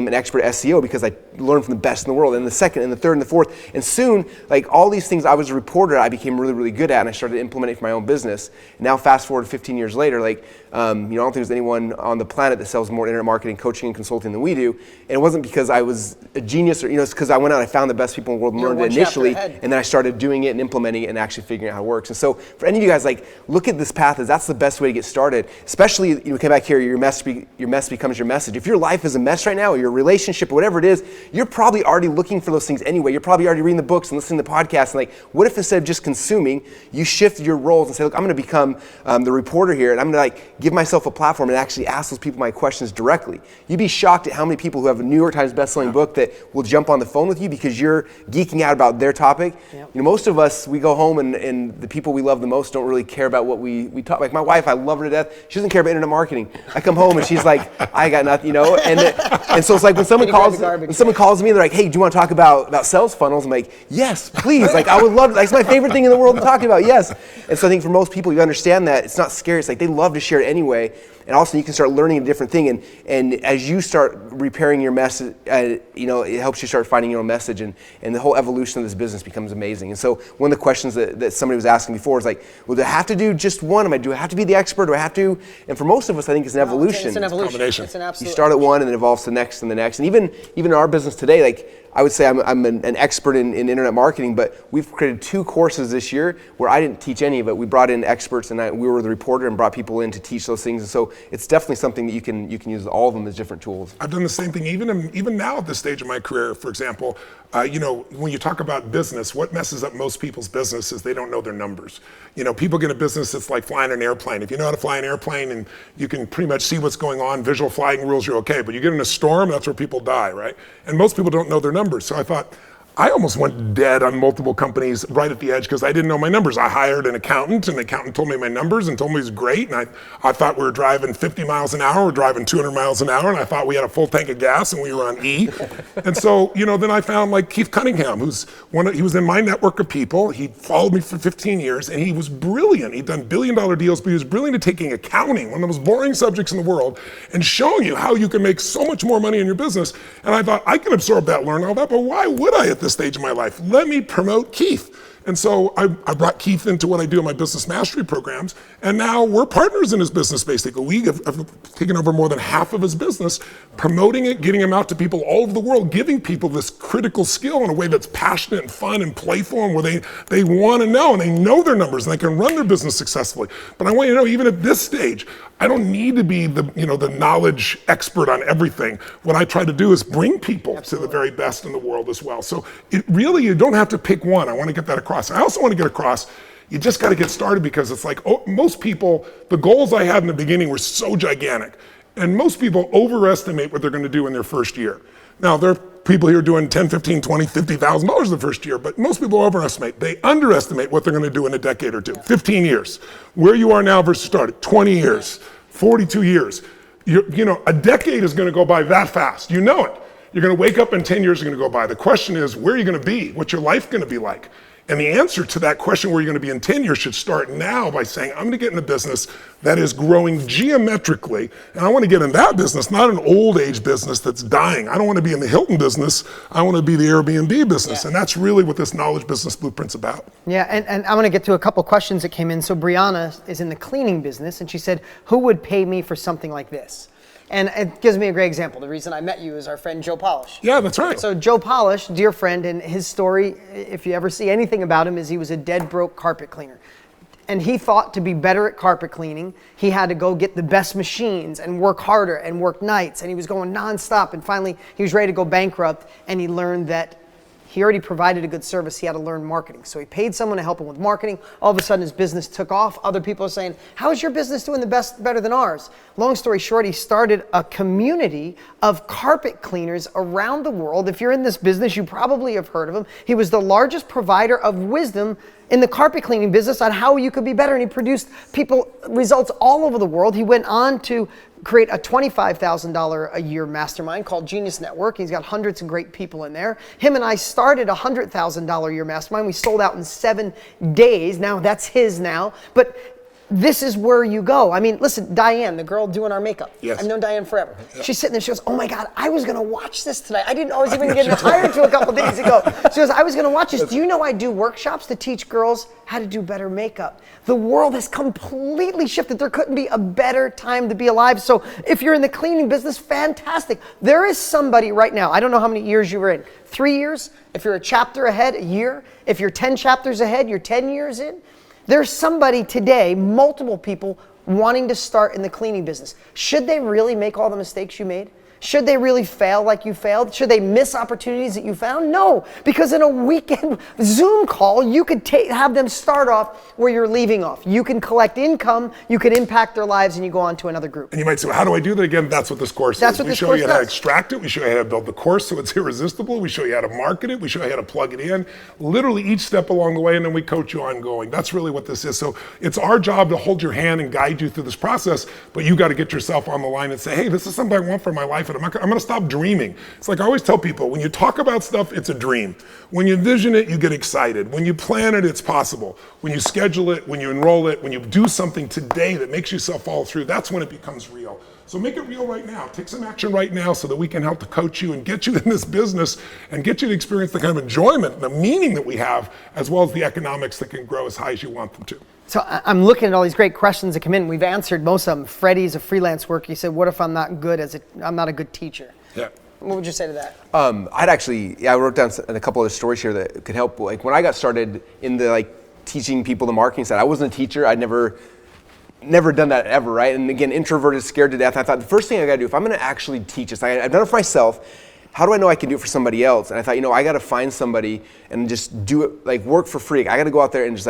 an expert at SEO because I learned from the best in the world, and the second, and the third, and the fourth, and soon, all these things I was a reporter, I became really, really good at, and I started implementing for my own business. And now fast forward 15 years later, I don't think there's anyone on the planet that sells more internet marketing, coaching, and consulting consulting than we do. And it wasn't because I was a genius or, it's because I went out and I found the best people in the world and You're learned one it chapter initially. ahead. And then I started doing it and implementing it and actually figuring out how it works. And so for any of you guys, like, look at this path as that's the best way to get started. Especially, you come back here, your mess becomes your message. If your life is a mess right now, or your relationship, or whatever it is, you're probably already looking for those things anyway. You're probably already reading the books and listening to the podcasts. And like, what if instead of just consuming, you shift your roles and say, look, I'm going to become the reporter here, and I'm going to like give myself a platform and actually ask those people my questions directly. You'd be shocked at how many people who have a New York Times bestselling book that will jump on the phone with you because you're geeking out about their topic. Yep. Most of us, we go home and the people we love the most don't really care about what we talk. Like my wife, I love her to death. She doesn't care about internet marketing. I come home and she's like, I got nothing, and so it's like when someone calls me, they're like, hey, do you want to talk about sales funnels? I'm like, yes, please. Like I would love. Like, it's my favorite thing in the world to talk about. Yes. And so I think for most people, you understand that it's not scary. It's like they love to share it anyway. And also you can start learning a different thing. And as you start repairing your message, it helps you start finding your own message. And the whole evolution of this business becomes amazing. And so one of the questions that somebody was asking before is like, well, do I have to do just one? Do I have to be the expert? Do I have to? And for most of us, I think it's an evolution. It's an evolution. Combination. It's an absolute. You start at one and it evolves to the next and the next. And even in our business today, like I would say I'm an expert in internet marketing, but we've created 2 courses this year where I didn't teach any of it. We brought in experts and we were the reporter and brought people in to teach those things. And so it's definitely something that you can use all of them as different tools. I've done the same thing, even now at this stage of my career. For example, when you talk about business, what messes up most people's business is they don't know their numbers. People get a business that's like flying an airplane. If you know how to fly an airplane and you can pretty much see what's going on, visual flying rules, you're okay. But you get in a storm, that's where people die, right? And most people don't know their numbers. So I thought, I almost went dead on multiple companies right at the edge because I didn't know my numbers. I hired an accountant, and the accountant told me my numbers and told me it was great. And I thought we were driving 50 miles an hour, we're driving 200 miles an hour, and I thought we had a full tank of gas and we were on E. And so, then I found like Keith Cunningham, he was in my network of people. He followed me for 15 years and he was brilliant. He'd done billion-dollar deals, but he was brilliant at taking accounting, one of the most boring subjects in the world, and showing you how you can make so much more money in your business. And I thought, I can absorb that, learn all that, but why would I at this stage of my life? Let me promote Keith. And so I brought Keith into what I do in my business mastery programs, and now we're partners in his business basically. We have taken over more than half of his business, promoting it, getting him out to people all over the world, giving people this critical skill in a way that's passionate and fun and playful, and where they want to know, and they know their numbers, and they can run their business successfully. But I want you to know, even at this stage, I don't need to be the knowledge expert on everything. What I try to do is bring people to the very best in the world as well. So you don't have to pick one. I want to get that across. I also want to get across, you just got to get started, because it's like, most people, the goals I had in the beginning were so gigantic. And most people overestimate what they're going to do in their first year. Now, there are people here doing $10, $15, $20, $50,000 the first year, but most people overestimate. They underestimate what they're going to do in a decade or two. 15 years. Where you are now versus started, 20 years, 42 years. A decade is going to go by that fast. You know it. You're going to wake up and 10 years are going to go by. The question is, where are you going to be? What's your life going to be like? And the answer to that question, where you're going to be in 10 years, should start now by saying, I'm going to get in a business that is growing geometrically. And I want to get in that business, not an old age business that's dying. I don't want to be in the Hilton business. I want to be the Airbnb business. Yeah. And that's really what this Knowledge Business Blueprint's about. Yeah, and I want to get to a couple questions that came in. So Brianna is in the cleaning business, and she said, who would pay me for something like this? And it gives me a great example. The reason I met you is our friend Joe Polish. Yeah, that's right. So Joe Polish, dear friend, and his story, if you ever see anything about him, is he was a dead broke carpet cleaner. And he thought to be better at carpet cleaning, he had to go get the best machines and work harder and work nights. And he was going nonstop. And finally, he was ready to go bankrupt. And he learned that he already provided a good service. He had to learn marketing. So he paid someone to help him with marketing. All of a sudden, his business took off. Other people are saying, how is your business doing better than ours? Long story short, he started a community of carpet cleaners around the world. If you're in this business, you probably have heard of him. He was the largest provider of wisdom in the carpet cleaning business on how you could be better. And he produced results all over the world. He went on to create a $25,000 a year mastermind called Genius Network. He's got hundreds of great people in there. Him and I started a $100,000 a year mastermind. We sold out in 7 days. Now that's his now. But this is where you go. I mean, listen, Diane, the girl doing our makeup. Yes. I've known Diane forever. Yeah. She's sitting there, she goes, oh my God, I was gonna watch this tonight. I didn't know I was even getting hired to a couple days ago. She goes, I was gonna watch this. Do you know I do workshops to teach girls how to do better makeup? The world has completely shifted. There couldn't be a better time to be alive. So if you're in the cleaning business, fantastic. There is somebody right now, I don't know how many years you were in, 3 years? If you're a chapter ahead, a year? If you're 10 chapters ahead, you're 10 years in? There's somebody today, multiple people, wanting to start in the cleaning business. Should they really make all the mistakes you made? Should they really fail like you failed? Should they miss opportunities that you found? No, because in a weekend Zoom call, you could have them start off where you're leaving off. You can collect income, you can impact their lives, and you go on to another group. And you might say, well, how do I do that again? That's what this course is. We show you how to extract it. We show you how to build the course so it's irresistible. We show you how to market it. We show you how to plug it in. Literally each step along the way, and then we coach you ongoing. That's really what this is. So it's our job to hold your hand and guide you through this process, but you got to get yourself on the line and say, hey, this is something I want for my life, and I'm going to stop dreaming. It's like I always tell people, when you talk about stuff, it's a dream. When you envision it, you get excited. When you plan it, it's possible. When you schedule it, when you enroll it, when you do something today that makes yourself follow through, that's when it becomes real. So make it real right now. Take some action right now so that we can help to coach you and get you in this business and get you to experience the kind of enjoyment and the meaning that we have, as well as the economics that can grow as high as you want them to. So I'm looking at all these great questions that come in. We've answered most of them. Freddie's a freelance worker. He said, what if I'm not good I'm not a good teacher? Yeah. What would you say to that? I wrote down a couple of stories here that could help. Like when I got started in the teaching people the marketing side, I wasn't a teacher. I'd never done that ever, right? And again, introverted, scared to death. I thought the first thing I got to do, if I'm going to actually teach this, I've done it for myself. How do I know I can do it for somebody else? And I thought, I got to find somebody and just do it, work for free. I got to go out there and just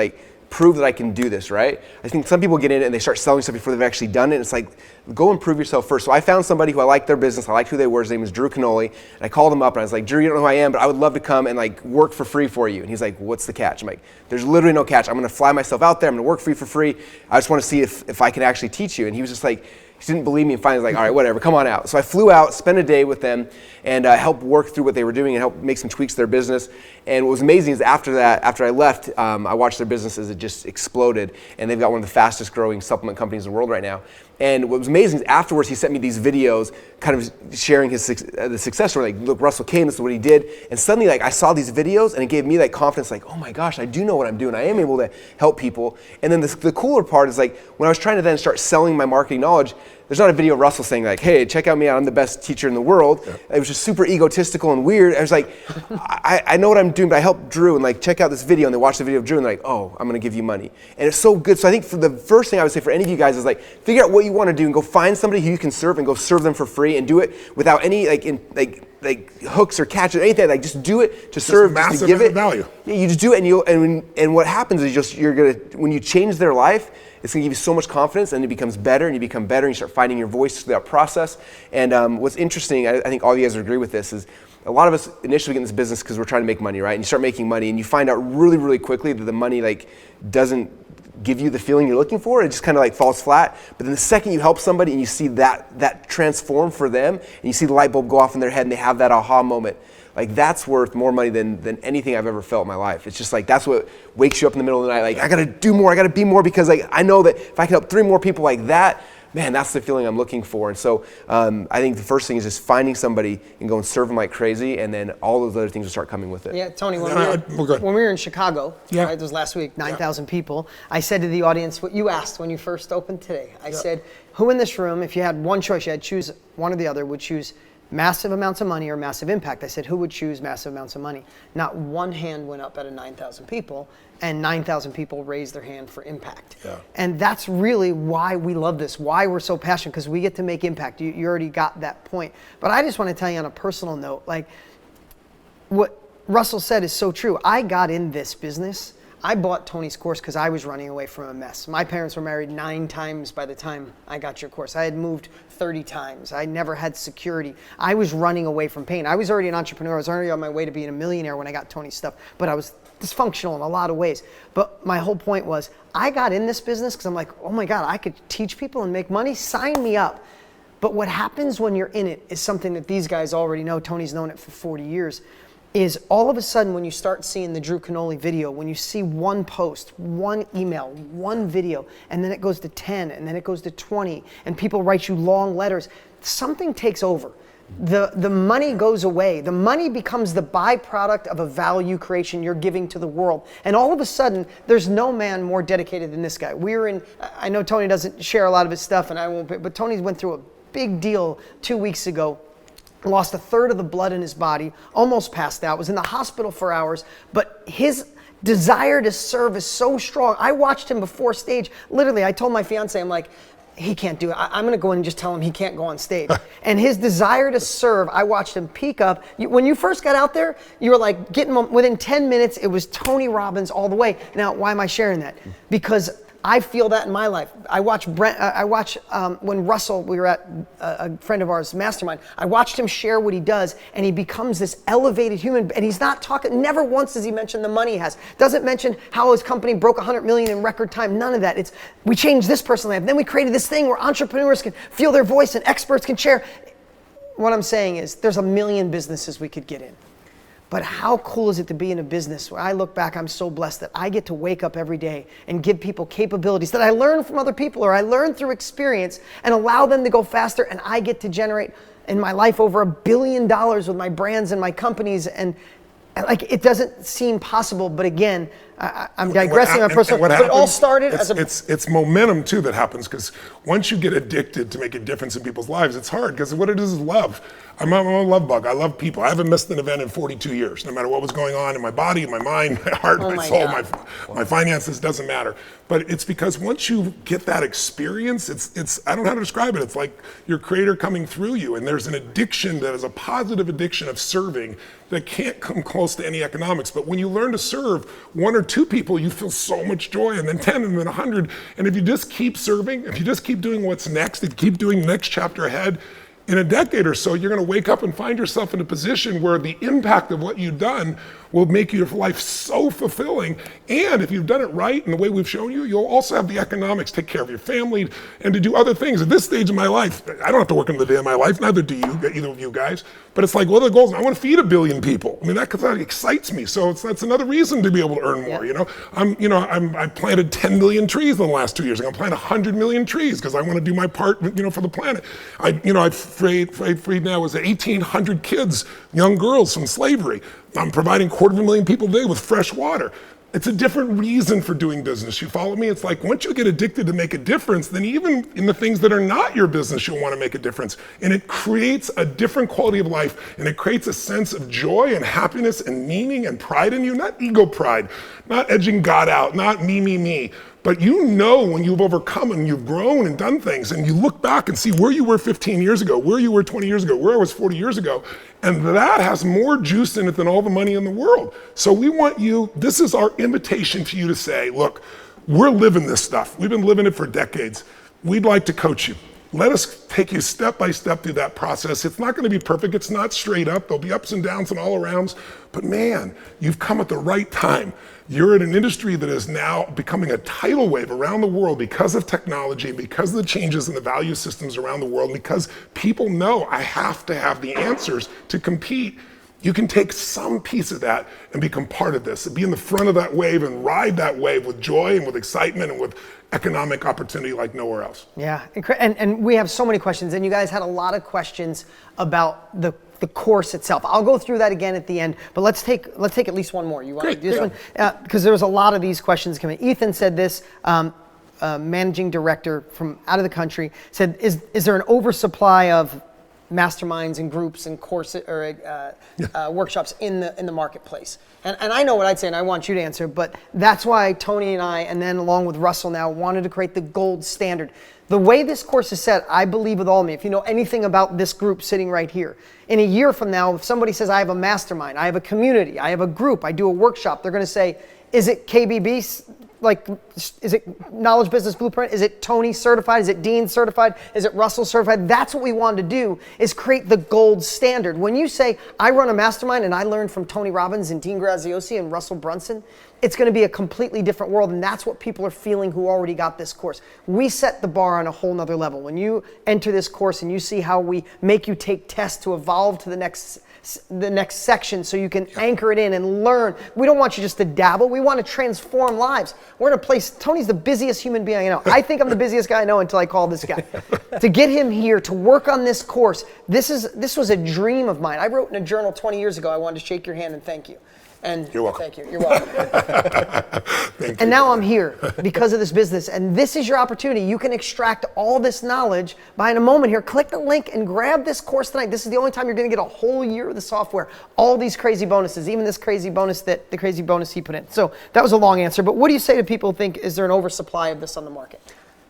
prove that I can do this, right? I think some people get in it and they start selling stuff before they've actually done it. And it's like, go and prove yourself first. So I found somebody who I liked their business. I liked who they were. His name was Drew Canoli. And I called him up and I was like, Drew, you don't know who I am, but I would love to come and work for free for you. And he's like, what's the catch? I'm like, there's literally no catch. I'm going to fly myself out there. I'm going to work for you for free. I just want to see if I can actually teach you. And he was just like, he didn't believe me, and finally was like, all right, whatever, come on out. So I flew out, spent a day with them, and helped work through what they were doing and helped make some tweaks to their business. And what was amazing is after I left, I watched their business as it just exploded, and they've got one of the fastest growing supplement companies in the world right now. And what was amazing is afterwards, he sent me these videos kind of sharing the success story. Look, Russell came, this is what he did. And suddenly, I saw these videos, and it gave me confidence, oh my gosh, I do know what I'm doing. I am able to help people. And then the cooler part is when I was trying to then start selling my marketing knowledge, there's not a video of Russell saying hey, check out me out, I'm the best teacher in the world. Yeah. It was just super egotistical and weird. I was like, I know what I'm doing, but I helped Drew and check out this video, and they watch the video of Drew and they're like, oh, I'm gonna give you money. And it's so good. So I think for the first thing I would say for any of you guys is figure out what you wanna do and go find somebody who you can serve and go serve them for free and do it without any hooks or catches or anything. Just do it to serve, just to give it value. Yeah, you just do it, and what happens is you're gonna when you change their life, it's gonna give you so much confidence, and it becomes better, and you become better, and you start finding your voice through that process. And what's interesting, I think all of you guys would agree with this, is a lot of us initially get in this business because we're trying to make money, right? And you start making money, and you find out really, really quickly that the money doesn't give you the feeling you're looking for. It just kind of falls flat. But then the second you help somebody and you see that transform for them, and you see the light bulb go off in their head, and they have that aha moment, that's worth more money than anything I've ever felt in my life. It's just that's what wakes you up in the middle of the night. I gotta do more, I gotta be more, because I know that if I can help 3 more people like that, man, that's the feeling I'm looking for. And so I think the first thing is just finding somebody and go and serve them like crazy, and then all those other things will start coming with it. Yeah, Tony, when we were in Chicago, right, it was last week, 9,000 people, I said to the audience what you asked when you first opened today. I said, who in this room, if you had one choice, you had to choose one or the other, would choose massive amounts of money or massive impact? I said, who would choose massive amounts of money? Not one hand went up out of 9,000 people, and 9,000 people raised their hand for impact. Yeah. And that's really why we love this, why we're so passionate, because we get to make impact. You already got that point. But I just want to tell you on a personal note, what Russell said is so true. I got in this business. I bought Tony's course because I was running away from a mess. My parents were married 9 times by the time I got your course. I had moved 30 times. I never had security. I was running away from pain. I was already an entrepreneur. I was already on my way to being a millionaire when I got Tony's stuff, but I was dysfunctional in a lot of ways. But my whole point was, I got in this business because I'm like, oh my God, I could teach people and make money. Sign me up. But what happens when you're in it is something that these guys already know. Tony's known it for 40 years. is all of a sudden when you start seeing the Drew Canoli video, when you see one post, one email, one video, and then it goes to 10, and then it goes to 20, and people write you long letters, something takes over. The money goes away. The money becomes the byproduct of a value creation you're giving to the world. And all of a sudden, there's no man more dedicated than this guy. I know Tony doesn't share a lot of his stuff, and I won't, but Tony went through a big deal 2 weeks ago. Lost a third of the blood in his body, almost passed out, was in the hospital for hours, but his desire to serve is so strong. I watched him before stage. Literally, I told my fiance, I'm like, he can't do it. I'm going to go in and just tell him he can't go on stage. And his desire to serve, I watched him peak up. When you first got out there, you were like within 10 minutes, it was Tony Robbins all the way. Now, why am I sharing that? Because I feel that in my life. I watch when Russell, we were at a friend of ours, Mastermind, I watched him share what he does, and he becomes this elevated human, and he's not talking, never once does he mention the money he has. Doesn't mention how his company broke 100 million in record time, none of that. It's, we changed this person's life, then we created this thing where entrepreneurs can feel their voice and experts can share. What I'm saying is, there's a million businesses we could get in. But how cool is it to be in a business where I look back, I'm so blessed that I get to wake up every day and give people capabilities that I learn from other people or I learn through experience and allow them to go faster, and I get to generate in my life over $1 billion with my brands and my companies, and like it doesn't seem possible, but again, I'm digressing on personal, but it all started as it's momentum too that happens, because once you get addicted to make a difference in people's lives, it's hard, because what it is love. I'm a love bug. I love people. I haven't missed an event in 42 years, no matter what was going on in my body, my mind, my heart, my soul, my finances, doesn't matter. But it's because once you get that experience, it's I don't know how to describe it. It's like your creator coming through you, and there's an addiction that is a positive addiction of serving that can't come close to any economics. But when you learn to serve one or two people, you feel so much joy, and then 10, and then 100. And if you just keep serving, if you just keep doing what's next, if you keep doing the next chapter ahead, in a decade or so, you're going to wake up and find yourself in a position where the impact of what you've done will make your life so fulfilling. And if you've done it right in the way we've shown you, you'll also have the economics to take care of your family and to do other things. At this stage of my life, I don't have to work another day of my life, neither do you, either of you guys. But it's like, what are the goals? I want to feed 1 billion people. I mean, that excites me. So that's another reason to be able to earn more. I planted 10 million trees in the last 2 years. I'm going to plant 100 million trees because I want to do my part, for the planet. I've freed now was 1,800 kids, young girls from slavery. I'm providing 250,000 people a day with fresh water. It's a different reason for doing business. You follow me? It's like once you get addicted to make a difference, then even in the things that are not your business, you'll want to make a difference. And it creates a different quality of life, and it creates a sense of joy and happiness and meaning and pride in you, not ego pride, not edging God out, not me. But when you've overcome and you've grown and done things, and you look back and see where you were 15 years ago, where you were 20 years ago, where I was 40 years ago, and that has more juice in it than all the money in the world. So this is our invitation to you to say, look, we're living this stuff. We've been living it for decades. We'd like to coach you. Let us take you step by step through that process. It's not going to be perfect. It's not straight up. There'll be ups and downs and all arounds. But man, you've come at the right time. You're in an industry that is now becoming a tidal wave around the world because of technology, because of the changes in the value systems around the world, because people know I have to have the answers to compete. You can take some piece of that and become part of this, and be in the front of that wave and ride that wave with joy and with excitement and with economic opportunity like nowhere else. Yeah, and we have so many questions, and you guys had a lot of questions about the course itself. I'll go through that again at the end, but let's take at least one more. You want to do this one? Because there was a lot of these questions coming. Ethan said this, managing director from out of the country, said, is there an oversupply of masterminds and groups and courses or workshops in the marketplace? And I know what I'd say, and I want you to answer, but that's why Tony and I, and then along with Russell now, wanted to create the gold standard. The way this course is set, I believe with all of me, if you know anything about this group sitting right here, in a year from now, if somebody says, I have a mastermind, I have a community, I have a group, I do a workshop, they're going to say, is it KBB? Is it Knowledge Business Blueprint? Is it Tony certified? Is it Dean certified? Is it Russell certified? That's what we wanted to do, is create the gold standard. When you say, I run a mastermind and I learned from Tony Robbins and Dean Graziosi and Russell Brunson, it's going to be a completely different world, and that's what people are feeling who already got this course. We set the bar on a whole nother level. When you enter this course and you see how we make you take tests to evolve to the next section so you can anchor it in and learn. We don't want you just to dabble. We want to transform lives. We're in a place, Tony's the busiest human being I know. I think I'm the busiest guy I know until I call this guy. To get him here, to work on this course, this was a dream of mine. I wrote in a journal 20 years ago, I wanted to shake your hand and thank you. And you're welcome. Thank you. You're welcome. And now I'm here because of this business. And this is your opportunity. You can extract all this knowledge by, in a moment here, click the link and grab this course tonight. This is the only time you're going to get a whole year of the software. All these crazy bonuses, even this crazy bonus the crazy bonus he put in. So that was a long answer. But what do you say to people who think, is there an oversupply of this on the market?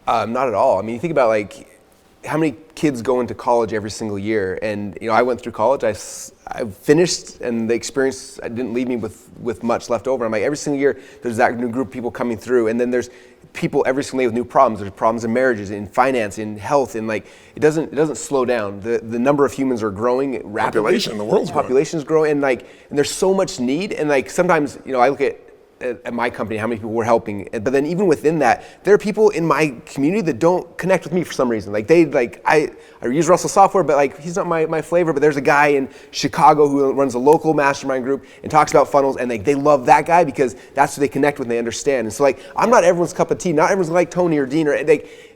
Not at all. I mean, you think about like how many kids go into college every single year, and I went through college. I finished, and the experience didn't leave me with much left over. I'm like, every single year there's that new group of people coming through, and then there's people every single day with new problems. There's problems in marriages, in finance, in health, and like it doesn't slow down. The number of humans are growing rapidly. The world's population's growing, and there's so much need, and like sometimes I look at my company, how many people we're helping. But then even within that, there are people in my community that don't connect with me for some reason. I use Russell software, but he's not my flavor. But there's a guy in Chicago who runs a local mastermind group and talks about funnels, and they love that guy because that's who they connect with and they understand. And so I'm not everyone's cup of tea. Not everyone's like Tony or Dean or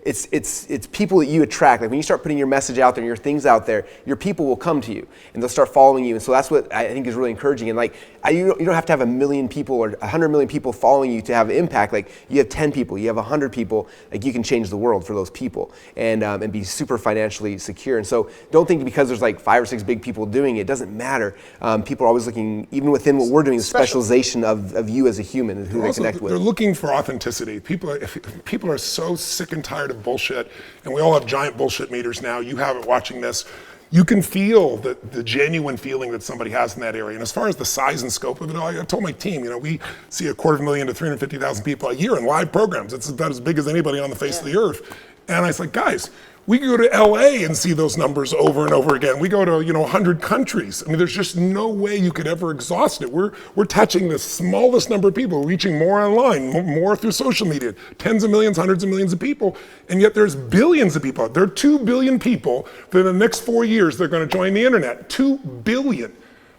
it's people that you attract. Like when you start putting your message out there and your things out there, your people will come to you and they'll start following you. And so that's what I think is really encouraging. And you don't have to have 1 million people or 100 million people following you to have impact. Like you have 10 people, you have 100 people, like you can change the world for those people and be super financially secure. And so don't think because there's 5 or 6 big people doing it, doesn't matter. People are always looking, even within what we're doing, the specialization of you as a human and who they connect with. They're looking for authenticity. People are so sick and tired of bullshit, and we all have giant bullshit meters now. You have it watching this. You can feel the genuine feeling that somebody has in that area. And as far as the size and scope of it all, I told my team, we see 250,000 to 350,000 people a year in live programs. It's about as big as anybody on the face of the earth. And I was like, guys, we can go to LA and see those numbers over and over again. We go to 100 countries. I mean, there's just no way you could ever exhaust it. We're touching the smallest number of people, reaching more online, more through social media, tens of millions, hundreds of millions of people, and yet there's billions of people. There are 2 billion people that in the next 4 years they're going to join the internet. 2 billion.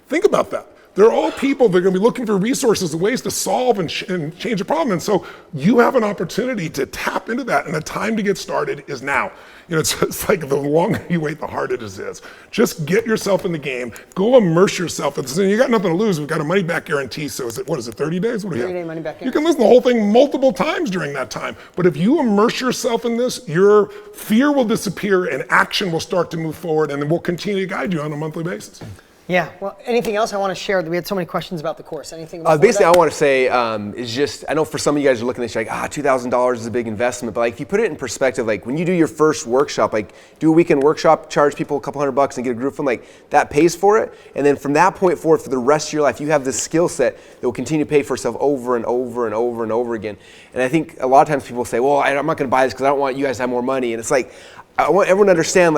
Think about that. They're all people that are going to be looking for resources and ways to solve and change a problem. And so you have an opportunity to tap into that, and the time to get started is now. It's like the longer you wait, the harder it is. Just get yourself in the game. Go immerse yourself. You got nothing to lose. We've got a money-back guarantee. So what is it, 30 days? 30-day money-back guarantee. You can listen to the whole thing multiple times during that time. But if you immerse yourself in this, your fear will disappear and action will start to move forward, and then we'll continue to guide you on a monthly basis. Yeah. Well, anything else I want to share? We had so many questions about the course. Anything about basically, I want to say is just, I know for some of you guys are looking at this, you're like, $2,000 is a big investment. But if you put it in perspective, when you do your first workshop, do a weekend workshop, charge people a couple $100 and get a group from, that pays for it. And then from that point forward, for the rest of your life, you have this skill set that will continue to pay for itself over and over and over and over again. And I think a lot of times people say, well, I'm not going to buy this because I don't want you guys to have more money. And it's I want everyone to understand,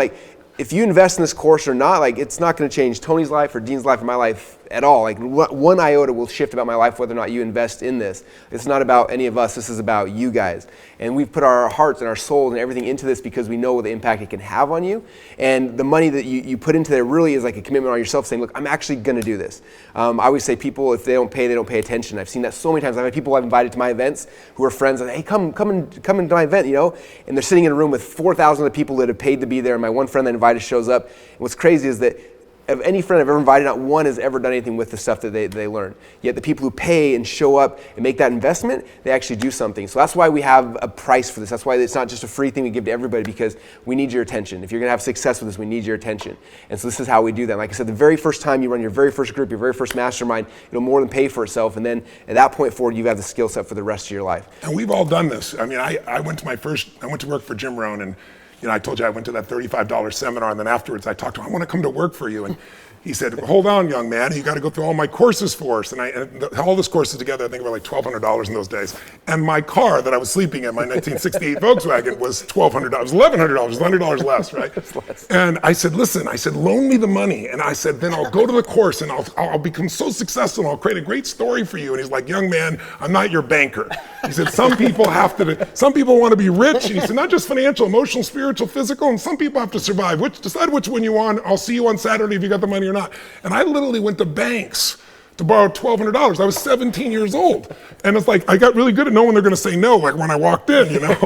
if you invest in this course or not, it's not going to change Tony's life or Dean's life or my life at all. One iota will shift about my life whether or not you invest in this. It's not about any of us. This is about you guys. And we've put our hearts and our souls and everything into this because we know the impact it can have on you. And the money that you put into there really is like a commitment on yourself saying, look, I'm actually going to do this. I always say people, if they don't pay attention. I've seen that so many times. I've had people I've invited to my events who are friends and hey, come into my event, and they're sitting in a room with 4,000 other people that have paid to be there. And my one friend that invited shows up. And what's crazy is that of any friend I've ever invited, not one has ever done anything with the stuff that they learn. Yet the people who pay and show up and make that investment, they actually do something. So that's why we have a price for this. That's why it's not just a free thing we give to everybody, because we need your attention. If you're going to have success with this, we need your attention. And so this is how we do that. Like I said, the very first time you run your very first group, your very first mastermind, it'll more than pay for itself. And then at that point forward, you have the skill set for the rest of your life. And we've all done this. I mean, I went to work for Jim Rohn, and I told you I went to that $35 seminar, and then afterwards I talked to him, I want to come to work for you. And he said, hold on, young man, you got to go through all my courses for us. And all those courses together, I think were like $1,200 in those days. And my car that I was sleeping in, my 1968 Volkswagen, was $1,200. It was $1,100, $100 less, right? And I said, listen, loan me the money. And I said, then I'll go to the course and I'll become so successful and I'll create a great story for you. And he's like, young man, I'm not your banker. He said, some people want to be rich. And he said, not just financial, emotional, spiritual, physical, and some people have to survive. Decide which one you want. I'll see you on Saturday if you got the money or not. And I literally went to banks to borrow $1,200. I was 17 years old. And it's like, I got really good at knowing they're gonna say no, like when I walked in, you know?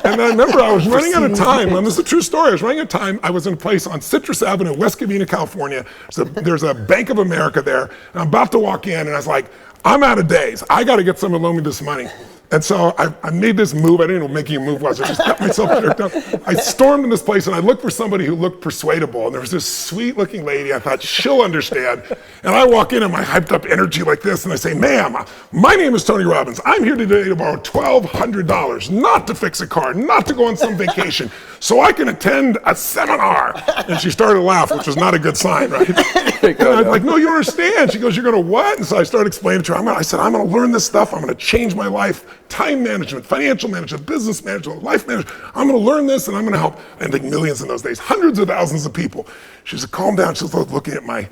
And I remember I was running out of time, and this is a true story. I was running out of time. I was in a place on Citrus Avenue, West Covina, California. There's a Bank of America there. And I'm about to walk in, and I was like, I'm out of days. I gotta get someone to loan me this money. And so I made this move. I didn't know what making a move was. I just got myself jerked up. I stormed in this place and I looked for somebody who looked persuadable. And there was this sweet looking lady. I thought, she'll understand. And I walk in my hyped up energy like this and I say, ma'am, my name is Tony Robbins. I'm here today to borrow $1,200, not to fix a car, not to go on some vacation, so I can attend a seminar. And she started to laugh, which was not a good sign, right? And I was like, no, you don't understand. She goes, you're gonna what? And so I started explaining to her, I said, I'm gonna learn this stuff. I'm gonna change my life. Time management, financial management, business management, life management. I'm gonna learn this and I'm gonna help. And like millions in those days, hundreds of thousands of people. She said, calm down. She was looking at my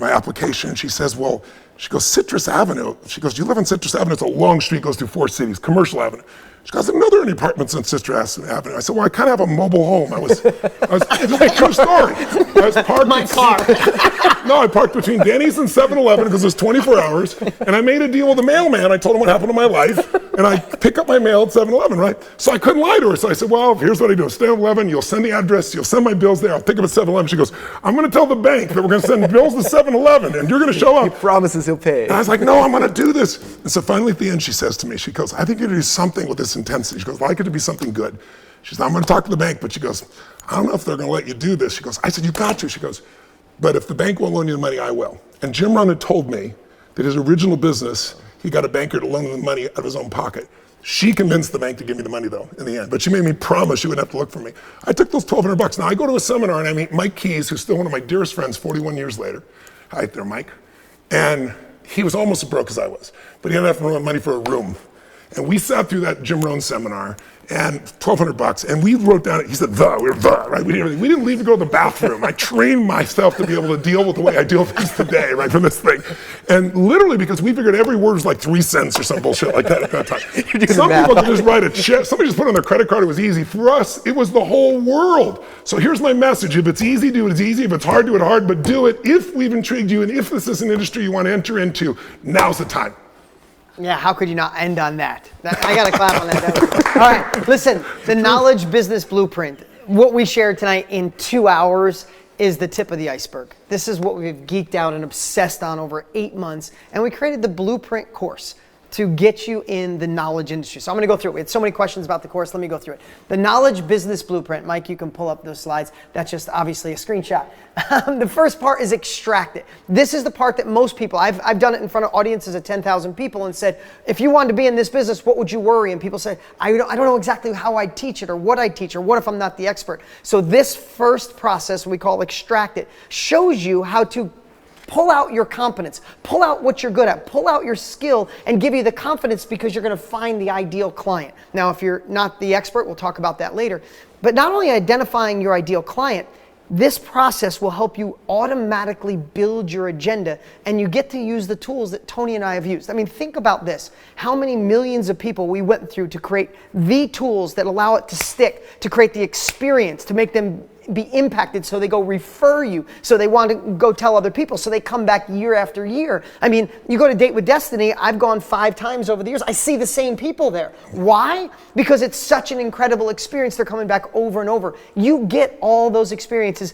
application. And she says, well, she goes, Citrus Avenue. She goes, do you live on Citrus Avenue? It's a long street, goes through 4 cities, Commercial Avenue. She goes, I didn't know there are any apartments on Citrus Avenue. I said, well, I kind of have a mobile home. It's a true story. I was parked my car. No, I parked between Denny's and 7-Eleven because it was 24 hours. And I made a deal with the mailman. I told him what happened to my life. And I pick up my mail at 7-Eleven, right? So I couldn't lie to her. So I said, well, here's what I do. 7-Eleven, you'll send the address, you'll send my bills there. I'll pick up at 7-Eleven. She goes, I'm going to tell the bank that we're going to send bills to 7-Eleven and you're going to show up. He promises he'll pay. And I was like, no, I'm going to do this. And so finally at the end, she says to me, she goes, I think you're going to do something with this intensity. She goes, well, I like it to be something good. She said, I'm going to talk to the bank, but she goes, I don't know if they're going to let you do this. She goes, I said, you got to. She goes, but if the bank won't loan you the money, I will. And Jim Rohn had told me that his original business, he got a banker to loan him the money out of his own pocket. She convinced the bank to give me the money though, in the end. But she made me promise she wouldn't have to look for me. I took those $1,200. Now I go to a seminar and I meet Mike Keys, who's still one of my dearest friends 41 years later. Hi there, Mike. And he was almost as broke as I was, but he had enough money for a room. And we sat through that Jim Rohn seminar and $1,200, and we wrote down, he said, right? We didn't leave to go to the bathroom. I trained myself to be able to deal with the way I deal with things today, right, from this thing. And literally, because we figured every word was like 3 cents or some bullshit like that at that time. Some people could just write a check, somebody just put it on their credit card, it was easy. For us, it was the whole world. So here's my message. If it's easy, do it as easy. If it's hard, do it hard, but do it. If we've intrigued you, and if this is an industry you want to enter into, now's the time. Yeah, how could you not end on that? I got to clap on that. All right, listen, the Knowledge Business Blueprint, what we shared tonight in 2 hours is the tip of the iceberg. This is what we've geeked out and obsessed on over 8 months, and we created the Blueprint course to get you in the knowledge industry. So I'm gonna go through it. We had so many questions about the course, let me go through it. The Knowledge Business Blueprint. Mike, you can pull up those slides. That's just obviously a screenshot. The first part is extract it. This is the part that most people, I've done it in front of audiences of 10,000 people and said, if you wanted to be in this business, what would you worry? And people say, I don't know exactly how I teach it or what I teach or what if I'm not the expert. So this first process we call extract it shows you how to pull out your competence, pull out what you're good at, pull out your skill and give you the confidence because you're gonna find the ideal client. Now, if you're not the expert, we'll talk about that later, but not only identifying your ideal client, this process will help you automatically build your agenda and you get to use the tools that Tony and I have used. I mean, think about this. How many millions of people we went through to create the tools that allow it to stick, to create the experience, to make them be impacted so they go refer you, so they want to go tell other people, so they come back year after year. I mean, you go to Date with Destiny, I've gone 5 times over the years. I see the same people there. Why? Because it's such an incredible experience. They're coming back over and over. You get all those experiences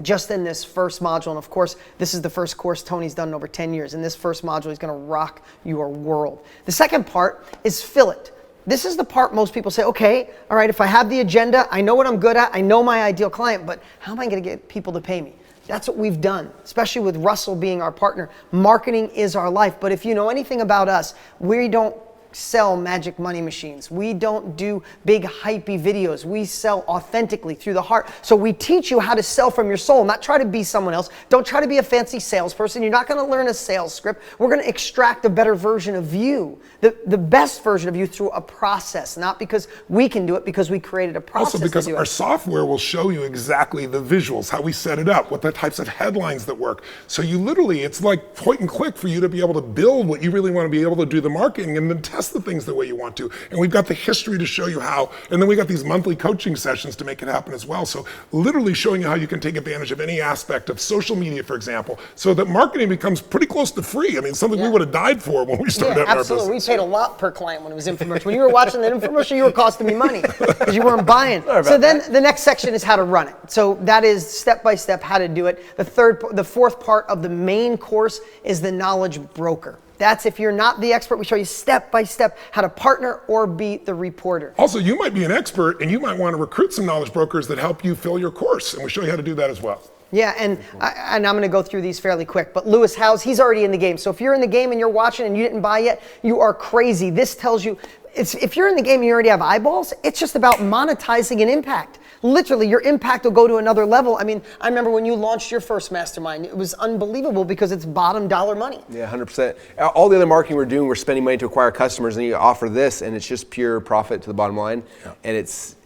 just in this first module. And of course, this is the first course Tony's done in over 10 years. In this first module, he's going to rock your world. The second part is fill it. This is the part most people say, okay, all right, if I have the agenda, I know what I'm good at, I know my ideal client, but how am I going to get people to pay me? That's what we've done, especially with Russell being our partner. Marketing is our life, but if you know anything about us, we don't sell magic money machines. We don't do big hypey videos. We sell authentically through the heart. So we teach you how to sell from your soul, not try to be someone else. Don't try to be a fancy salesperson. You're not going to learn a sales script. We're going to extract a better version of you, the best version of you through a process, not because we can do it, because we created a process. Also because our software will show you exactly the visuals, how we set it up, what the types of headlines that work. So you literally, it's like point and click for you to be able to build what you really want to be able to do the marketing and then test test the things the way you want to. And we've got the history to show you how. And then we got these monthly coaching sessions to make it happen as well. So literally showing you how you can take advantage of any aspect of social media, for example, so that marketing becomes pretty close to free. I mean, something we would have died for when we started out in our business. Absolutely. We paid a lot per client when it was infomercial. When you were watching the infomercial, you were costing me money because you weren't buying. So then the next section is how to run it. So that is step-by-step how to do it. The fourth part of the main course is the knowledge broker. That's if you're not the expert, we show you step-by-step how to partner or be the reporter. Also, you might be an expert and you might want to recruit some knowledge brokers that help you fill your course. And we show you how to do that as well. Yeah, and I'm going to go through these fairly quick, but Lewis Howes, he's already in the game. So if you're in the game and you're watching and you didn't buy yet, you are crazy. This tells you, if you're in the game and you already have eyeballs, it's just about monetizing an impact. Literally, your impact will go to another level. I mean, I remember when you launched your first mastermind, it was unbelievable because it's bottom dollar money. Yeah, 100%. All the other marketing we're doing, we're spending money to acquire customers, and you offer this, and it's just pure profit to the bottom line, and it's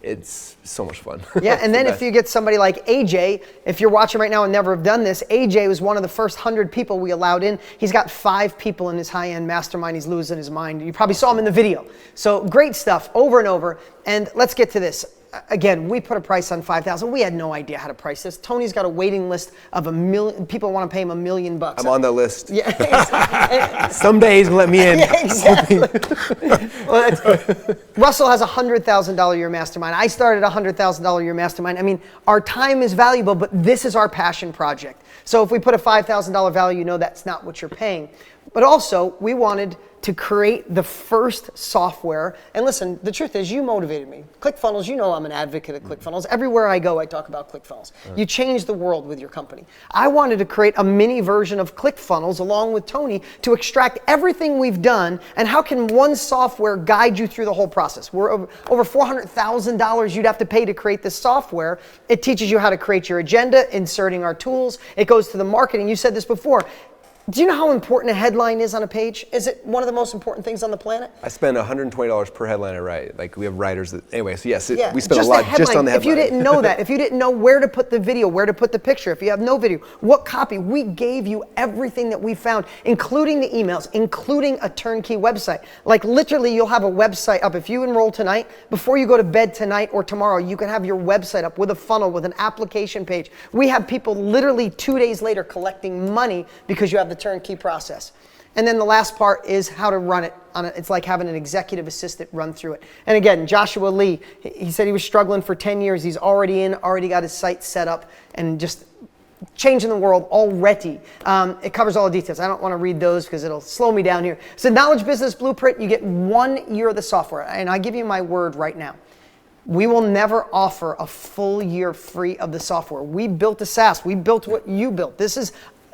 so much fun. Yeah, and then if you get somebody like AJ, if you're watching right now and never have done this, AJ was one of the first 100 people we allowed in. He's got 5 people in his high-end mastermind. He's losing his mind. You probably saw him in the video. So great stuff over and over. And let's get to this. Again, we put a price on $5,000. We had no idea how to price this. Tony's got a waiting list of 1 million. People want to pay him $1 million. I'm on that list. Yeah. Someday he's gonna let me in. Yeah, exactly. Russell has a $100,000 a year mastermind. I started a $100,000 a year mastermind. I mean, our time is valuable, but this is our passion project. So if we put a $5,000 value, you know that's not what you're paying. But also, we wanted to create the first software. And listen, the truth is, you motivated me. ClickFunnels, you know I'm an advocate of ClickFunnels. Everywhere I go, I talk about ClickFunnels. You change the world with your company. I wanted to create a mini version of ClickFunnels along with Tony to extract everything we've done and how can one software guide you through the whole process. We're over $400,000 you'd have to pay to create this software. It teaches you how to create your agenda, inserting our tools. It goes to the marketing. You said this before. Do you know how important a headline is on a page? Is it one of the most important things on the planet? I spend $120 per headline I write. Like we have writers that, anyway, so yes, we spend just a lot just on the headline. If you didn't know that, if you didn't know where to put the video, where to put the picture, if you have no video, what copy, we gave you everything that we found, including the emails, including a turnkey website. Like literally you'll have a website up. If you enroll tonight, before you go to bed tonight or tomorrow, you can have your website up with a funnel, with an application page. We have people literally 2 days later collecting money because you have the turnkey process. And then the last part is how to run it. It's like having an executive assistant run through it. And again, Joshua Lee, he said he was struggling for 10 years. He's already got his site set up and just changing the world already. It covers all the details. I don't want to read those because it'll slow me down here. So Knowledge Business Blueprint, you get 1 year of the software. And I give you my word right now. We will never offer a full year free of the software. We built a SaaS. We built what you built.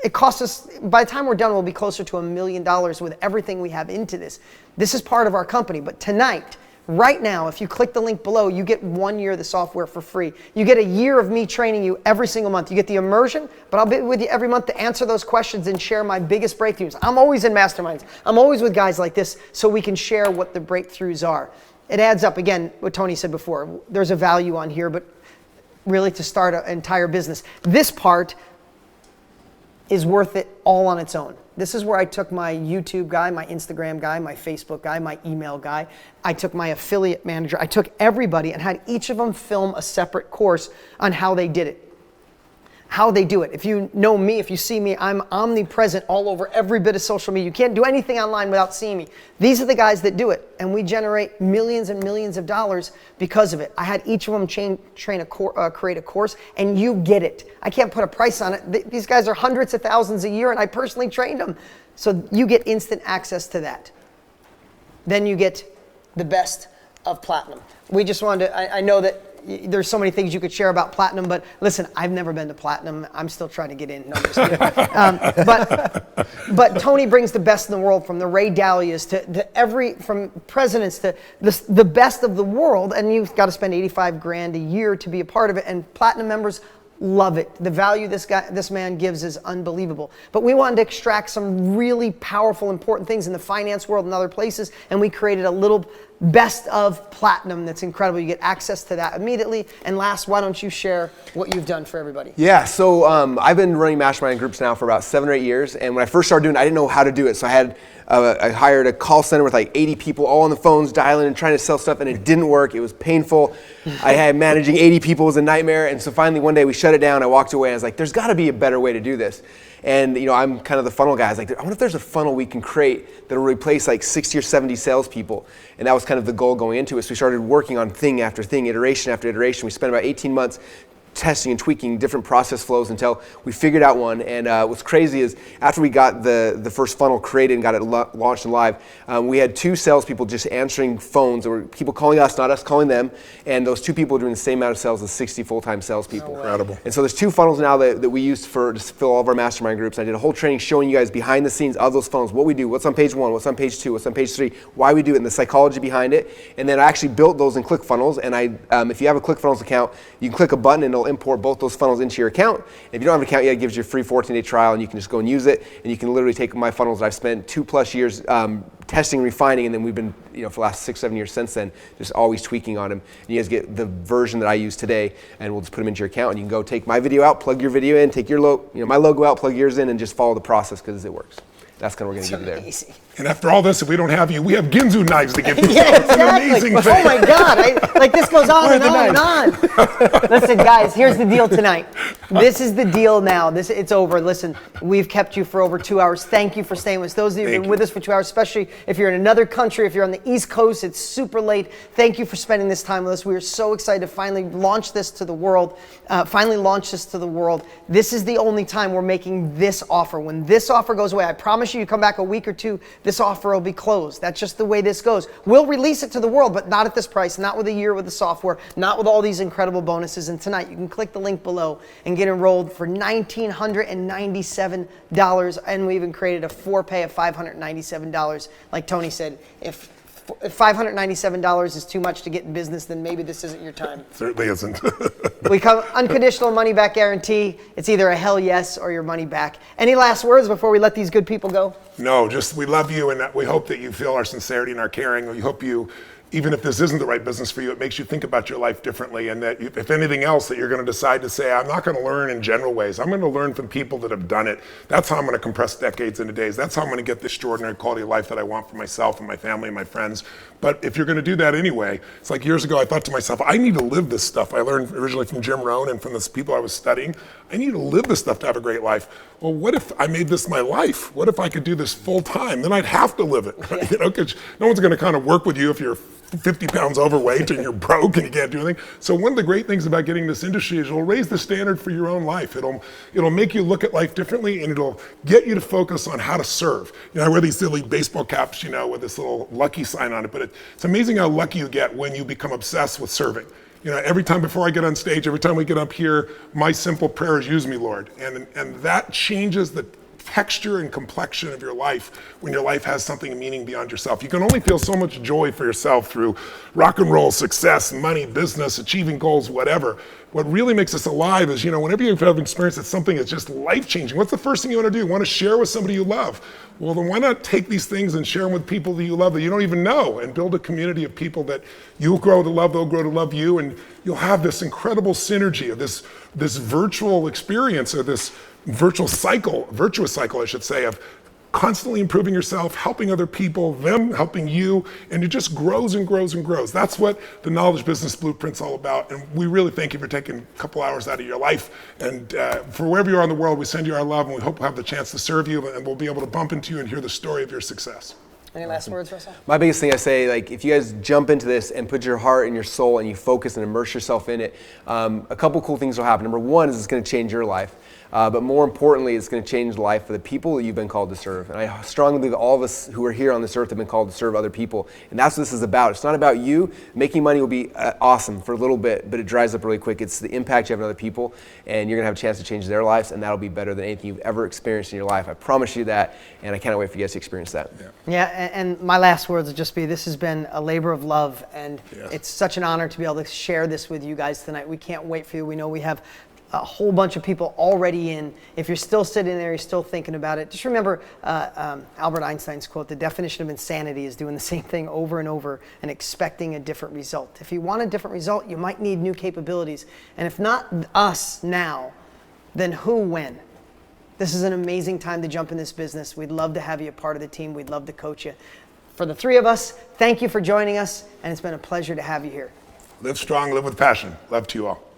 It costs us, by the time we're done, we'll be closer to $1 million with everything we have into this. This is part of our company, but tonight, right now, if you click the link below, you get 1 year of the software for free. You get a year of me training you every single month. You get the immersion, but I'll be with you every month to answer those questions and share my biggest breakthroughs. I'm always in masterminds. I'm always with guys like this so we can share what the breakthroughs are. It adds up. Again, what Tony said before, there's a value on here, but really to start an entire business. This part is worth it all on its own. This is where I took my YouTube guy, my Instagram guy, my Facebook guy, my email guy. I took my affiliate manager. I took everybody and had each of them film a separate course on how they did it. How they do it. If you know me, if you see me, I'm omnipresent all over every bit of social media. You can't do anything online without seeing me. These are the guys that do it, and we generate millions and millions of dollars because of it. I had each of them create a course, and you get it. I can't put a price on it. These guys are hundreds of thousands a year, and I personally trained them. So you get instant access to that. Then you get the best of Platinum. We just wanted to, I know that there's so many things you could share about Platinum, but listen, I've never been to Platinum. I'm still trying to get in. No, I'm just kidding. But Tony brings the best in the world, from the Ray Dalias from presidents to the best of the world, and you've got to spend $85,000 a year to be a part of it. And Platinum members love it. The value this man gives is unbelievable. But we wanted to extract some really powerful, important things in the finance world and other places, and we created Best of Platinum. That's incredible. You get access to that immediately. And last, why don't you share what you've done for everybody? Yeah, so I've been running mastermind groups now for about 7 or 8 years, and when I first started doing it, I didn't know how to do it. So I hired a call center with like 80 people all on the phones dialing and trying to sell stuff, and it didn't work. It was painful. I had managing 80 people was a nightmare, and so finally one day we shut it down. I walked away. I was like, there's got to be a better way to do this. And I'm kind of the funnel guy. I was like, I wonder if there's a funnel we can create that'll replace like 60 or 70 salespeople. And that was kind of the goal going into it. So we started working on thing after thing, iteration after iteration. We spent about 18 months testing and tweaking different process flows until we figured out one. And what's crazy is after we got the first funnel created and got it launched and live, we had 2 salespeople just answering phones. There were people calling us, not us calling them. And those 2 people were doing the same amount of sales as 60 full-time salespeople. Incredible. And so there's 2 funnels now that we use to fill all of our mastermind groups. I did a whole training showing you guys behind the scenes of those funnels, what we do, what's on page 1, what's on page 2, what's on page 3, why we do it, and the psychology behind it. And then I actually built those in ClickFunnels. And if you have a ClickFunnels account, you can click a button and it'll import both those funnels into your account. If you don't have an account yet, it gives you a free 14-day trial, and you can just go and use it. And you can literally take my funnels that I've spent 2+ years testing, refining, and then we've been, for the last 6-7 years since then, just always tweaking on them. And you guys get the version that I use today, and we'll just put them into your account. And you can go take my video out, plug your video in, take your my logo out, plug yours in, and just follow the process because it works. That's kind of what we're going to give you there. And after all this, if we don't have you, we have Ginzu knives to give you. Yeah, It's an amazing thing. Oh my God, this goes on and on and on. Listen, guys, here's the deal tonight. This is the deal now. It's over. Listen, we've kept you for over 2 hours. Thank you for staying with us. Those of you who've been with us for 2 hours, especially if you're in another country, if you're on the East Coast, it's super late. Thank you for spending this time with us. We are so excited to finally launch this to the world. This is the only time we're making this offer. When this offer goes away, I promise you come back a week or 2, this offer will be closed. That's just the way this goes. We'll release it to the world, but not at this price, not with a year with the software, not with all these incredible bonuses. And tonight, you can click the link below and get enrolled for $1,997. And we even created a 4-pay of $597. Like Tony said, if $597 is too much to get in business, then maybe this isn't your time. Certainly isn't. We come unconditional money back guarantee. It's either a hell yes or your money back. Any last words before we let these good people go? No, just we love you, and we hope that you feel our sincerity and our caring. We hope you, even if this isn't the right business for you, it makes you think about your life differently, and that if anything else, that you're going to decide to say, I'm not going to learn in general ways. I'm going to learn from people that have done it. That's how I'm going to compress decades into days. That's how I'm going to get the extraordinary quality of life that I want for myself and my family and my friends. But if you're going to do that anyway, it's like years ago, I thought to myself, I need to live this stuff. I learned originally from Jim Rohn and from the people I was studying. I need to live this stuff to have a great life. Well, what if I made this my life? What if I could do this full time? Then I'd have to live it, right? Because no one's going to kind of work with you if you're 50 pounds overweight and you're broke and you can't do anything. So one of the great things about getting this industry is it'll raise the standard for your own life. It'll make you look at life differently, and it'll get you to focus on how to serve. I wear these silly baseball caps, with this little lucky sign on it, but it's amazing how lucky you get when you become obsessed with serving. Every time before I get on stage, every time we get up here, my simple prayer is, use me, Lord. And that changes the texture and complexion of your life when your life has something of meaning beyond yourself. You can only feel so much joy for yourself through rock and roll, success, money, business, achieving goals, whatever. What really makes us alive is, whenever you've ever experienced that something that's just life-changing, what's the first thing you want to do? You want to share with somebody you love. Well, then why not take these things and share them with people that you love that you don't even know, and build a community of people that you'll grow to love, they'll grow to love you, and you'll have this incredible synergy of this virtual experience, or this virtuous cycle, I should say, of constantly improving yourself, helping other people, them helping you, and it just grows and grows and grows. That's what the Knowledge Business Blueprint's all about, and we really thank you for taking a couple hours out of your life, and for wherever you are in the world, we send you our love, and we hope we'll have the chance to serve you, and we'll be able to bump into you and hear the story of your success. Any last words, Russell? My biggest thing I say, if you guys jump into this and put your heart and your soul and you focus and immerse yourself in it, a couple cool things will happen. Number one is it's going to change your life. But more importantly, it's going to change the life of the people that you've been called to serve. And I strongly believe all of us who are here on this earth have been called to serve other people. And that's what this is about. It's not about you. Making money will be awesome for a little bit, but it dries up really quick. It's the impact you have on other people, and you're going to have a chance to change their lives, and that'll be better than anything you've ever experienced in your life. I promise you that, and I cannot wait for you guys to experience that. Yeah, and my last words would just be, this has been a labor of love, and it's such an honor to be able to share this with you guys tonight. We can't wait for you. We know we have a whole bunch of people already in. If you're still sitting there, you're still thinking about it, just remember Albert Einstein's quote, the definition of insanity is doing the same thing over and over and expecting a different result. If you want a different result, you might need new capabilities. And if not us now, then who when? This is an amazing time to jump in this business. We'd love to have you a part of the team. We'd love to coach you. For the three of us, thank you for joining us, and it's been a pleasure to have you here. Live strong, live with passion. Love to you all.